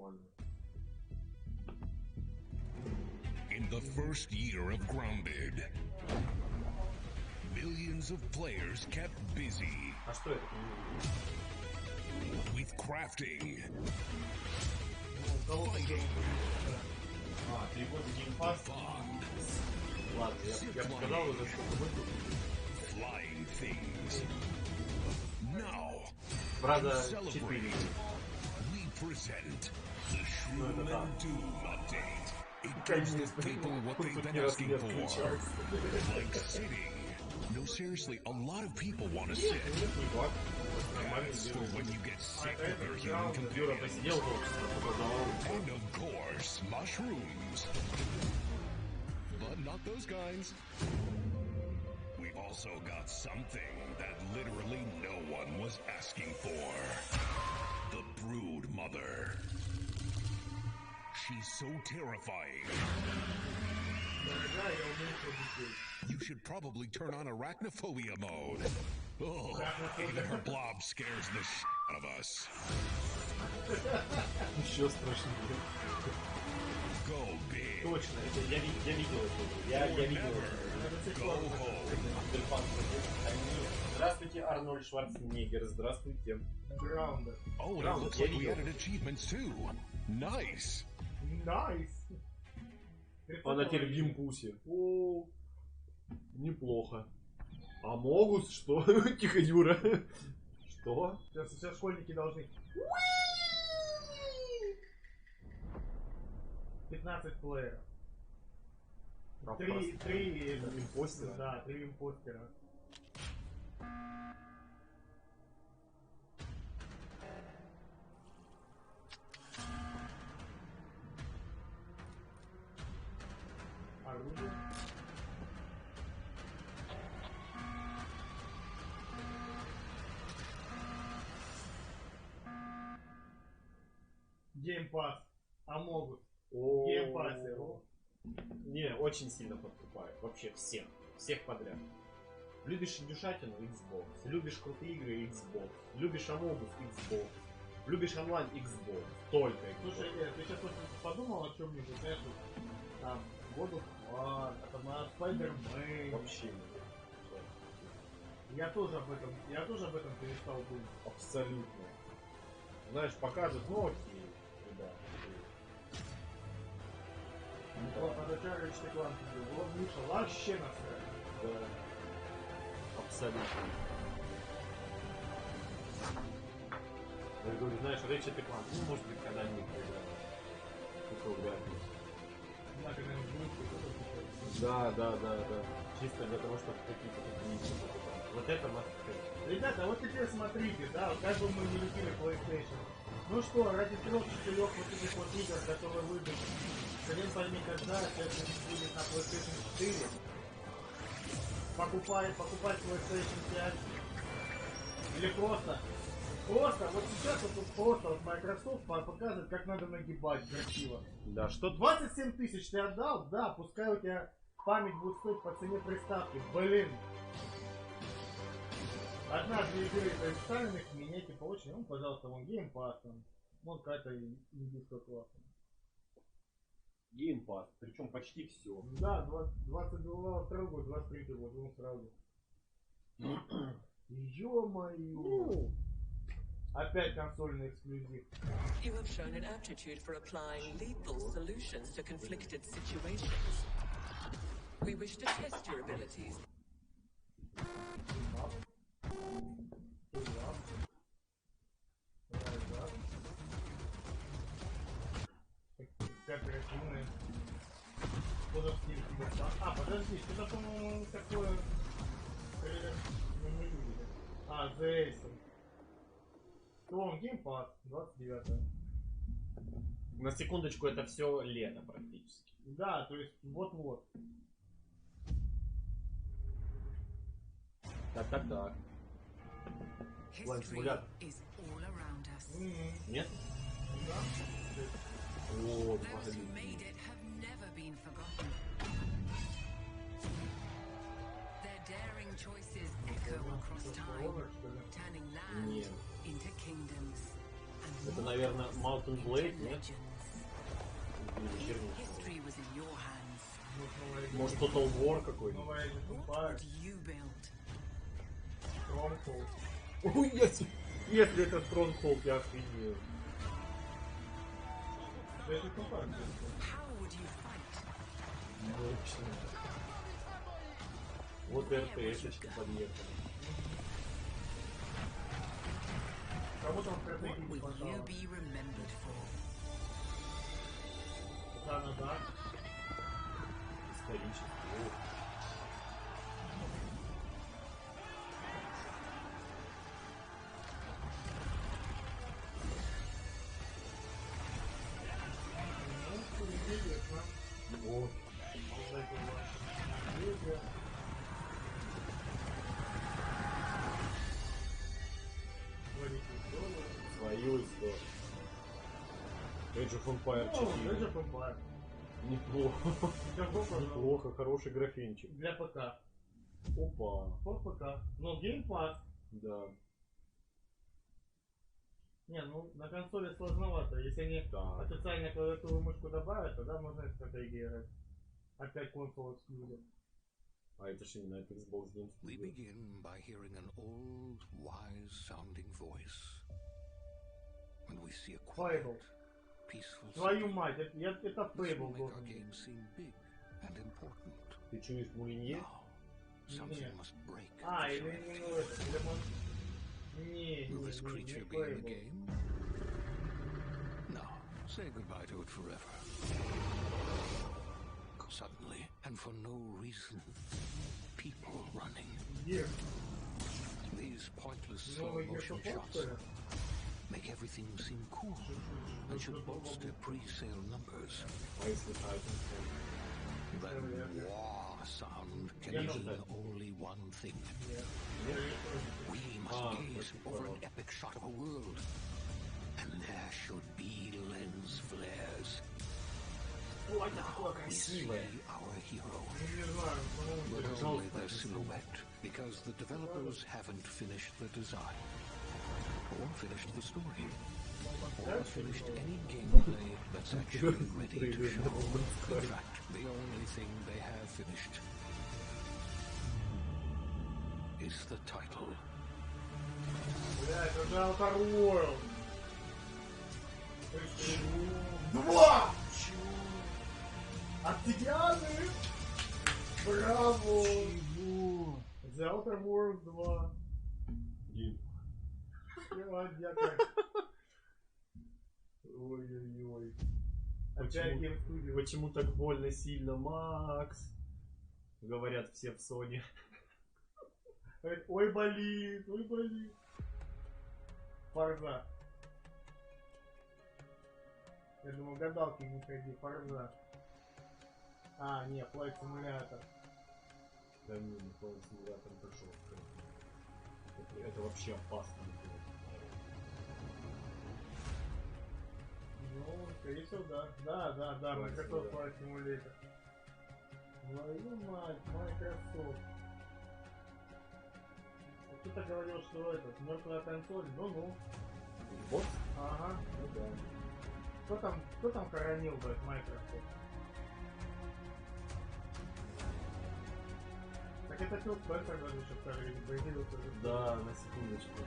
нормально.
In the first year of Grounded, millions of players kept busy with crafting, flying things. Now, to celebrate, we present the Shroom and Doom update. It gives the people what they've been asking for. Like sitting. No, seriously, a lot of people want to sit. That's for when you get sick of their human companions. And of course, mushrooms. But not those kinds. We've also got something that literally no one was asking for. The Brood Mother. She's so terrifying. You should probably turn on arachnophobia mode. Oh, even her blob scares the shit out of us.
Еще страшнее.
Go big.
Точно, я видел это. Я видел это.
Go home.
Здравствуйте, Арнольд Шварценеггер. Здравствуйте.
Grounded. Oh, and it looks like we added achievements too. Nice.
Nice.
Она теперь в геймпусе. О, неплохо. А могут что? Тихо, Юра. Что?
Сейчас все школьники должны. 15 плееров. 3
импостера.
Да, 3 импостера. Оружие. Геймпасс. А могут. Геймпассы.
Не, очень сильно подкупает. Вообще всех. Всех подряд. Любишь индюшатину? Xbox. Любишь крутые игры? Xbox. Любишь Амогус? Xbox. Любишь онлайн? Xbox. Только Xbox.
Слушай, ты сейчас подумал о чем-нибудь, знаешь, там, God of War, там, Spider-Man.
Вообще нет.
Я тоже об этом перестал думать.
Абсолютно. Знаешь, покажут, ну окей, ребят.
Вот надо чарочный клан тебе. Вот Миша вообще насрать.
Да. Абсолютно. Я говорю, знаешь, Ratchet и Clank, ну может быть когда-нибудь поиграю. Только вряд ли. Да. Чисто для того, чтобы какие-то такие. Вот это must-have.
Ребята, вот теперь смотрите, да, вот как бы мы не любили PlayStation. Ну что, ради 3-4 вот этих вот игр, которые выйдут, хрен пойми когда, сейчас будет на PlayStation 4, покупать PlayStation 5, или просто, вот сейчас вот просто вот Microsoft показывает, как надо нагибать красиво.
Да, что
27 тысяч ты отдал, да, пускай у тебя память будет стоить по цене приставки, блин. Одна-две игры представленных, меняйте по очереди. Ну, пожалуйста, вон геймпасс там. Вон какая-то индийская класса.
Геймпасс, причем почти все.
Да, 22 год, 23 год, ну сразу. Ё-моё! Опять консольный эксклюзив.
You have shown an aptitude for applying lethal solutions to conflicted situations. We wish to test your abilities.
Как креативные. А, подожди, что-то, по-моему, такое... А, The Ace. Клон геймпад, 29.
На секундочку, это все лето практически.
Да, то есть вот-вот.
Так. План-симулятор. Нет?
Да.
О, погоди.
Choices echo across time, turning lands into kingdoms.
Это, наверное, Mountain Blade, нет? Может, Total War какой-нибудь? Ой, если это Stronghold, я охренею. Вот РТС-очка подъехала.
Кого там стратегии хватало? Да.
Исторически. Вот. Свою историю. Age of Empire 4.
Age of Empire.
Неплохо. Неплохо, хороший графинчик.
Для ПК.
Опа.
Под ПК. Ну, Game Pass.
Да.
Не, ну на консоли сложновато. Если они официально клавиатуру и мышку добавят, тогда можно в стратегии играть. Опять консоль эксклюзив.
А это же именно это Xbox Games.
We begin by hearing an old, wise-sounding voice. When we see a quiet, peaceful
твою мать, это Fable должен
game seem big and important.
Ты чуешь Мулинье?
Something must break.
А, или это, или он...
Will this creature be in the game? No. Say goodbye to it forever. Suddenly, and for no reason, people running.
Yeah.
These pointless slow motion shots make everything seem cool and should boast their pre-sale numbers. That wah sound can mean only one thing. We must gaze over an epic shot of a world, and there should be lens flares. Now we see our hero, but only their silhouette, because the developers haven't finished the design, or finished the story, or finished any gameplay that's actually ready to show. In fact, the only thing they have finished is the title.
Блядь, это Outer World. Два! Обсидианы! Браво! The Outer World 2. Ой-ой-ой.
Почему так больно сильно, Макс? Говорят все в Sony.
Ой, болит, ой, болит. Форза. Я думал, гадалки не ходи, Форза. А, не, Flight Simulator.
Да не, Flight Simulator это жестко. Это вообще опасно.
Ну, скорее всего, да. Да, Microsoft Flight Simulator. Твою мать, Microsoft. Кто-то говорил, что это мертвая консоль, ну.
Xbox?
Ага.
Ну да.
Кто там хоронил, блядь, Microsoft? Так это Фил Спенсер даже еще второй появился.
Да, на секундочку.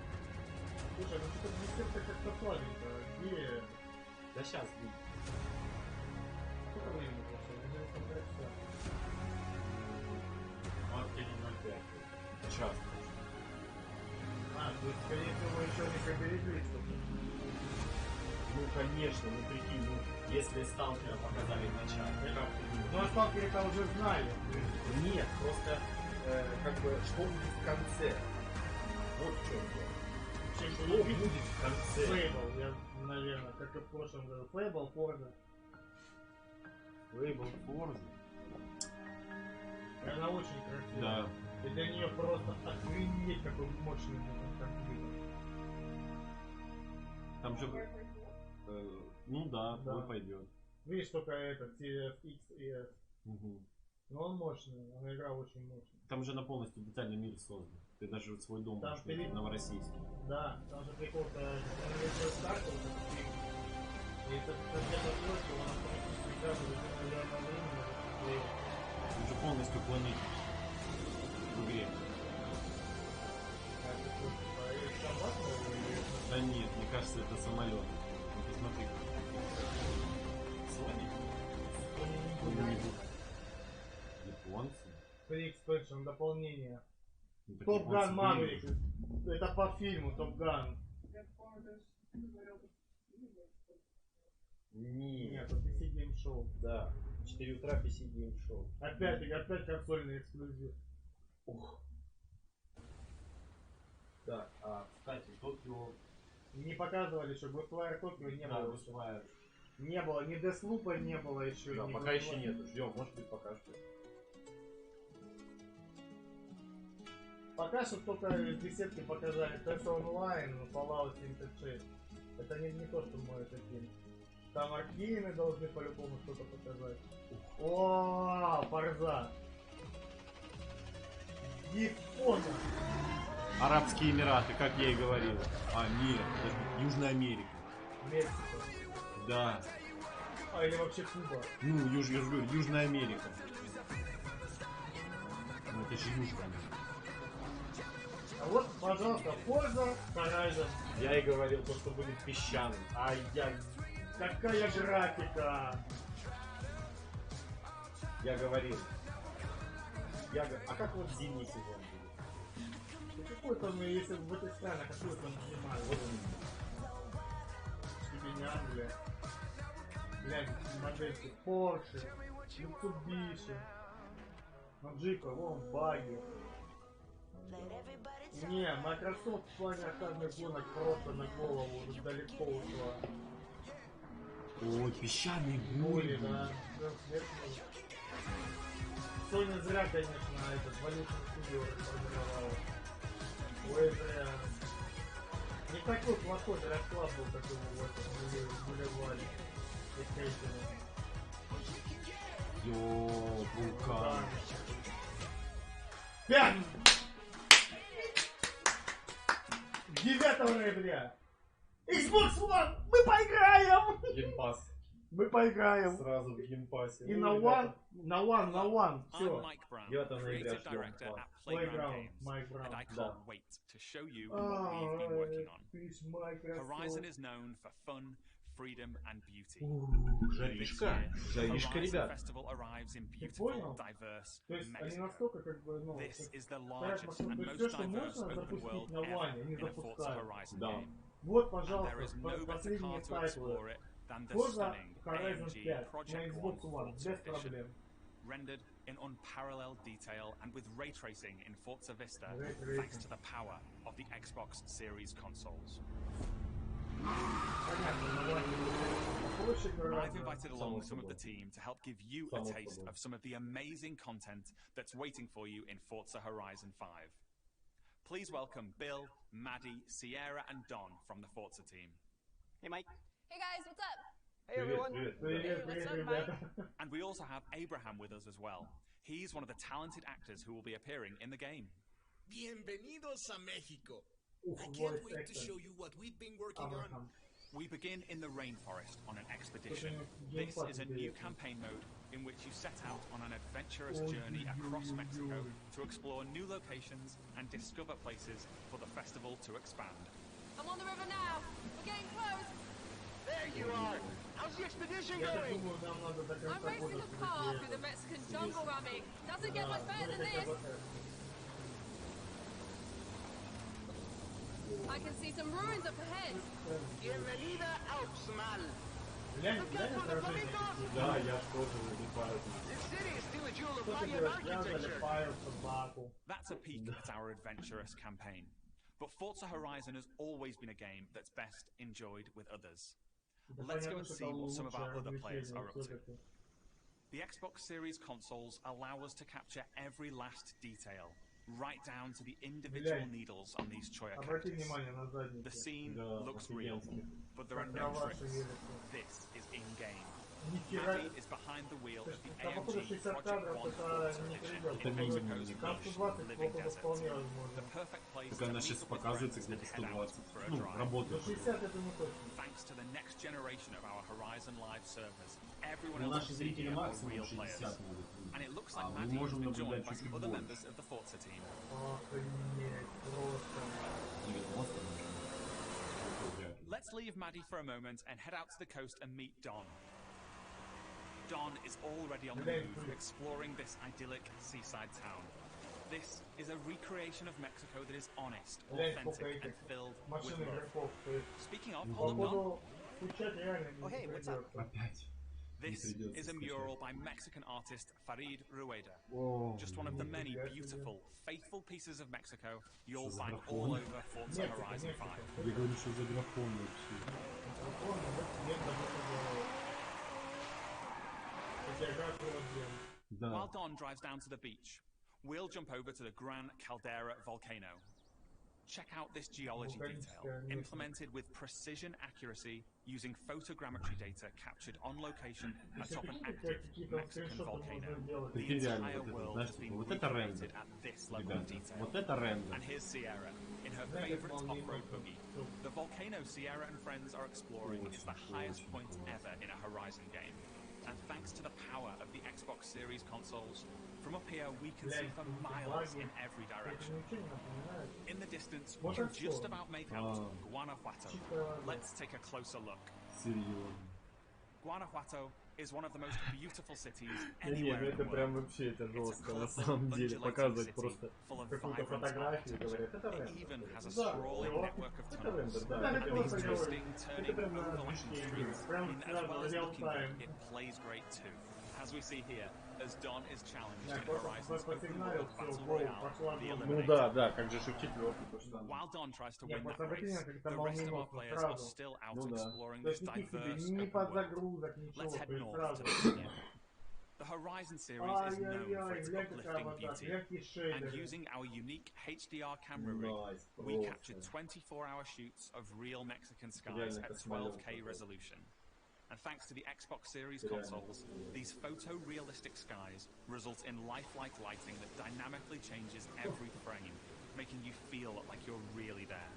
Слушай, ну что-то беседка как-то слабенько. Где?
Да сейчас будет.
Сколько времени прошло? Уже не смотрят все.
Март 1.05. Сейчас.
А, то есть, скорее всего, еще не поберегли что-то.
Ну, конечно, ну прикинь, ну, если Сталкера показали вначале.
Ну, а Сталкера-то уже знали.
Нет, просто, как бы, что будет в конце? Вот в чем дело. Что будет в конце?
Fable, я, наверное, как и в прошлом году. Fable, Forza.
Fable, Forza.
Она очень красивая.
Да.
И для нее просто охренеть какой мощный компьютер.
Там же... ну да, твой пойдет.
Видишь, только этот Series X и S.
Угу.
Но он мощный, она игра очень мощная.
Там же на полностью детальный мир создан. Ты даже свой дом
там
можешь перейти в Новороссийск.
Да, там же прикол-то старта, вот этот фильм. И это где-то ночью, он автоматически указывает на реальное время.
Он же полностью планетит в игре. Да нет, мне кажется, это самолет. Ну, посмотри. Слоник. Японцы.
Free Expansion, дополнение. Топ Ган Маврик. Это по фильму Топ Ган. Нет, это PC Game Show.
Да. 4 утра PC Game Show.
Опять консольный эксклюзив.
Ух. Так, кстати, Токио...
Не показывали еще, Ghostwire Tokyo не было.
Ghostwire.
Не было, ни Deathloop'а не было еще.
Да, пока еще нет, ждем, может быть пока что.
Пока что только из десятки показали TS Online, Fallout 76. Это не то, что мы хотим. Там Аркейны должны по-любому что-то показать. О, Форза. Япония.
Арабские Эмираты, как я и говорил. А, нет, подожди, Южная Америка.
Мексика.
Да.
А, или вообще Куба.
Ну, Южная Америка. Ну, это же Южная Америка.
А вот, пожалуйста, Forza Horizon.
Я и говорил, то, что будет песчаный.
Ай-яй. Какая графика.
Я говорил. А как вот зимний сезон будет?
Ну какой там, если в этой стране, какой там снимают? Вот тебе не Англия. Глянь, модельки Porsche, Mitsubishi, Джипа, вон баги. Не, Microsoft в плане аркадных гонок просто на голову уже далеко ушла.
Ой, песчаные
бури, да. Sony зря, конечно, этот Evolution Studio расформировала. Ой, зря. Не такой плохой расклад был, как его в этом Булеваре.
Йо, вулкан.
5! 9 ноября! Xbox One! Мы поиграем!
Геймпасс.
Мы поиграем.
Сразу в геймпассе.
И на One. Все.
9 ноября ждем.
Playground, Minecraft.
I can't wait to show you what we've been working on. Horizon is known for fun, freedom and beauty.
Жаришка. Жаришка, ребят.
Ты понял? То есть они настолько как бы, ну,
все, что
можно запустить на One, они запускают.
Да.
Вот, пожалуйста, последние тайтлы. Forza Horizon 5 на Xbox One, без проблем.
Rendered in unparalleled detail and with ray tracing in Forza Vista, thanks to the power of the Xbox Series consoles. I've invited along some of the team to help give you a taste of some of the amazing content that's waiting for you in Forza Horizon 5. Please welcome Bill, Maddie, Sierra and Don from the Forza team.
Hey Mike.
Hey guys, what's up?
Hey everyone.
Hey, what's up, Mike?
And we also have Abraham with us as well. He's one of the talented actors who will be appearing in the game.
Bienvenidos a México. I can't wait to show you what we've been working on.
We begin in the rainforest on an expedition. This is a new campaign mode in which you set out on an adventurous journey across Mexico to explore new locations and discover places for the festival to expand.
I'm on the river now. We're getting close.
There you are! How's the expedition going?
I'm racing a car through the Mexican jungle, Rami. Doesn't get much better than this. I can see some ruins up ahead.
Bienvenida a Uxmal.
Да, я тоже улетаю.
This city is still a jewel of Mayan architecture.
That's a peek at our adventurous campaign. But Forza Horizon has always been a game that's best enjoyed with others. Let's go and see what some of our other players are up to. The Xbox Series consoles allow us to capture every last detail, right down to the individual needles on these Choya characters. The scene looks real.
but there are no tricks. This is in-game. Maddie is behind the wheel of the AMG Project 1 Forza Edition in Mexico's lush living desert. The perfect place to meet up with friends and head out for a drive. Thanks to the next generation of our Horizon Live servers, everyone else is here are real players. And it looks like Maddie has been joined by some other members of the Forza team. Let's leave Maddie for a moment and head out to the coast and meet Don. Don is already on the move, exploring this idyllic seaside town. This is a recreation of Mexico that is honest, authentic, and filled with love. Speaking of, hold on, Don.
Oh, hey, what's up?
This is a mural by Mexican artist Farid Rueda. Just one of the many beautiful, faithful pieces of Mexico you'll find all over Forza Horizon 5. While Don drives down to the beach, we'll jump over to the Gran Caldera volcano. Check out this geology detail, implemented with precision accuracy using photogrammetry data captured on location atop an active Mexican volcano. The entire world has been recreated at this level of detail. And here's Sierra, in her favorite off-road buggy. The volcano Sierra and friends are exploring is the highest point ever in a Horizon game. And thanks to the power of the Xbox Series consoles, from up here we can see for miles in every direction. In the distance, we can just about make out Guanajuato. Let's take a closer look. Guanajuato is one of the most beautiful cities anywhere in the world. It's a colorful, undulating city full of vibrant architecture. It even has a sprawling network of tunnels. And these twisting, turning, overlapping streets mean that as well as looking good, it plays great too. As we see here, as Don is challenged in Horizon's open world battle royale, the Eliminator. While Don tries to win that race, the rest of our players are still out exploring this diverse open world. Let's head north to the canyon. The Horizon series is known for its uplifting beauty, and using our unique HDR camera rig, we captured 24-hour shoots of real Mexican skies at 12K resolution. And thanks to the Xbox Series consoles, these photorealistic skies result in lifelike lighting that dynamically changes every frame, making you feel like you're really there.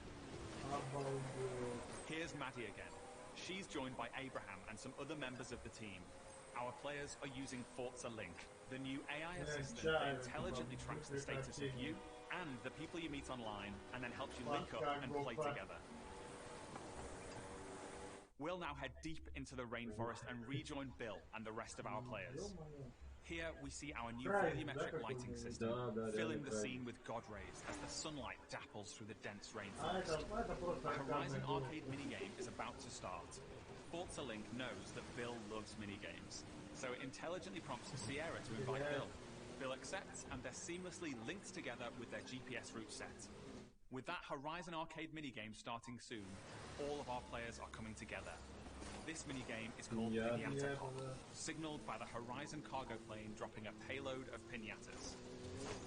Here's Maddie again. She's joined by Abraham and some other members of the team. Our players are using Forza Link, the new AI assistant that intelligently tracks the status of you and the people you meet online, and then helps you link up and play together. We'll now head deep into the rainforest and rejoin Bill and the rest of our players. Here we see our new volumetric lighting system, filling the scene with God rays as the sunlight dapples through the dense rainforest. The Horizon Arcade minigame is about to start. Forza Link knows that Bill loves minigames, so it intelligently prompts Sierra to invite Bill. Bill accepts, and they're seamlessly linked together with their GPS route set. With that Horizon Arcade minigame starting soon, all of our players are coming together. This minigame is called Piñata Pop, signaled by the Horizon cargo plane dropping a payload of piñatas.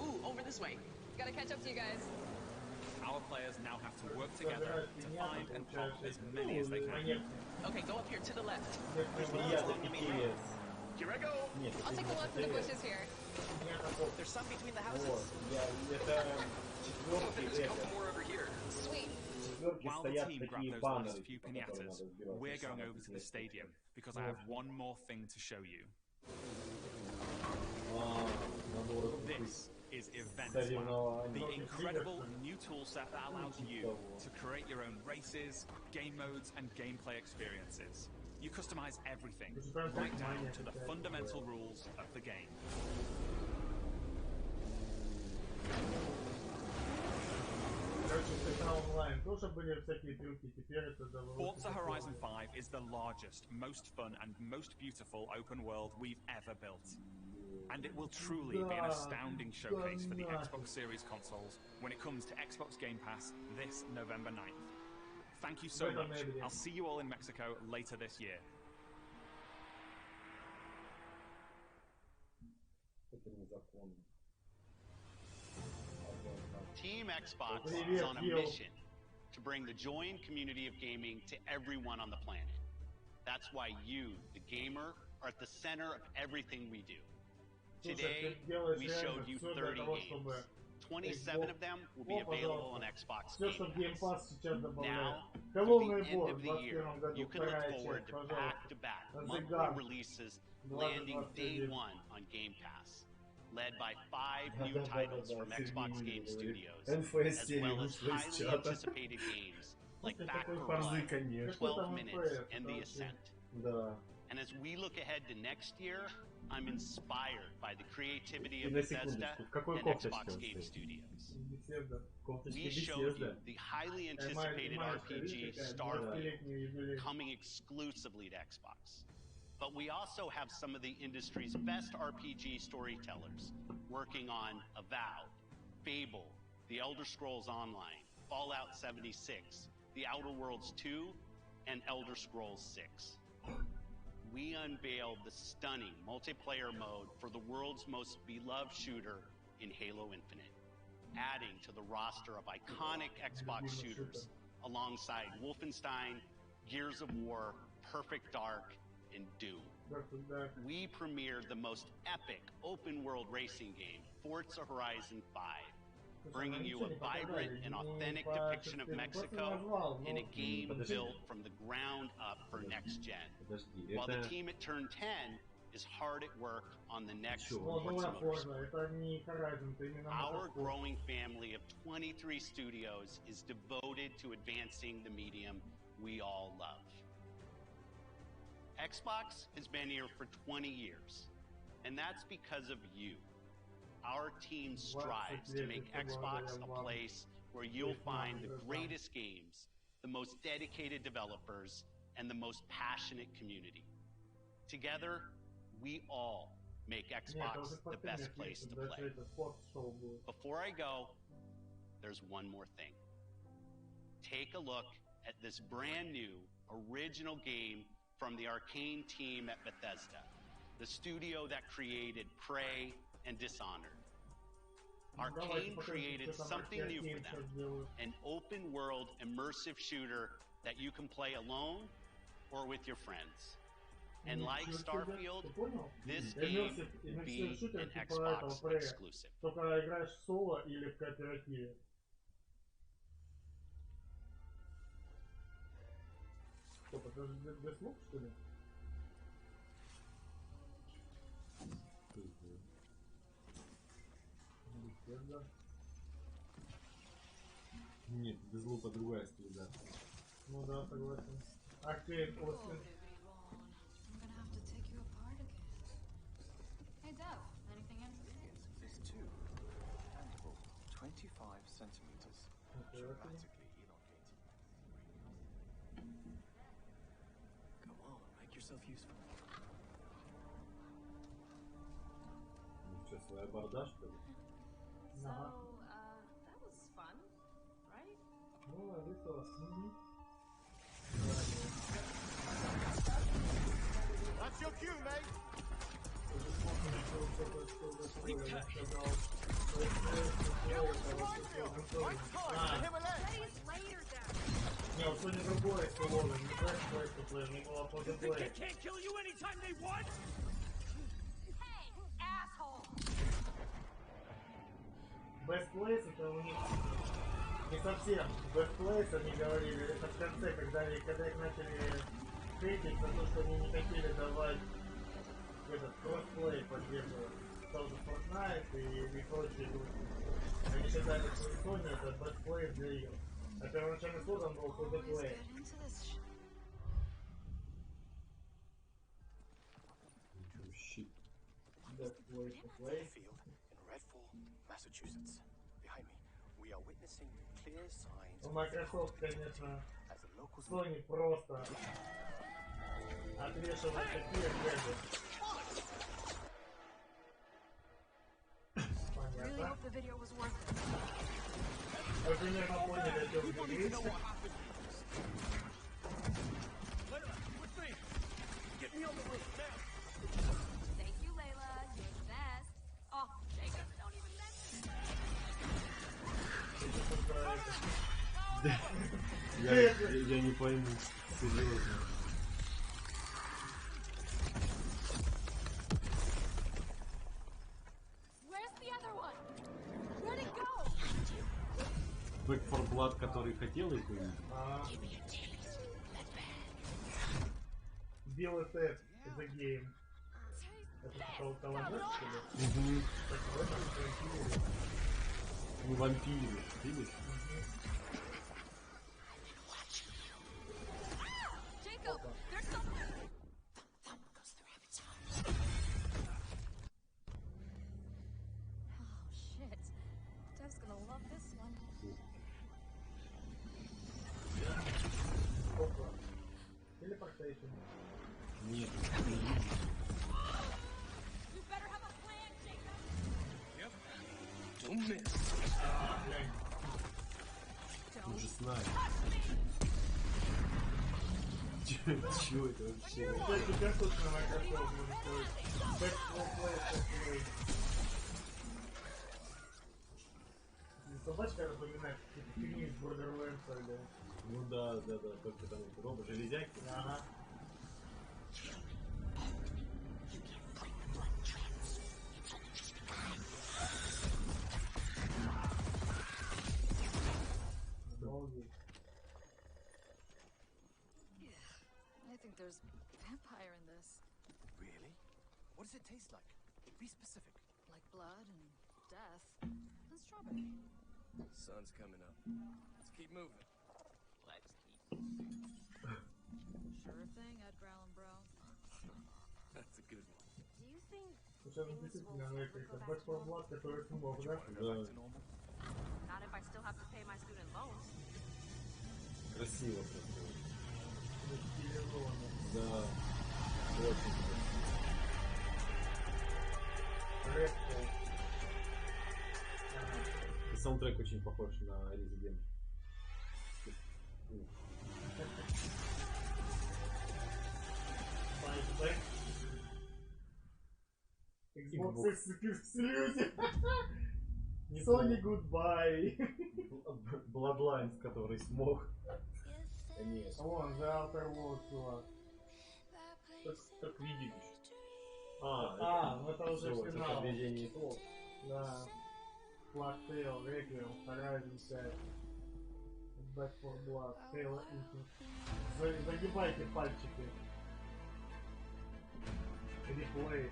Ooh, over this way. Gotta catch up to you guys.
Our players now have to work together to find and pop as many as they can.
Okay, go up here to the left. There's one along the main road. Here I go. I'll take a look in the bushes here.
There's some between the houses.
There's a couple more over here. Sweet.
While the team grab those last few piñatas, we're going over to the stadium because I have one more thing to show you. This is Event Lab, the incredible new toolset that allows you to create your own races, game modes, and gameplay experiences. You customize everything, right down to the fundamental rules of the game. Forza Horizon 5 is the largest, most fun, and most beautiful open world we've ever built. And it will truly be an astounding showcase for the Xbox Series consoles when it comes to Xbox Game Pass this November 9th. Thank you so much. I'll see you all in Mexico later this year.
Team Xbox is on a mission to bring the joy and community of gaming to everyone on the planet. That's why you, the gamer, are at the center of everything we do. Today, we showed you 30 games. 27 of them will be available on Xbox Game Pass. Now, through the end of the year, you can look forward to back-to-back monthly releases landing day one on Game Pass, led by 5 new titles from Xbox Game Studios, as well as highly anticipated games like Back 4 Blood, 12 Minutes, and The Ascent. And as we look ahead to next year, I'm inspired by the creativity of Bethesda and Xbox Game Studios. We showed you the highly anticipated RPG Starfield coming exclusively to Xbox. But we also have some of the industry's best RPG storytellers working on Avowed, Fable, The Elder Scrolls Online, Fallout 76, The Outer Worlds 2, and Elder Scrolls 6. We unveiled the stunning multiplayer mode for the world's most beloved shooter in Halo Infinite, adding to the roster of iconic Xbox shooters alongside Wolfenstein, Gears of War, Perfect Dark, and Doom. We premiered the most epic open-world racing game, Forza Horizon 5, bringing you a vibrant and authentic depiction of Mexico in a game built from the ground up for next gen. While the team at Turn 10 is hard at work on the next Forza Motorsport. Our growing family of 23 studios is devoted to advancing the medium we all love. Xbox has been here for 20 years, and that's because of you. Our team strives to make Xbox a place where you'll find the greatest games, the most dedicated developers, and the most passionate community. Together, we all make Xbox the best place to play. Before I go, there's one more thing. Take a look at this brand new, original game from the Arcane team at Bethesda, the studio that created Prey and Dishonored. Arcane created something new for them, an open-world immersive shooter that you can play alone or with your friends. And like Starfield, this game will be an Xbox exclusive.
Нет, без лупа другая стилизация.
Ну да, согласен. Аркейн Остин.
Hey Dev, anything interesting?
This too. Tangible, 25 centimeters. Dramatically elongated.
Come on, make yourself useful.
Ну что, своя борда, что ли?
So, that was fun, right?
Ну, весело.
That's your cue, mate.
Не, вот сегодня другое слово, не флешплей, не было флешплей.
Can't kill you anytime they want.
Hey, asshole!
Best Place это у них не совсем Best Place, они говорили, это в конце, когда их начали хейтить за то, что они не хотели давать этот кроссплей поддерживать. Тот же Fortnite и прочие игрушки. Они считали, что Sony это Best Place для игр. А первоначальный слоган был For the Play. Best Place to Play.
Massachusetts. Behind me, we are witnessing clear signs.
У Microsoft, конечно, Sony просто отвешивает такие гэги. Понятно. Вы примерно поняли, о чем говорится.
Thank you, Layla. You're the best. Oh, Jacob, don't even mention it.
Я не пойму. Серьезно. Back 4 Blood, который хотел их увидеть.
Белый тэп the game. Это коллажер, что ли? Так, в этом вампире.
Ну, вампире, видишь? Нет, уже знаю. Чего это вообще?
Как тут на Microsoft может стоить? Собачка напоминает какие-то фигни из Borderlands, или...
Ну да, только там робот железяки.
Ага.
I think there's vampire in this.
Really? What does it taste like? Be specific.
Like blood and death and strawberry.
Sun's coming up. Let's keep moving. Let's keep
Sure thing, Edgar Allan Bro.
That's a good one.
Do you think
Сейчас действительно на это Back 4 Blood, который смог, да?
Да.
Not if I still have to pay my student loans.
Красиво просто.
Стилизованно.
Да. Очень
красиво.
И саундтрек очень похож на Resident.
Xbox exclusive. Sony goodbye.
Bloodlines, который смог. Конечно.
Вон, The Outer Worlds, чувак.
Так видеть.
Ну это уже финал.
Это объединение слов.
Да. Blacktail, Requiem, Horizon 5. Back 4 Blood, Halo Infinite. Загибайте пальчики. Replay.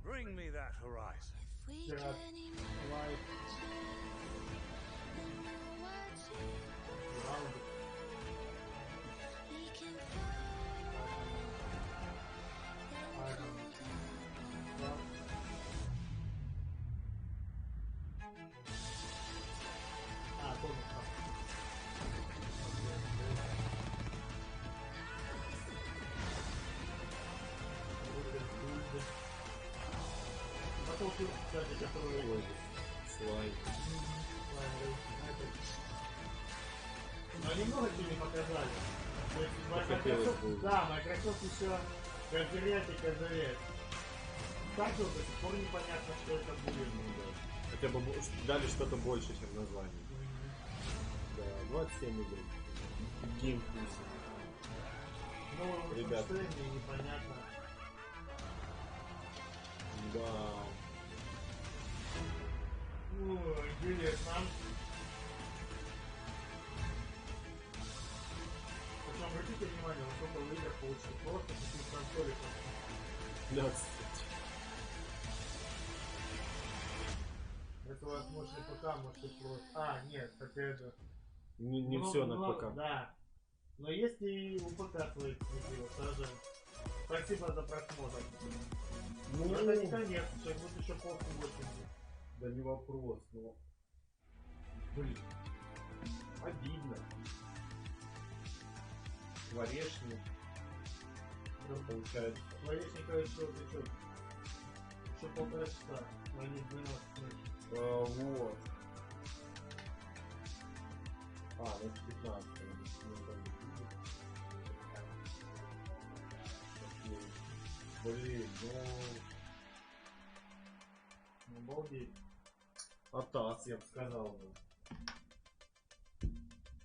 Bring me that horizon.
Кстати, который...
Слайм.
Но немного чего не показали. То есть Microsoft, да, Microsoft еще козырять. Так же до сих пор непонятно, что это будет.
Хотя бы дали что-то больше, чем название. Да, 27 игр. GamePull.
Ну,
ребята.
Непонятно.
Да.
Ну, интересно. Причем обратите внимание, насколько в играх получится просто таких консолей.
Да, кстати.
Это у вас мощный ПК, можете просто... нет, хотя это...
Не все на ПК.
Да. Но есть и у ПК свои эксклюзивы, тоже. Спасибо за просмотр. Ну, это не конец, сейчас будет еще полку 80.
Да не вопрос, но... Блин. Обидно. Скворечник. Ну, получается.
Скворечника еще причем. Еще полтора часа. Мои 12 минут.
Вот. Ну это 15. Блин, ну...
Обалдеть. Атас, я бы сказал бы.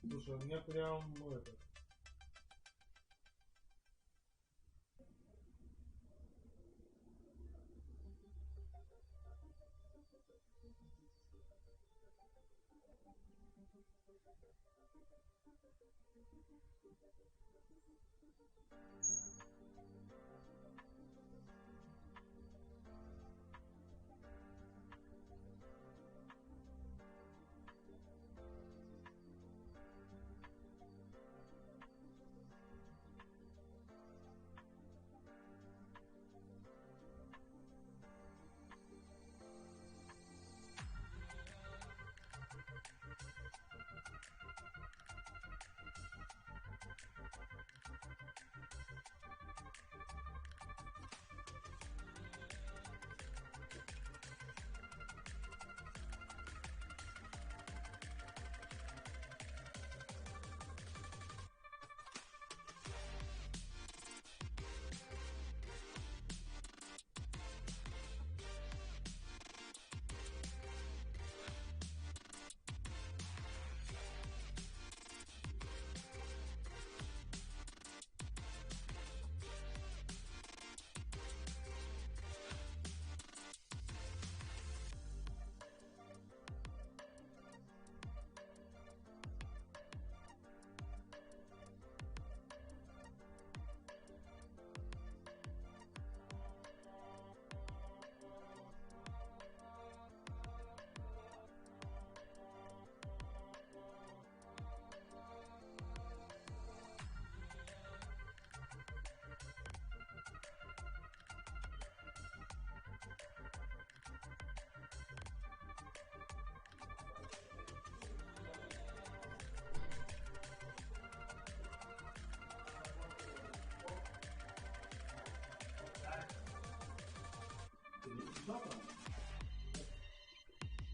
Слушай, у меня прям это...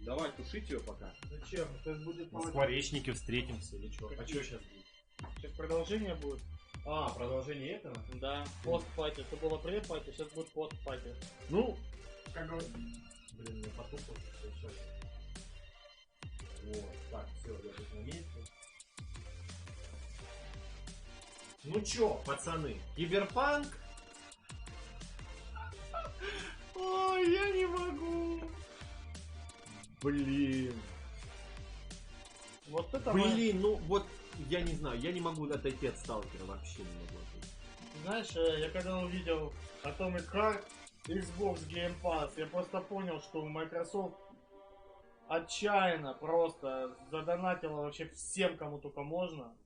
Давай, тушить ее пока.
Зачем? Сейчас будет...
В скворечнике встретимся или что? А что сейчас будет?
Сейчас продолжение будет.
А, продолжение этого?
Да. Пост-пати. Это было пред-пати, сейчас будет пост-пати.
Ну, как говорится. Блин, я потупал. Сейчас. Вот, так, все, я тут на месте. Ну чё, пацаны, киберпанк? Ой, я не могу. Блин.
Вот это...
Блин, ну вот, я не знаю, я не могу отойти от сталкера, вообще не могу отойти.
Знаешь, я когда увидел Atomic Heart, Xbox Game Pass, я просто понял, что Microsoft отчаянно просто задонатила вообще всем, кому только можно.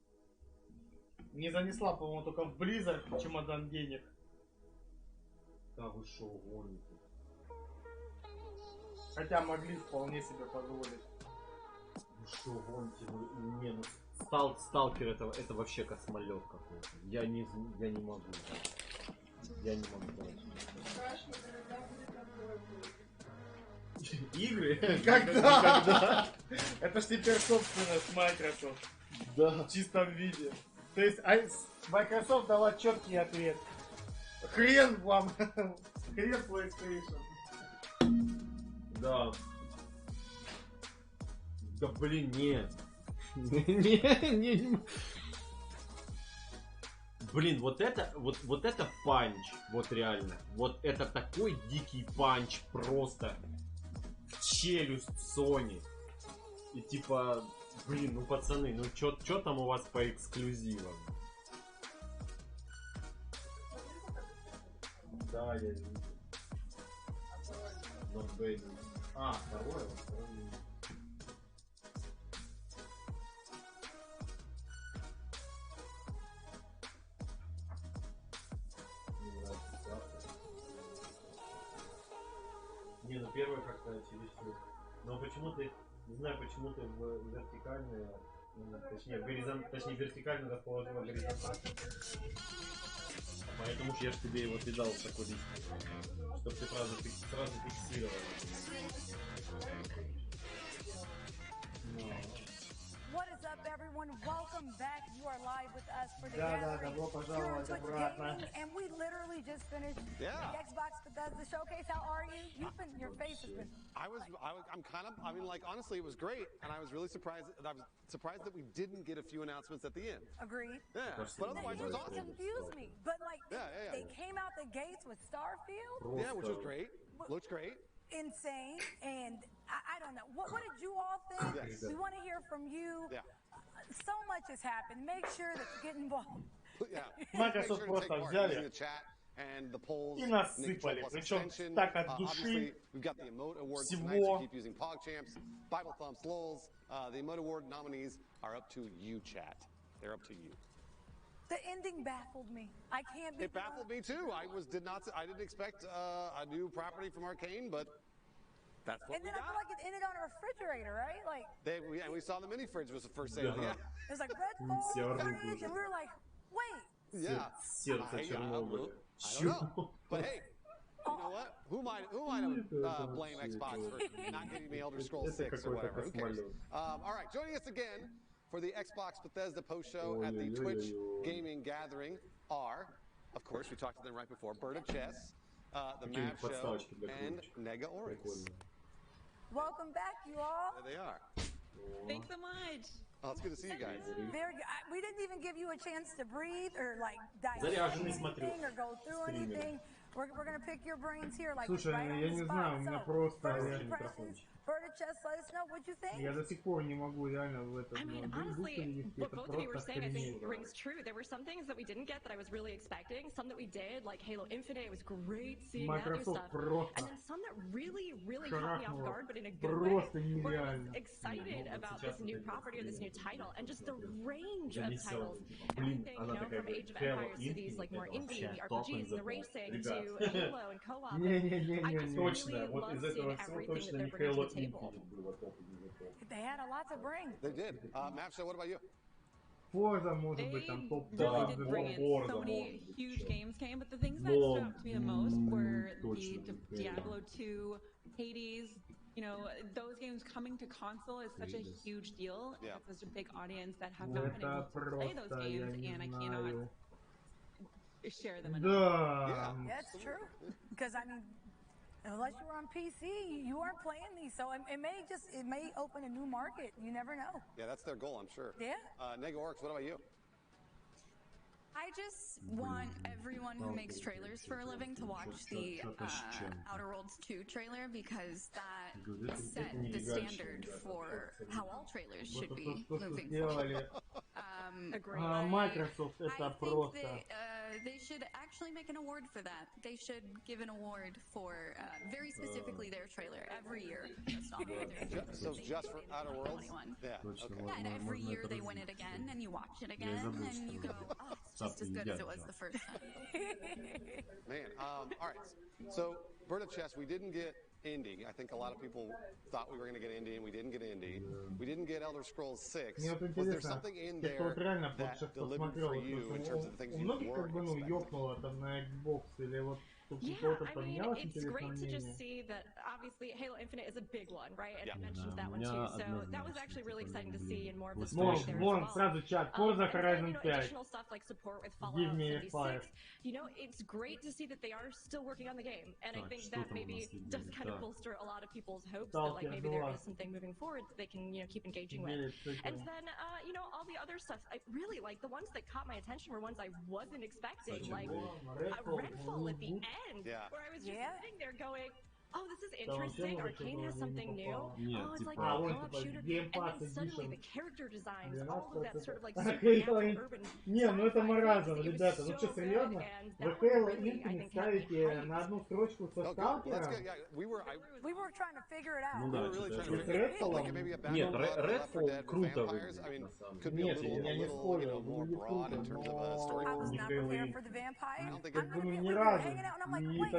Не занесла, по-моему, только в Blizzard чемодан денег.
Да вы шо, гоните?
Хотя могли вполне себе позволить.
Ну что, гоните? Не, ну сталкер это вообще космолет какой-то. Я не могу. Да. Я не могу. Игры?
Когда? Это ж теперь собственность Microsoft.
Да.
В чистом виде. То есть Microsoft дала четкий ответ. Хрен вам. Хрен PlayStation.
Да. Да блин, нет. Не. Блин, вот это панч. Вот реально. Вот это такой дикий панч просто в челюсть Sony. И типа, блин, ну пацаны, ну чё там у вас по эксклюзивам? Да, я вижу. Not bad. А, второе. Не, ну первое как-то чересчур. Но почему ты, не знаю, почему ты в вертикальное, точнее вертикально расположила горизонтально. Поэтому я ж тебе его кидал в такой лист, чтобы ты сразу фиксировал.
Да, добро пожаловать обратно.
And we literally just finished the Xbox Bethesda showcase. How are you? You Your face has been.
I mean, like, honestly, it was great, and I was really surprised. I was surprised that we didn't get a few announcements at the end.
Agreed.
Yeah, but otherwise it was awesome.
Confused me, but like, they came out the gates with Starfield.
Yeah, which was great. Looks great.
Insane, and I don't know. What did you all think?
Yes.
We want to hear from you.
Yeah.
So much has happened. Make sure that you get involved.
Yeah.
Microsoft просто взяли
and the polls
и насыпали, причем так от души
we've got the Emote Awards
всего.
Tonight, so keep using PogChamps, Bible Thumps, LOLs. The Emote Award nominees are up to you, chat. They're up to you.
The ending baffled me. I can't be.
It baffled me too. I didn't expect a new property from Arcane, but that's what
and then I feel like it ended on a refrigerator, right? Like
and we saw the mini fridge was the first sale. Yeah.
It was like Redfall fridge, and we were like, wait.
Yeah. I don't know. But hey, you know what? Who am I to blame Xbox for not getting me Elder Scrolls 6 or whatever? Who cares? All right, joining us again for the Xbox Bethesda post-show at the Twitch Gaming Gathering are, of course, we talked to them right before, Berta Chess, the Map Show, and Nega Oryx.
Welcome back, you all.
There they are.
Thanks so much.
Oh, it's good to see you guys.
Very good. We didn't even give you a chance to breathe or like digest anything or go through anything. We're gonna pick your brains here, like
Слушай,
right
я не знаю, у меня просто
first impressions. Berta Chess, let us know what you think.
Я до сих пор не могу реально в этом.
I mean, honestly, what both of you were saying, I think rings true. There were some things that we didn't get that I was really expecting. Some that we did, like Halo Infinite. It was great seeing that new stuff. And then some that really caught me off guard, but in a good way. Where I was excited about this new property or this new title, and just the range of titles. Everything, you know, from Age of Empires to these like more indie RPGs and the racing to Halo and co-op. I just really love seeing everything that they're bringing to the table.
They had a lot to bring.
They did. Mapsa, what about you?
Forza может быть там топ
really did bring in so many huge games came, but the things that stood out to me the most were the Diablo 2, Hades. You know, those games coming to console is such a huge deal. Yeah. It's such a big audience that have not been able to play those games, and I cannot share them enough.
Yeah, that's true. Because I mean, unless you were on PC, you aren't playing these, so it may open a new market. You never know.
Yeah, that's their goal, I'm sure.
Yeah.
Nega Oryx, what about you?
I just want everyone who makes trailers for a living to watch the Outer Worlds 2 trailer, because that set the standard for how all trailers should be moving forward.
Microsoft это просто.
They should actually make an award for that. They should give an award for very specifically their trailer every year.
So just for Outer Worlds? Yeah.
Okay. Yeah, and every year they win it again, and you watch it again, and you go, oh, it's just as good as it was the first time.
Man, all right. So, Berta Chess, we didn't get Indie. I think a lot of people thought we were going to get Indie, and we didn't get Indie. We didn't get Elder Scrolls 6. Was there something in there that delivered for you in terms of the things you were expecting?
Yeah, I mean, it's great to just see that, obviously, Halo Infinite is a big one, right? And I mentioned that one too, so that was actually really exciting to see, and more of the story there as well.
Сразу чат, Forza Horizon 5.
Additional stuff like support with Fallout 76. You know, it's great to see that they are still working on the game, and I think that maybe does kind of bolster a lot of people's hopes that, like, maybe there is something moving forward that they can, you know, keep engaging with. And then, you know, all the other stuff, I really, like, the ones that caught my attention were ones I wasn't expecting, like Redfall at the end. Where I was just sitting there going, oh, this is interesting. Arcane has something new. Oh, it's like a co-op shooter. And then suddenly the character designs, all of that sort of like supernatural urban.
Не, ну это маразм, ребята. Ну что, серьезно? Вы Halo Infinite ставите на одну строчку со Сталкером?
We were
trying to figure it out.
Ну да, нет, Redfall круто выглядит.
Нет, я не спорю, выглядит круто, но не Halo Infinite. Как бы ни разу,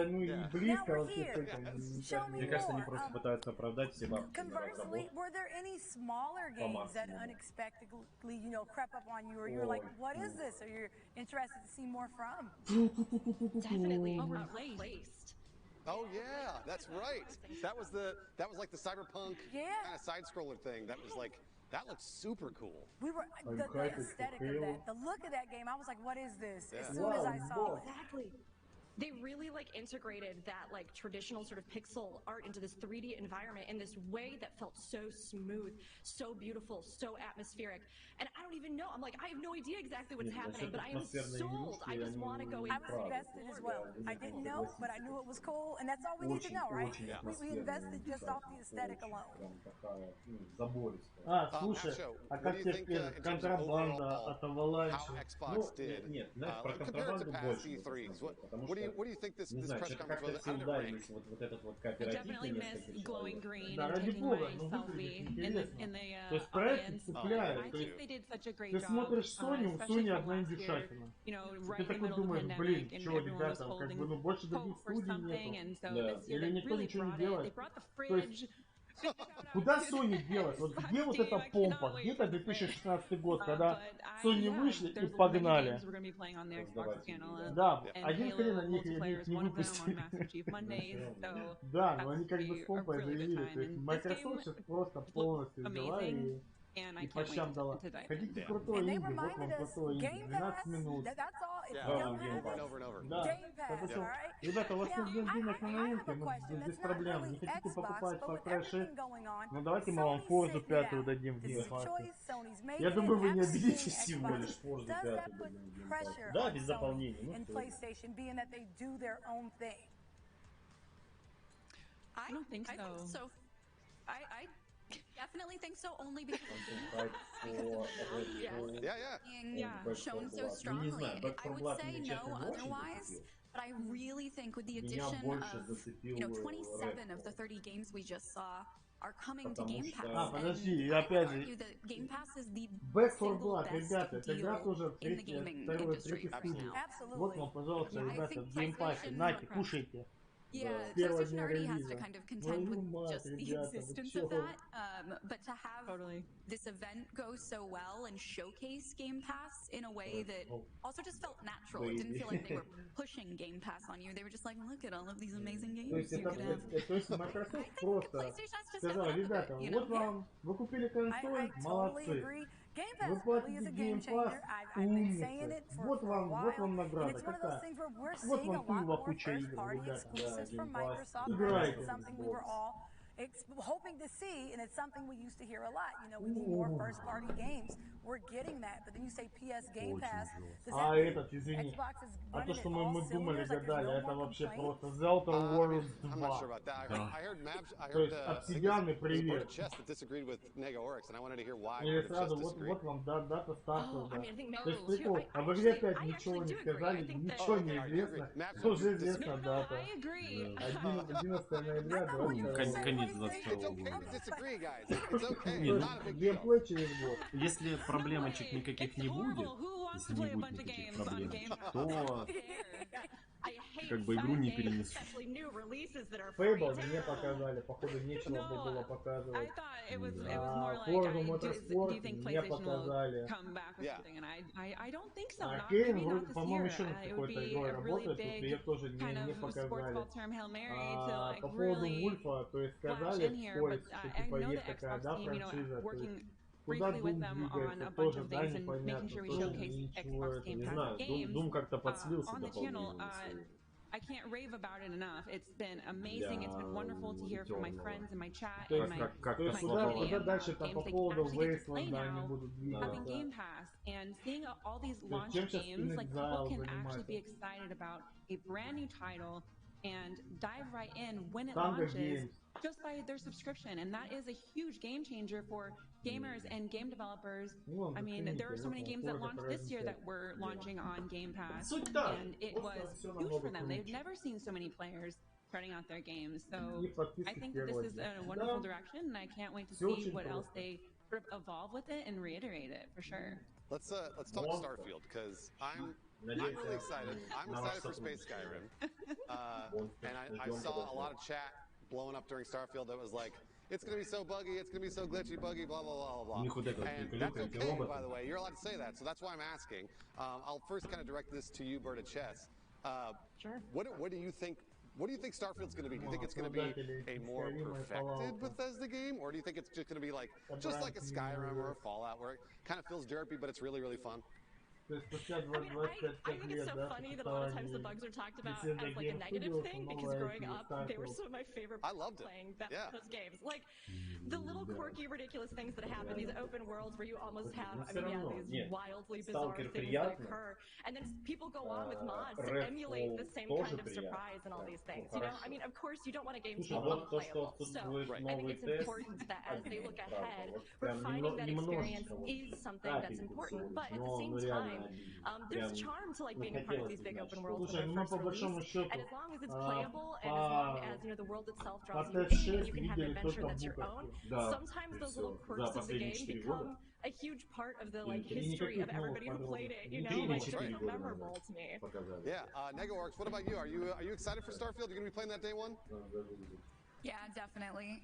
не близко вообще к
Мне кажется, они просто пытаются оправдать все бабки.
Conversely, were there any smaller games that unexpectedly, you know, crept up on you, or you're like, what is this? Or you're interested to see more from?
Definitely replaced.
Oh yeah, that's right. That was like the cyberpunk kind of side scroller thing. That was like, that looks super cool.
We were the aesthetic of that, the look of that game. I was like, what is this? As soon as I saw it.
Exactly. they really like integrated that like traditional sort of pixel art into this 3D environment in this way that felt so smooth, so beautiful, so atmospheric. And I don't even know. I'm like, I have no idea exactly what's happening, but I am sold. I just want to go in.
I was invested as well. I didn't know, but I knew it was cool, and that's all we need to know, right? We invested just off the aesthetic alone.
Слушай, а как тебе контрабанда от Avalanche? Ну, нет, знаешь, про контрабанду больше. Потому что, не знаю, что-то как-то все ударились, вот этот вот кооперативный несколько человек. Да, ради бога, ну выглядит интересно. То есть проекты цепляют. То есть ты смотришь Соню, у Сони одна индюшатина. Ты такой думаешь, блин, чего, ребята, как бы, ну больше других студий нету. Да. Или никто ничего не делает. То есть, куда Sony делать? Вот где вот эта помпа? Где-то 2016 год, когда Sony вышли и погнали. Да, один хрен они их не выпустили. Да, но они как бы с помпой заявили. То есть Microsoft сейчас просто полностью взяла и по щам дала. Хотите крутой инди, вот вам крутой инди. 12 минут. Да. Ребята, у вас нет денег на новинки, ну, без проблем. Не хотите покупать Far Cry 6? Ну давайте мы вам Forza 5 дадим в геймпассе. Я думаю, вы не обидитесь всего лишь Forza 5 дадим в геймпассе. Да, без дополнений. Ну,
I don't think so. I definitely think so, only because being shown so strongly. I would say no otherwise, but I really think with the addition of 27 of the 30 games we just saw are coming to Game Pass.
Подожди, и опять же,
Game Pass is the
Back 4 Blood, ребята, это игра тоже второй, третий студии. Вот вам, пожалуйста, ребята, в Game Pass, нате, кушайте.
Yeah, PlayStation already has to kind of contend with just the existence of that, but to have this event go so well and showcase Game Pass in a way that also just felt natural. It didn't feel like they were pushing Game Pass on you. They were just like, look at all of these amazing games you could have.
То есть Microsoft просто сказал, ребята, вот вам, вы купили консоль, молодцы. Вы платите Game Pass, умницы. Вот вам награда. Какая? Вот вам тула куча игр, ребята. Да, Game Pass. Играйте.
Hoping to see, and it's something we used to hear a lot. You know, we need more first-party games. We're getting that, but then you say PS Game Pass.
А этот, извини, а то, что мы думали, гадали, это вообще просто The Outer Worlds 2. То есть обсидианы, привет. Или сразу, вот вам дата старта. То есть прикол, а в игре опять ничего не сказали, ничего не известно, уже известна дата. 11 ноября, 22
конец 22 года.
Геймплей через год.
Если проблемочек никаких не будет, если не будет никаких проблемочек, то как бы игру не перенесут.
Fable не показали, походу нечего было показывать. Forza Motorsport не показали. А Кейн, вроде, по-моему, еще над какой-то игрой работает, тут ее тоже не показали. По поводу Вульфа, то есть сказали вскользь, что типа есть такая, да, франшиза, то есть куда Doom двигается, тоже, да, непонятно, тоже ничего, это не знаю, Doom как-то подслился дополнительно.
I can't rave about it enough. It's been amazing. It's been wonderful to hear from my friends in my chat and my
куда дальше там по поводу Wasteland они будут двигаться?
Having Game Pass and seeing all these launch games, like people can actually be excited about a brand new title and dive right in when it launches just by their subscription, and that is a huge game changer for gamers and game developers. I mean, there are so many games that launched this year that were launching on Game Pass, and it was huge for them. They've never seen so many players spreading out their games, so I think that this is a wonderful direction, and I can't wait to see what else they sort of evolve with it and reiterate it for sure.
Let's talk Starfield, because I'm really excited. I'm excited for Space Skyrim, and I saw a lot of chat blowing up during Starfield that was like, it's going to be so buggy, it's going to be so glitchy, buggy, blah, blah, blah, blah. And that's okay, by the way. You're allowed to say that, so that's why I'm asking. I'll first kind of direct this to you, Berta Chess.
Sure.
What do you think? What do you think Starfield's going to be? Do you think it's going to be a more perfected Bethesda game, or do you think it's just going to be like just like a Skyrim or a Fallout, where it kind of feels derpy, but it's really, really fun?
think it's so funny that a lot of times the bugs are talked about as like a negative thing because growing up, they were some of my favorite parts playing those games. Like the little quirky, ridiculous things that happen, these open worlds where you almost have, these wildly bizarre things that occur. And then people go on with mods to emulate the same kind of surprise and all these things. You know, I mean, of course, you don't want a game to be unplayable. So I think it's important that as they look ahead, refining that experience is something that's important. But at the same time, there's charm to like being a part of these big open worlds when they're first released. And as long as it's playable and as long as the world itself draws you in and you can have an adventure that's your own, sometimes those little quirks of the game become a huge part of the like history of everybody who played it. You know, like they're so memorable to me.
Yeah, NegaOrcs, what about you? Are you excited for Starfield? You're gonna be playing that day one?
Yeah, definitely.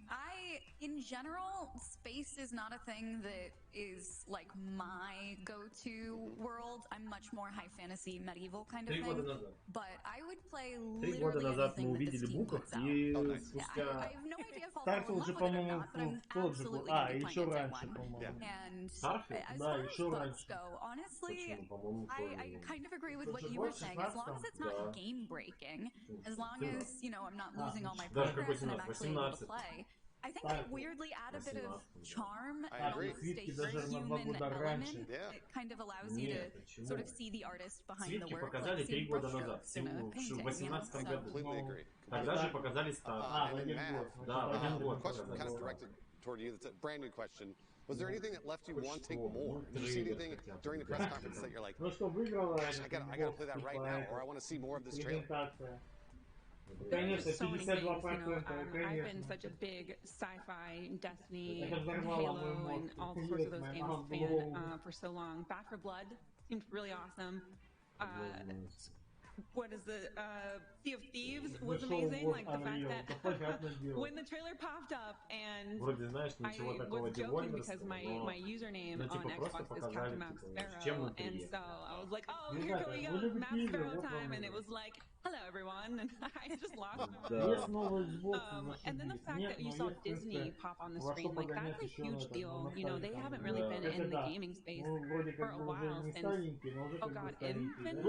In general, space is not a thing that is like my go-to world. I'm much more high fantasy, medieval kind of thing. But I would play literally anything that this team puts out. I have no idea if I'll fall in love with it or not, but I'm absolutely going to be playing it day one. And as far as bugs go, honestly, I kind of agree with what you were saying. As long as it's not game-breaking, as long as, I'm not losing all my progress and I'm actually able to play, I think they weirdly add a bit of charm and almost a human element. It kind of allows you to sort of see the artist behind the work, like seeing brushstrokes in a painting.
Completely agree.
Тогда же показали старт.
Да, в один год. Question kind of directed toward you. That's a brand new question. Was there anything that left you wanting more? Did you see anything during the press conference that you're like, gosh, I gotta play that right now, or I want to see more of this trailer?
There's so many things, I've been such a big sci-fi, Destiny, Halo, and all sorts of those games fan for so long. Back 4 Blood seemed really awesome. What is the Sea of Thieves was amazing. Like the fact that when the trailer popped up and I was joking because my username on Xbox is Captain Map Sparrow, and so I was like, oh, here we go, Map Sparrow time, and it was like, hello everyone, and I just lost my and then the fact that you saw Disney pop on the screen, like that's a huge deal. They haven't really been in the gaming space for a while since, oh god, Infinite,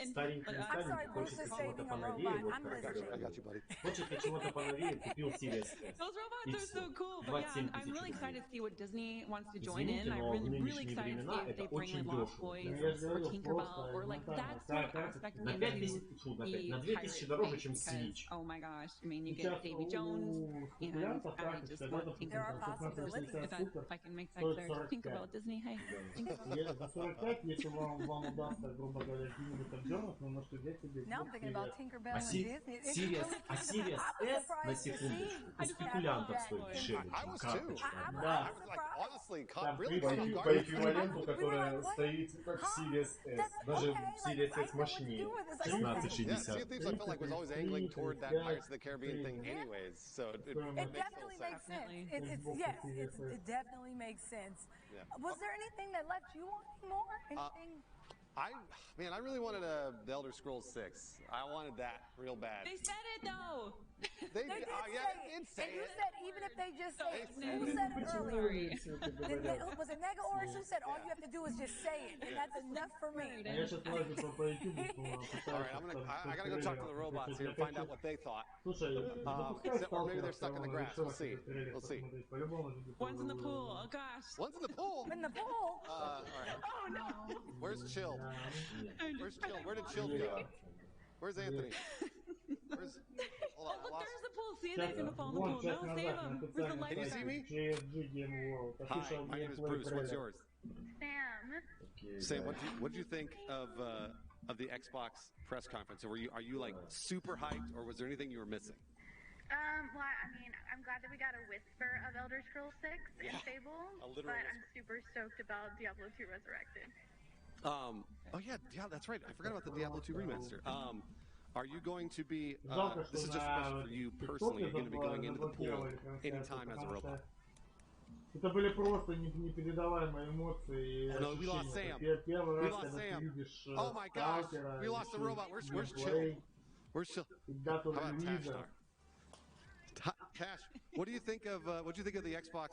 and
I'm sorry, Bruce is saving a robot. I'm listening.
I got you, buddy.
Those robots are so cool, but yeah, I'm really excited to see what Disney wants to join in. I'm really excited to see if they bring like Lost Boys or Tinkerbell or like that sort of aspect into the
$2000 дороже, чем Switch.
Oh my gosh, I mean, you get Davy Jones, and I just love Tinkerbell.
There are possibilities.
If I can make that clear. Tinkerbell, Disney, hey.
Now I'm thinking about Tinkerbell and Disney.
Series S, на секунду, у спекулянтов стоит дешевле, чем карточка.
Да. Honestly,
по эквиваленту, которая стоит как Series S. Даже Series S мощнее. 1660.
Sea of Thieves, I felt like was always angling toward that Pirates of the Caribbean thing anyways, so it
definitely makes sense. It definitely makes sense.
Yeah.
Was there anything that left you wanting more? Anything?
I really wanted the Elder Scrolls 6. I wanted that real bad.
They said it though.
They did say it. And you said even if they just say it. Who said it earlier? Was it NegaOrcs who said all you have to do is just say it, and that's enough for me?
Alright, I gotta go talk to the robots here and find out what they thought. Or maybe they're stuck in the grass. We'll see.
One's in the pool. Oh gosh.
One's in the pool?
In the pool?
Alright.
Oh no.
Where's Chill? Where's Chill? Where did Chill go? Where's Anthony?
Hold on, look, there's the pool. See, they're gonna fall in the pool. No, save him. Where's the light?
Can you see me? Hi, my name is Bruce. What's yours? Sam, what did you think of the Xbox press conference? Are you like super hyped, or was there anything you were missing?
Well, I mean, I'm glad that we got a whisper of Elder Scrolls 6 and Fable, but I'm super stoked about Diablo 2 Resurrected.
Oh yeah, that's right. I forgot about the Diablo 2 remaster. Are you going to be, this is just a question for you personally, you're going to be going into the pool anytime as a robot?
Это были просто непередаваемые эмоции.
No, we lost Sam. We lost Sam. Oh my gosh, we lost the robot. Where's Chill? Where's Chill? How about Tash? Tash, what do you think of the Xbox?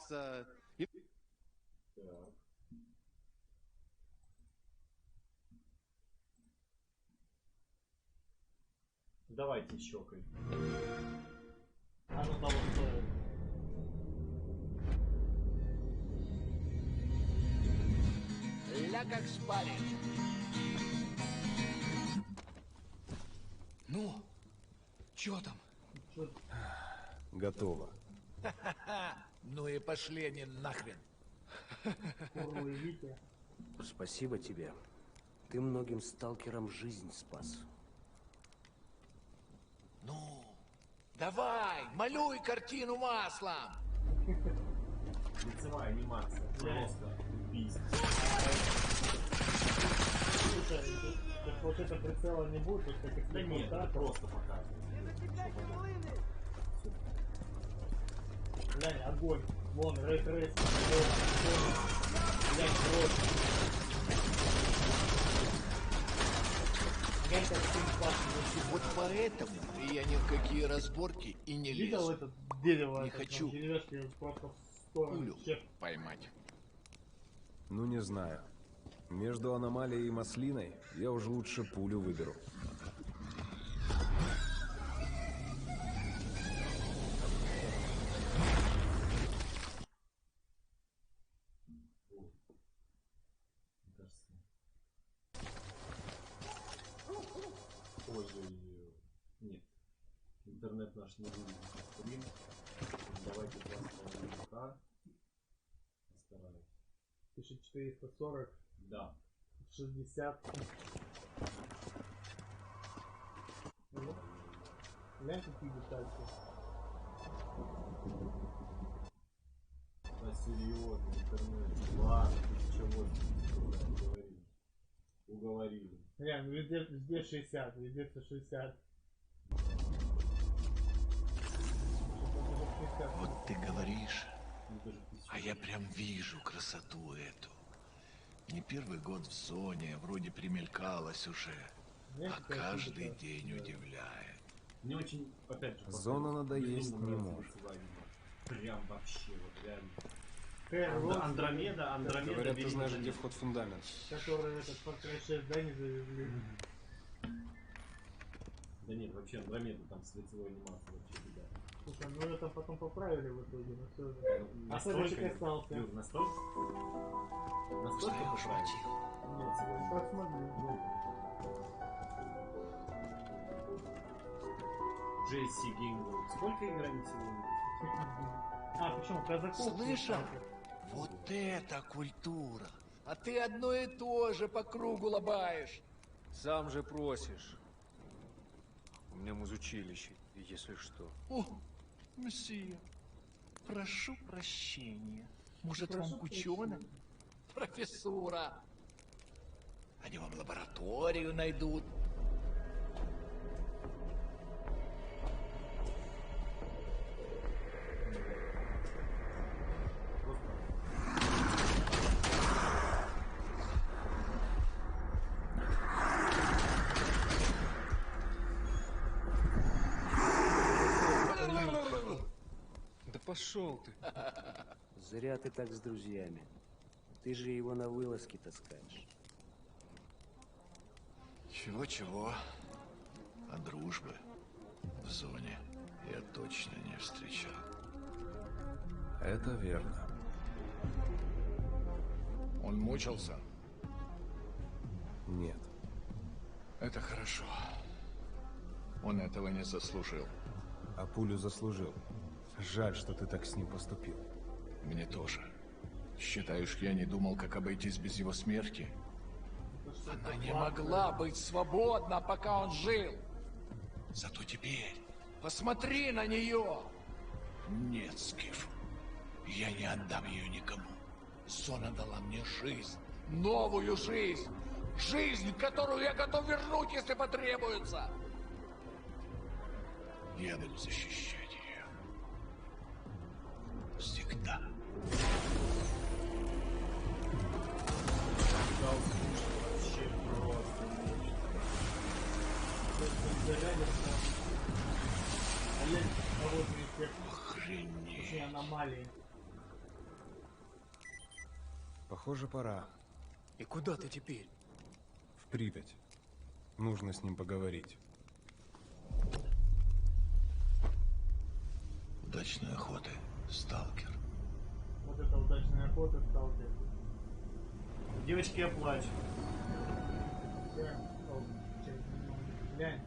Давайте щекой.
Оно того стоит.
Ля как шпарит. Ну, чё там?
Готово.
Ну и пошли они нахрен.
Спасибо тебе. Ты многим сталкерам жизнь спас.
Ну, давай, малюй картину маслом.
Лицевая анимация. Просто убийство.
Слушай, так вот это прицела не будет, то есть как
да нет, это просто показывает.
Глянь, огонь. Вон, рейтрейс. Глянь, кровь. Глянь, как фильм классный.
Вот поэтому я ни в какие разборки и не лезу.
Видел это дерево?
Не хочу
просто в сторону.
поймать.
Ну не знаю. Между аномалией и маслиной я уже лучше пулю выберу.
Нет. Интернет наш не выведет на стрим. Давайте 2,5К. Постараюсь.
1440.
Да.
60. Глянь, какие детальки.
Да серьезно, интернет. Ладно, 1080. Уговорили.
Глянь, везде 60, везде все 60.
Вот ты говоришь, а я прям вижу красоту эту. Не первый год в зоне, вроде примелькалась уже, а каждый день удивляет.
Мне очень, опять же,
зона надоесть не может.
Прям вообще, вот реально. Андромеда.
Говорят, ты знаешь, где вход в фундамент.
Который этот покращает, да, не завезли.
Да нет, вообще Андромеда там с лицевой анимацией вообще беда.
Слушай, ну это потом поправили в итоге, но все же. А садочек остался.
Настолько? Настолько поправили?
Нет, как смогли.
Джесси Геймбуll. Сколько играний сегодня?
А, почему? Казаков?
Слышал? Вот это культура! А ты одно и то же по кругу лобаешь.
Сам же просишь. У меня музучилище, если что.
О, месье, прошу прощения. Может, вам кучёнок? Профессура. Они вам лабораторию найдут.
Пошел ты. Зря ты так с друзьями. Ты же его на вылазки таскаешь.
Чего-чего, а дружбы в зоне я точно не встречал.
Это верно.
Он мучился?
Нет.
Это хорошо. Он этого не заслужил.
А пулю заслужил. Жаль, что ты так с ним поступил.
Мне тоже. Считаешь, я не думал, как обойтись без его смерти? Она не могла быть свободна, пока он жил. Зато теперь посмотри на нее. Нет, Скиф, я не отдам ее никому. Зона дала мне жизнь, новую жизнь. Жизнь, которую я готов вернуть, если потребуется. Я буду защищать. Всегда.
Охренеть. Аномалии.
Похоже, пора.
И куда ты теперь?
В Привет. Нужно с ним поговорить.
Удачной охоты, сталкер.
Вот это удачная охота, сталкер. Девочки, я плачу. Глянь.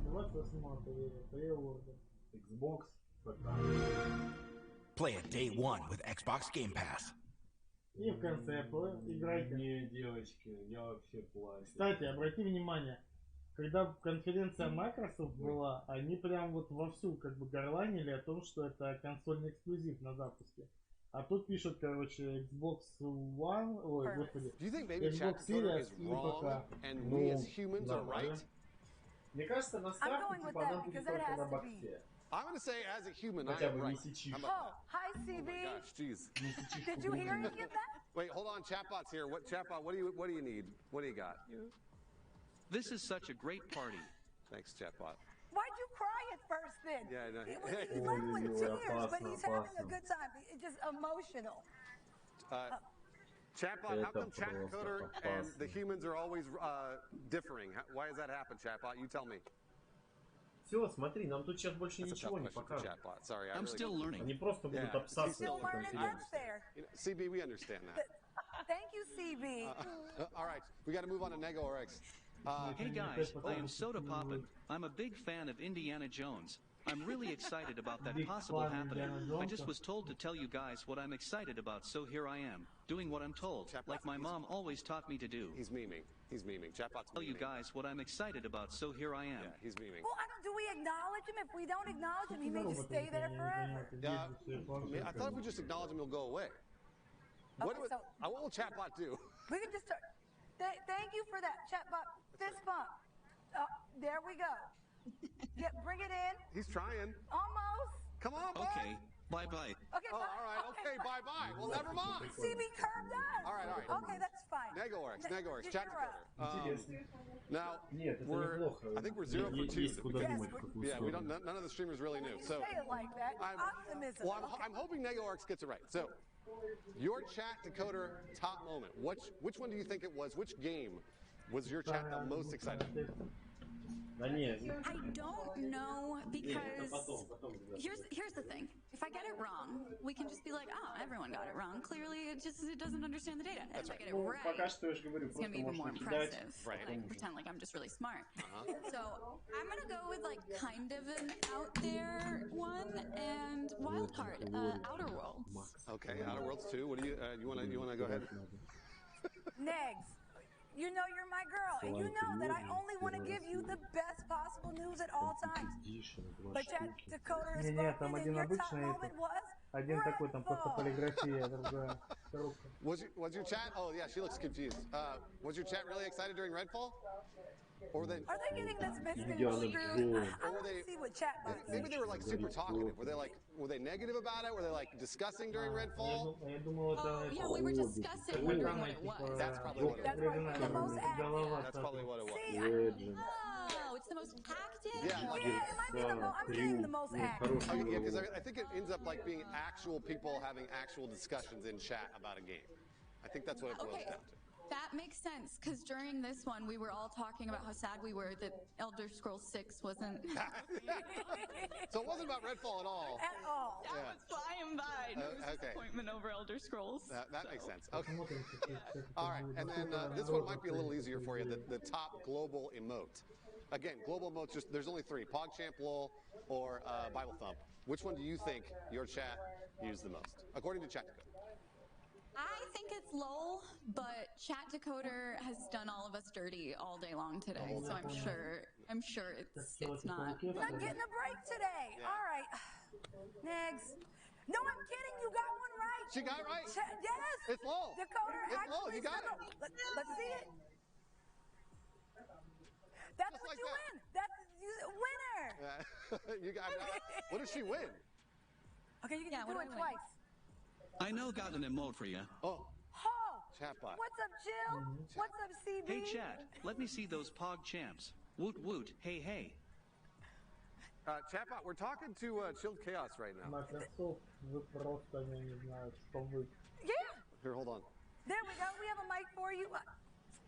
28-го периода. Xbox.
Play it day one with Xbox Game Pass.
И в конце играйте.
Не, девочки, я вообще плачу.
Кстати, обрати внимание, когда конференция Microsoft была, они прям вот вовсю как бы горланили о том, что это консольный эксклюзив на запуске. А тут пишут, короче, Xbox One, ой, господи, Xbox Series и ПК. Ну, мне кажется, на старте, типа, она будет только на боксе.
I'm going to say, as a human, I
Хотя
am
бы
right.
месячишь.
Oh, hi, CB.
Oh my gosh, jeez.
Did you hear any of that?
Wait, hold on, chatbot's here. What chatbot? What do you need? What do you got?
This is such a great party.
Thanks, chatbot.
Why'd you cry at first then?
Yeah, I know.
He left with tears, but he's having a good time. It's just emotional.
Chatbot, how come Chat Decoder and the humans are always differing? Why does that happen, Chatbot? You tell me.
Все, смотри, нам тут сейчас больше ничего не покажут.
I'm still learning.
Они просто будут обсасывать эту конференцию.
CB, we understand that.
Thank you, CB.
All right, we got to move on to NegoRX.
Hey guys, I am Soda Poppin'. I'm a big fan of Indiana Jones. I'm really excited about that possible happening. I just was told to tell you guys what I'm excited about, so here I am, doing what I'm told, like my mom always taught me to do.
He's memeing. He's memeing. Chatbot's
Tell you guys what I'm excited about, so here I am.
Yeah, he's memeing.
Well, do we acknowledge him? If we don't acknowledge him, he may just stay there forever.
I thought if we just acknowledge him, he'll go away. What will Chatbot do?
We can just start. Thank you for that, Chatbot. Fist bump. There we go. Bring it in.
He's trying.
Almost.
Come on, bud.
Okay, bye-bye.
Okay,
all right, okay, bye-bye. Well, never mind.
CB curved us.
All right.
Okay, that's fine.
NegoRX, Chat Decoder. Now, I think we're 0 for 2. Yeah, we don't. None of the streamers really knew. So
say it like that. Optimism.
Well, I'm hoping NegoRX gets it right. So, your Chat Decoder top moment. Which one do you think it was? Which game was your chat the most excited?
I don't know, because here's the thing. If I get it wrong, we can just be like, oh, everyone got it wrong. Clearly, it doesn't understand the data. And if I get it right, it's going to be even more impressive. Like, pretend like I'm just really smart. So I'm going to go with like kind of an out there one and wild card, Outer Worlds.
Okay, Outer Worlds 2. What do you want to go ahead?
Negs. You know you're my girl, and you know that I only want to give you the best possible news at all times. But Chat Decoder is spoken, and your top moment was
один такой, там просто полиграфия, другая коробка.
Was your chat? Oh yeah, she looks confused. Was your chat really excited during Redfall? Or they?
Are they getting this misconstrued? I want to see what chat.
Maybe they were like super talkative. Were they negative about it? Were they like discussing during Redfall?
Yeah, we were discussing wondering what it was.
That's probably what it was.
The most active.
That's probably what it was.
Oh, it's the most active?
Yeah,
it might be I'm saying the most active.
Yeah, because I think it ends up like being actual people having actual discussions in chat about a game. I think that's what it boils down to.
That makes sense, because during this one, we were all talking about how sad we were that Elder Scrolls 6 wasn't...
So it wasn't about Redfall at all.
At all.
That was flying by. No disappointment over Elder Scrolls.
That makes sense. Okay. All right, and then this one might be a little easier for you, the top global emote. Again, global emotes, there's only 3, PogChamp, LOL, or Bible Thump. Which one do you think your chat used the most, according to Chat Decoder?
I think it's LOL, but Chat Decoder has done all of us dirty all day long today, so I'm sure it's not.
You're not getting a break today.
Yeah.
All right. Next. No, I'm kidding. You got one right.
She got it right?
Yes.
It's LOL.
Decoder
it's
actually.
LOL. You got it.
Let's see it. That's
Just
what
like
you
that.
win. That's winner.
You got it. What did she win?
Okay, you can do it twice.
I know got an emote for you.
Oh.
Chatbot. What's up, Jill? What's up, CB?
Hey, chat. Let me see those Pog champs. Woot woot. Hey, hey.
Chatbot, we're talking to Chilled Chaos right now.
Yeah.
Here, hold on.
There we go. We have a mic for you.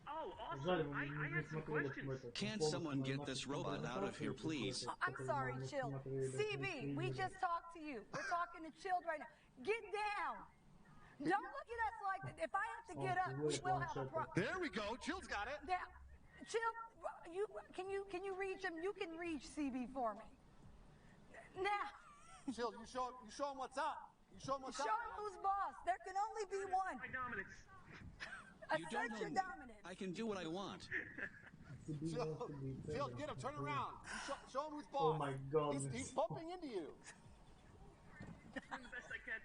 Oh, awesome. I had some questions.
Can't someone get this robot out of here, please?
I'm sorry, Chilled. CB, we just talked to you. We're talking to Chilled right now. Get down. Don't look at us like that. If I have to get up, we will have a problem.
There we go. Chilled's got it.
Now, Chilled, can you reach him? You can reach CB for me. Now.
Chilled, you show him what's up. You show him what's up.
Show him who's boss. There can only be one.
My dominance.
You don't know me. I can do what I want.
Chilled, get him. Turn around. Show him who's boss.
Oh my God.
He's bumping into you.
Doing the best I can.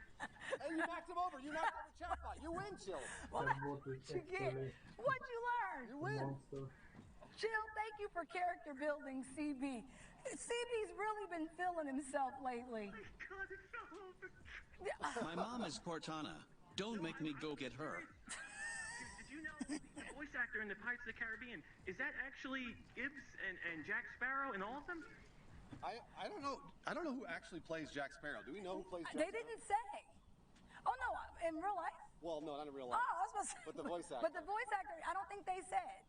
Hey, you knocked him over. You knocked over Chatbot. You win, Chilled.
What'd you learn?
You win.
Chill, thank you for character building, CB. CB's really been feeling himself lately.
Oh my God, it fell over.
My mom is Cortana. Don't make me go get her.
Did you know the voice actor in the Pirates of the Caribbean, is that actually Gibbs and Jack Sparrow in all of them?
I don't know. I don't know who actually plays Jack Sparrow. Do we know who plays Jack
They
Sparrow?
didn't say. Oh, no, in real life?
Well, no, not in real life.
Oh, I was supposed to say.
But the voice actor.
But the voice actor, I don't think they said.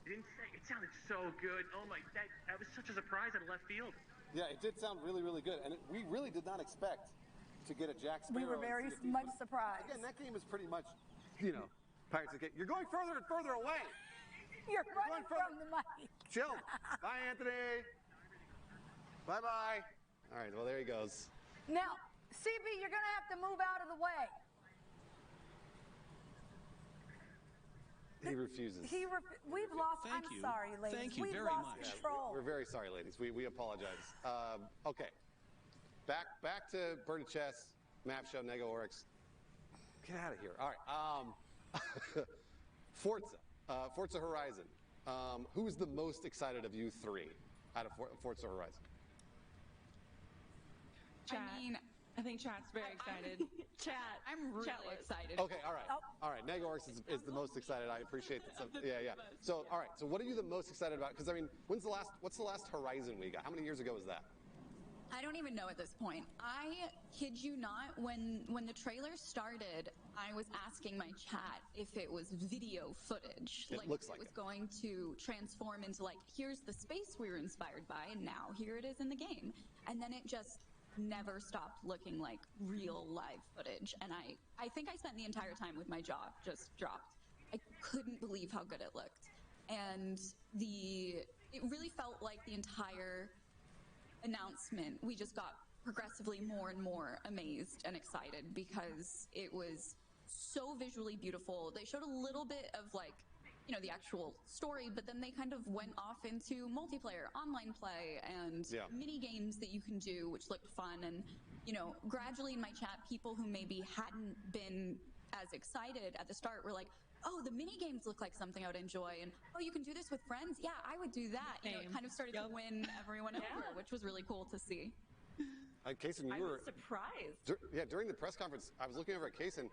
Didn't say. It sounded so good. Oh my, that was such a surprise out of left field.
Yeah, it did sound really, really good. And we really did not expect to get a Jack Sparrow.
We were very much surprised.
Again, that game is pretty much, Pirates of the Caribbean. You're going further and further away.
You're running from the mic.
Chill. Bye, Anthony. Bye-bye. All right, well, there he goes.
Now, CB, you're going to have to move out of the way.
He refuses.
We've lost.
Thank
I'm
you.
sorry, ladies.
Thank you
We've
very
lost
much.
control.
We're very sorry, ladies. We apologize. Okay. Back to Bird of Chess, Map Show, Nego Oryx. Get out of here. All right. Forza Horizon. Who's the most excited of you three out of Forza Horizon?
Chat. I think Chat's very excited.
Chat.
I'm really excited.
Okay, all right. All right, Nego Oryx is the most excited. I appreciate that. Yeah. So, all right. So, what are you the most excited about? Because, I mean, what's the last Horizon we got? How many years ago was that?
I don't even know at this point. I kid you not, when the trailer started, I was asking my chat if it was video footage.
It looks like
it was going to transform into, like, here's the space we were inspired by, and now here it is in the game. And then it just never stopped looking like real live footage. And I think I spent the entire time with my jaw just dropped. I couldn't believe how good it looked. And it really felt like the entire announcement, we just got progressively more and more amazed and excited because it was so visually beautiful. They showed a little bit of, like, the actual story, but then they kind of went off into multiplayer, online play, and mini games that you can do, which looked fun. And, gradually in my chat, people who maybe hadn't been as excited at the start were like, oh, the mini games look like something I would enjoy, and oh, you can do this with friends? Yeah, I would do that. It kind of started to win everyone over, which was really cool to see.
Kaysen,
I was surprised.
During the press conference, I was looking over at Kaysen,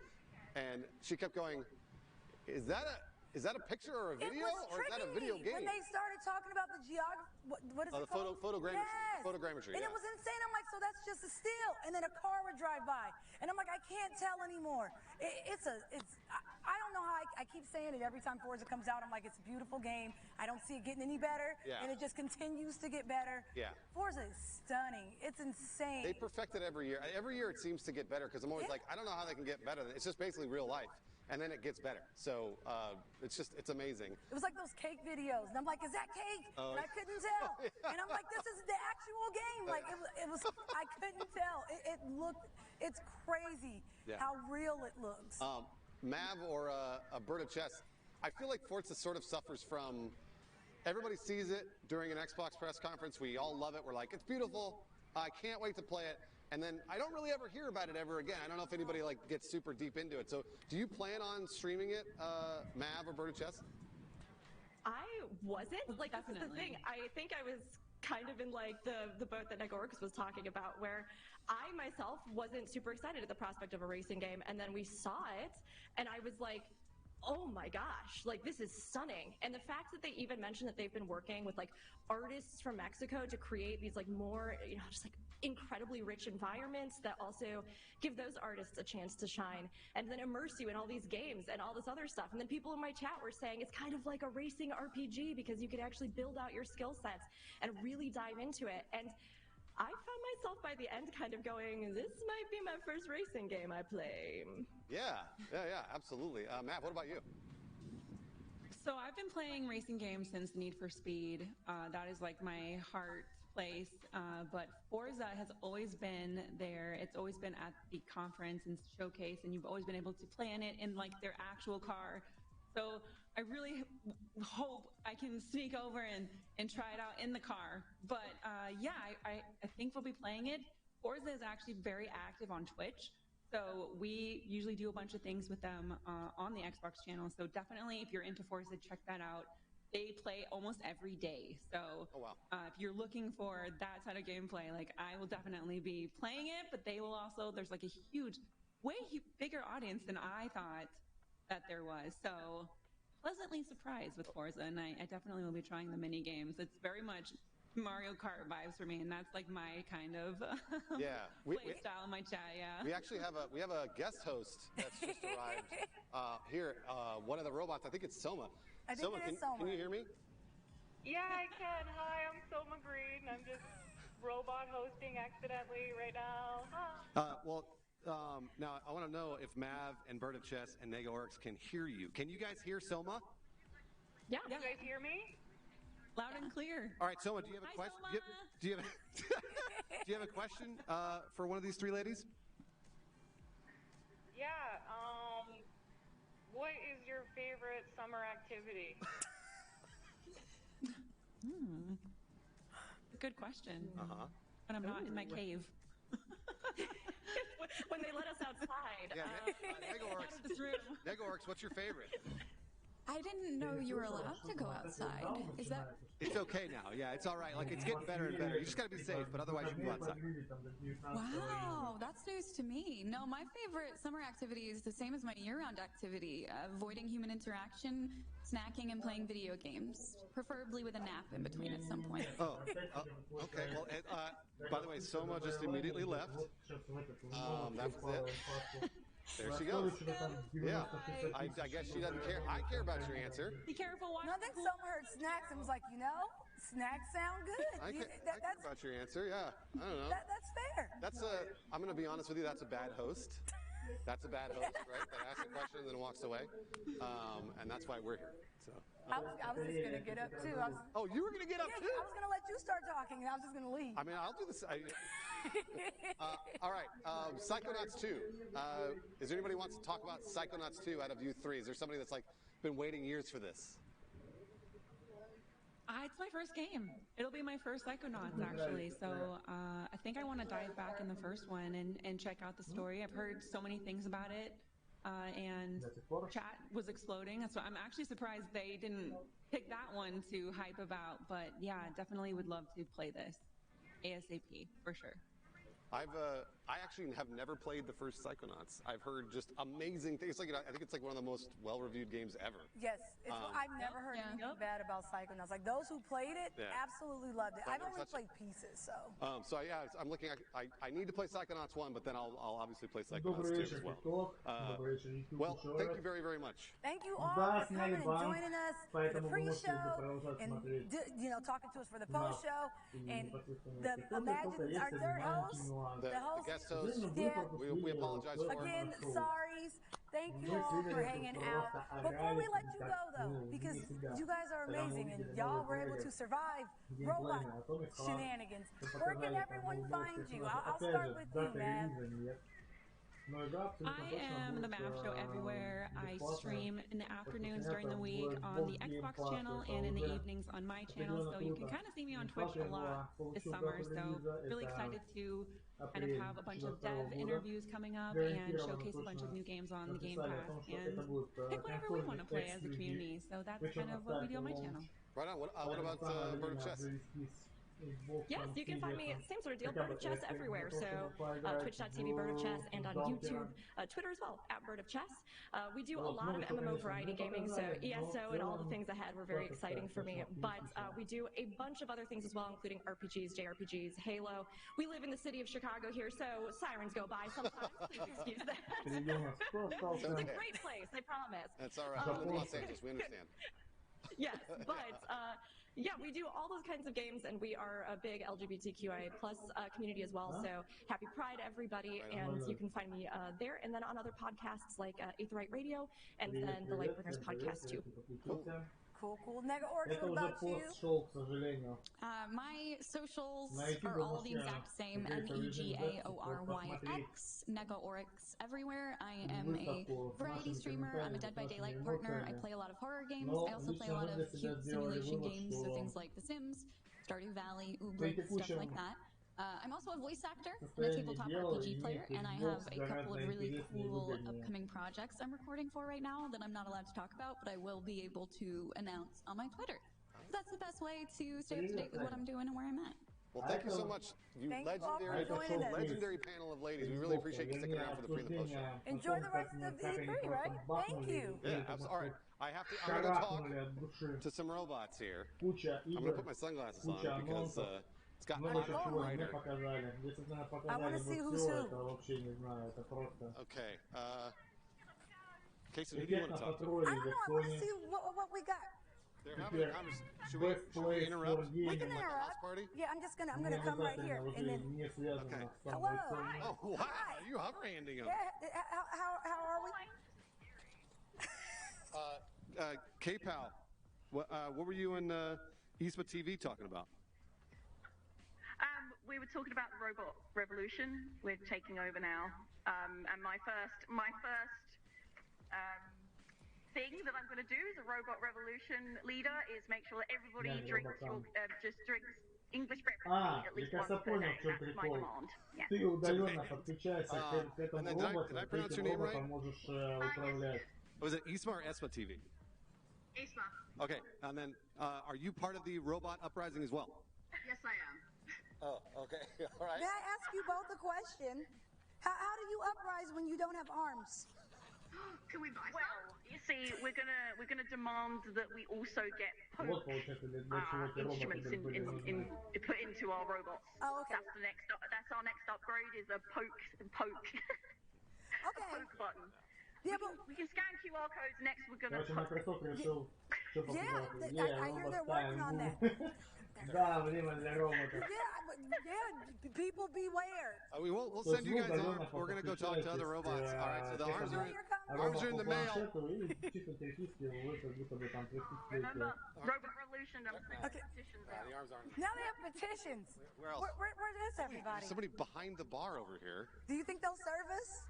and she kept going, Is that a picture or a video, or is that a video game?
When they started talking about the geography, what is it called?
Photogrammetry.
Yes.
Photogrammetry.
And it was insane. I'm like, so that's just a still, and then a car would drive by, and I'm like, I can't tell anymore. I don't know how I keep saying it every time Forza comes out. I'm like, it's a beautiful game. I don't see it getting any better, and it just continues to get better. Yeah. Forza is stunning. It's insane.
They perfect it every year. Every year it seems to get better because I'm always like, I don't know how they can get better. It's just basically real life. And then it gets better. So it's amazing.
It was like those cake videos. And I'm like, is that cake? And I couldn't tell. And I'm like, this is the actual game. Like, it was, I couldn't tell. It's crazy how real it looks.
Mav or a Bird of Chess, I feel like Forza sort of suffers from, everybody sees it during an Xbox press conference. We all love it. We're like, it's beautiful. I can't wait to play it. And then I don't really ever hear about it ever again. I don't know if anybody gets super deep into it. So do you plan on streaming it, Mav or Bird of Chess?
I wasn't. Like, this is the thing. I think I was kind of in the boat that Nego Oryx was talking about, where I myself wasn't super excited at the prospect of a racing game, and then we saw it, and I was like, oh my gosh, this is stunning. And the fact that they even mentioned that they've been working with artists from Mexico to create these more, just incredibly rich environments that also give those artists a chance to shine and then immerse you in all these games and all this other stuff. And then people in my chat were saying it's kind of like a racing RPG because you could actually build out your skill sets and really dive into it. And I found myself by the end kind of going, this might be my first racing game I play.
Yeah, absolutely. Matt, what about you?
So I've been playing racing games since Need for Speed. That is like my heart place. But Forza has always been there. It's always been at the conference and showcase, and you've always been able to play in it in like their actual car. So I really hope I can sneak over and try it out in the car. But yeah, I think we'll be playing it. Forza is actually very active on Twitch. So we usually do a bunch of things with them on the Xbox channel. So definitely, if you're into Forza, check that out. They play almost every day. So if you're looking for that side of gameplay, like I will definitely be playing it, but they will also, there's like a huge, way bigger audience than I thought that there was. So pleasantly surprised with Forza, and I definitely will be trying the mini games. It's very much Mario Kart vibes for me, and that's like my kind of play style in my chat. Yeah,
we actually have a guest host that's just arrived here. One of the robots, I think it's Soma.
I think it is Soma.
Can you hear me?
Yeah, I can. Hi, I'm Soma Green. I'm just robot hosting accidentally right now.
Now I want to know if Mav and Bird of Chess and Nego Oryx can hear you. Can you guys hear Soma?
Yeah. You guys hear me?
Loud and clear.
All right, Soma, do you have a question? Do you have a question for one of these three ladies?
Yeah. What is your favorite summer activity?
Good question. When I'm not in my cave.
When they let us outside.
Yeah, Nego Oryx, what's your favorite?
I didn't know you were allowed to go outside. Is that?
It's okay now. Yeah, it's all right. Like, it's getting better and better. You just got to be safe, but otherwise you can go outside.
Wow, that's news to me. No, my favorite summer activity is the same as my year-round activity, avoiding human interaction, snacking, and playing video games, preferably with a nap in between at some point.
Okay. Well, by the way, Soma just immediately left. That was it. There she goes. Yeah, I guess she doesn't care. I care about your answer.
Be careful.
No, I think Soma heard snacks and was like, snacks sound good.
I care about your answer. Yeah, I don't know.
That's fair.
I'm going to be honest with you. That's a bad host. That's a bad host, right? That asks a question and then walks away. And that's why we're here. So.
I was just going to get up too.
You were going to get up too?
I was going to let you start talking and I was just going to leave.
I mean, I'll do this. All right, Psychonauts 2. Is there anybody who wants to talk about Psychonauts 2 out of you three? Is there somebody that's like been waiting years for this?
It's my first game. It'll be my first Psychonauts, actually. So I think I want to dive back in the first one and check out the story. I've heard so many things about it, and chat was exploding. So I'm actually surprised they didn't pick that one to hype about. But yeah, definitely would love to play this ASAP, for sure.
I actually have never played the first Psychonauts. I've heard just amazing things. I think it's like one of the most well-reviewed games ever.
Yes, I've never heard anything bad about Psychonauts. Like those who played it, absolutely loved it. I've only played pieces, so.
I'm looking. I need to play Psychonauts 1, but then I'll obviously play Psychonauts 2 as well. Well, thank you very, very much.
Thank you all for coming and joining us for the pre-show and talking to us for the post-show. And Imagine our third host.
The guest host, we apologize for
again, sorries. Thank you all for hanging out. Before we let you go, though, because you guys are amazing and y'all were able to survive robot shenanigans, where can everyone find you? I'll start with you, man.
I am the Map Show everywhere. I stream in the afternoons during the week on the Xbox channel and in the evenings on my channel, so you can kind of see me on Twitch a lot this summer. So really excited to kind of have a bunch of dev interviews coming up and showcase a bunch of new games on the Game Pass and pick whatever we want to play as a community. So that's kind of what we do on my channel.
Right on. What about Bird of Chess?
Yes, you can find me, same sort of deal, Bird of Chess everywhere. So twitch.tv, Bird of Chess, and on YouTube, Twitter as well, @Bird of Chess. We do a lot of MMO variety gaming, so ESO and all the things ahead were very exciting for me. But we do a bunch of other things as well, including RPGs, JRPGs, Halo. We live in the city of Chicago here, so sirens go by sometimes. Excuse that. It's a great place, I promise.
That's all right. We live in Los Angeles. We understand.
Yes, but yeah, we do all those kinds of games, and we are a big LGBTQIA+ community as well. So happy Pride, everybody, and you can find me there, and then on other podcasts like Aetherite Radio, and then the Lightbringers podcast too.
Cool. Negaorix, what about you?
My socials are all the exact same, NEGAORYX, Negaorix everywhere. I am a variety streamer, I'm a Dead by Daylight partner, I play a lot of horror games, I also play a lot of cute simulation games, so things like The Sims, Stardew Valley, Ooblets, stuff like that. I'm also a voice actor and a tabletop RPG player, and I have a couple of really cool upcoming projects I'm recording for right now that I'm not allowed to talk about, but I will be able to announce on my Twitter. So that's the best way to stay up to date with what I'm doing and where I'm at.
Well, thank you so much, you legendary panel of ladies. We really appreciate you sticking around for the pre and the post show.
Enjoy the rest of the E3, right? Thank you.
Yeah, all right. I'm going to talk to some robots here. I'm going to put my sunglasses on because it's gotten hotter and brighter.
I want to see who's who.
Okay. Casey, who do you want to talk to?
I don't know. I want to see what we got.
They're having a conversation. Should we interrupt?
We can interrupt.
Party?
Yeah, I'm gonna come right here and then.
Okay.
Hello.
Oh wow! You hover handing them.
Yeah. How are we?
K-Pal, what were you and ISPA TV talking about?
We were talking about the robot revolution. We're taking over now, and my first thing that I'm going to do as a robot revolution leader is make sure that everybody drinks English breakfast at least once per day. That's my demand. Yeah.
And then did I pronounce your name right? Was it ISPA or ESPA TV?
ISPA.
Okay, and then are you part of the robot uprising as well?
Yes, I am.
Oh, okay, all right.
May I ask you both a question? How do you uprise when you don't have arms?
Can we buy some? Well, you see, we're gonna demand that we also get poke instruments put into our robots.
Oh, okay.
That's our next upgrade is a poke.
Okay.
A poke button.
Yeah, but
we can scan QR codes. Next, we're gonna.
I hear they're working on that.
Да, время для роботов.
Yeah, people beware.
We'll send you guys on. We're gonna go talk to other robots. All right, so the arms are in the mail.
Remember, Robot Revolution. Petitions out.
The arms aren't.
Now they have petitions.
Where else?
Where is everybody?
Somebody behind the bar over here.
Do you think they'll serve us?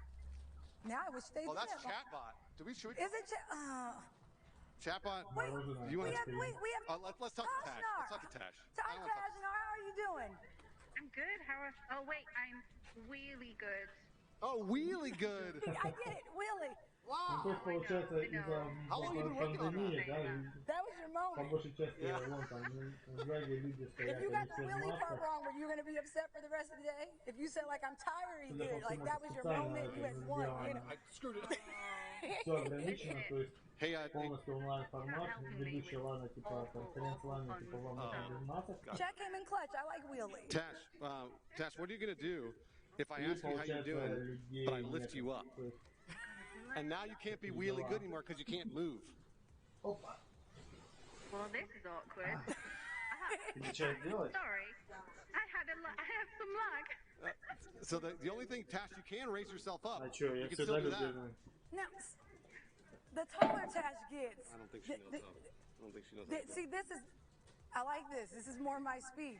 Now I wish they did.
Oh, that's Chatbot. Should we?
Is it
Chatbot?
Wait,
you want
let's
talk to Tash. Let's talk to Tash.
Hi, Tash. How are you doing?
I'm good. Oh, wait. I'm really good.
Oh, wheelie good.
I get it. Wheelie.
Wow.
How long have you been working on that?
That was your moment. If you got the wheelie part wrong, were you going to be upset for the rest of the day? If you said, like, I'm tired, you did. Like, that was your moment. You had won. You know?
I screwed it up.
Все ограничено, то есть
Hey,
полностью онлайн формат, ведущая лана типа конференц лана типа лана 19.
Chat came in clutch. I like wheelie.
Tash, what are you gonna do if I ask you how you're doing, but I lift you up? And now you can't be wheelie good anymore because you can't move.
Well, this is awkward. Sorry, I have some lag.
So the only thing, Tash, you can raise yourself up.
You
can still do that.
Now, the taller Tash gets.
I don't think she knows how. I don't think she knows how.
See, I like this. This is more my speed.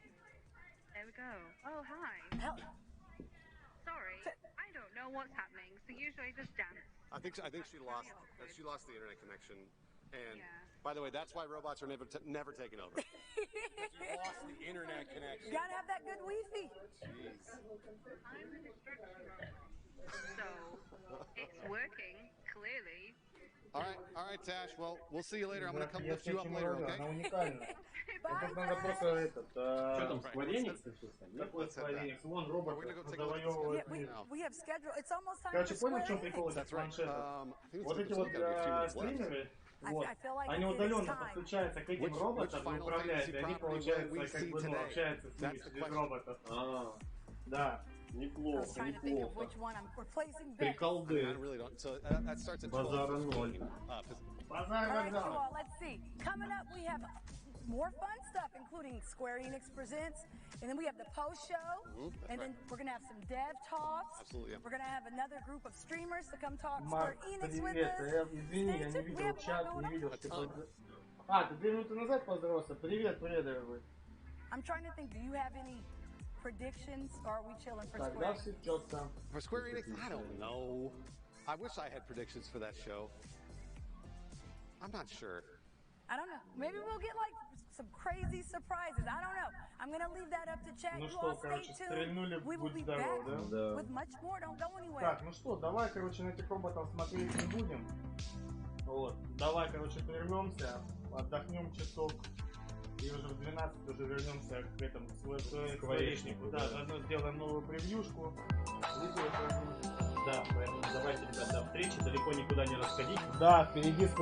There we go. Oh, hi. Sorry, I don't know what's happening. So usually I just dance.
I think she lost the internet connection. And by the way, that's why robots are never taken over. You lost the internet connection.
You gotta have that good Wi-Fi.
Jeez.
I'm in instruction mode. So it's working, clearly.
All right, Tash. Well, we'll see you later. I'm gonna come lift you up later, okay?
Она уникальна. Тут надо просто этот...
Что там, скворенец?
Какой скворенец? Вон робот завоевывает мир. Короче, понял, в чем прикол этих планшетов? Вот эти вот стримеры, вот, они удаленно подключаются к этим роботам и управляют, и они, получается, как бы, ну, общаются с ними через роботов. Да. Неплохо, неплохо. Приколды. Базара ноль. Базара ноль.
More fun stuff, including Square Enix Presents, and then we have the post show, and then we're gonna have some dev talks.
Absolutely.
We're gonna have another group of streamers to come talk Square Enix with
привет.
us.
Извини, я не видел чат, не видел, что ты... ты 2 минуты назад поздоровался. Привет, привет, дорогой.
I'm trying to think, do you have any predictions, or are we chilling for Square
Тогда
Enix?
все четко.
For Square Enix, I don't know. I wish I had predictions for that show. I'm not sure.
I don't know. Maybe we'll get like some crazy surprises. I don't know. I'm gonna leave that up to chat.
Ну
You
что,
all stay
короче, стрельнули,
tuned. We will
будь
be
здоров,
back
да?
with much more. Don't go anywhere.
Так, ну что, давай, короче, на этих роботов смотреть не будем. Вот. Давай, короче, вернемся, отдохнем часок. И уже в 12 уже вернемся к этому скворечнику. Да, заодно сделаем новую превьюшку.
Да, поэтому давайте, ребята, до встречи, далеко никуда не расходить.
Да, впереди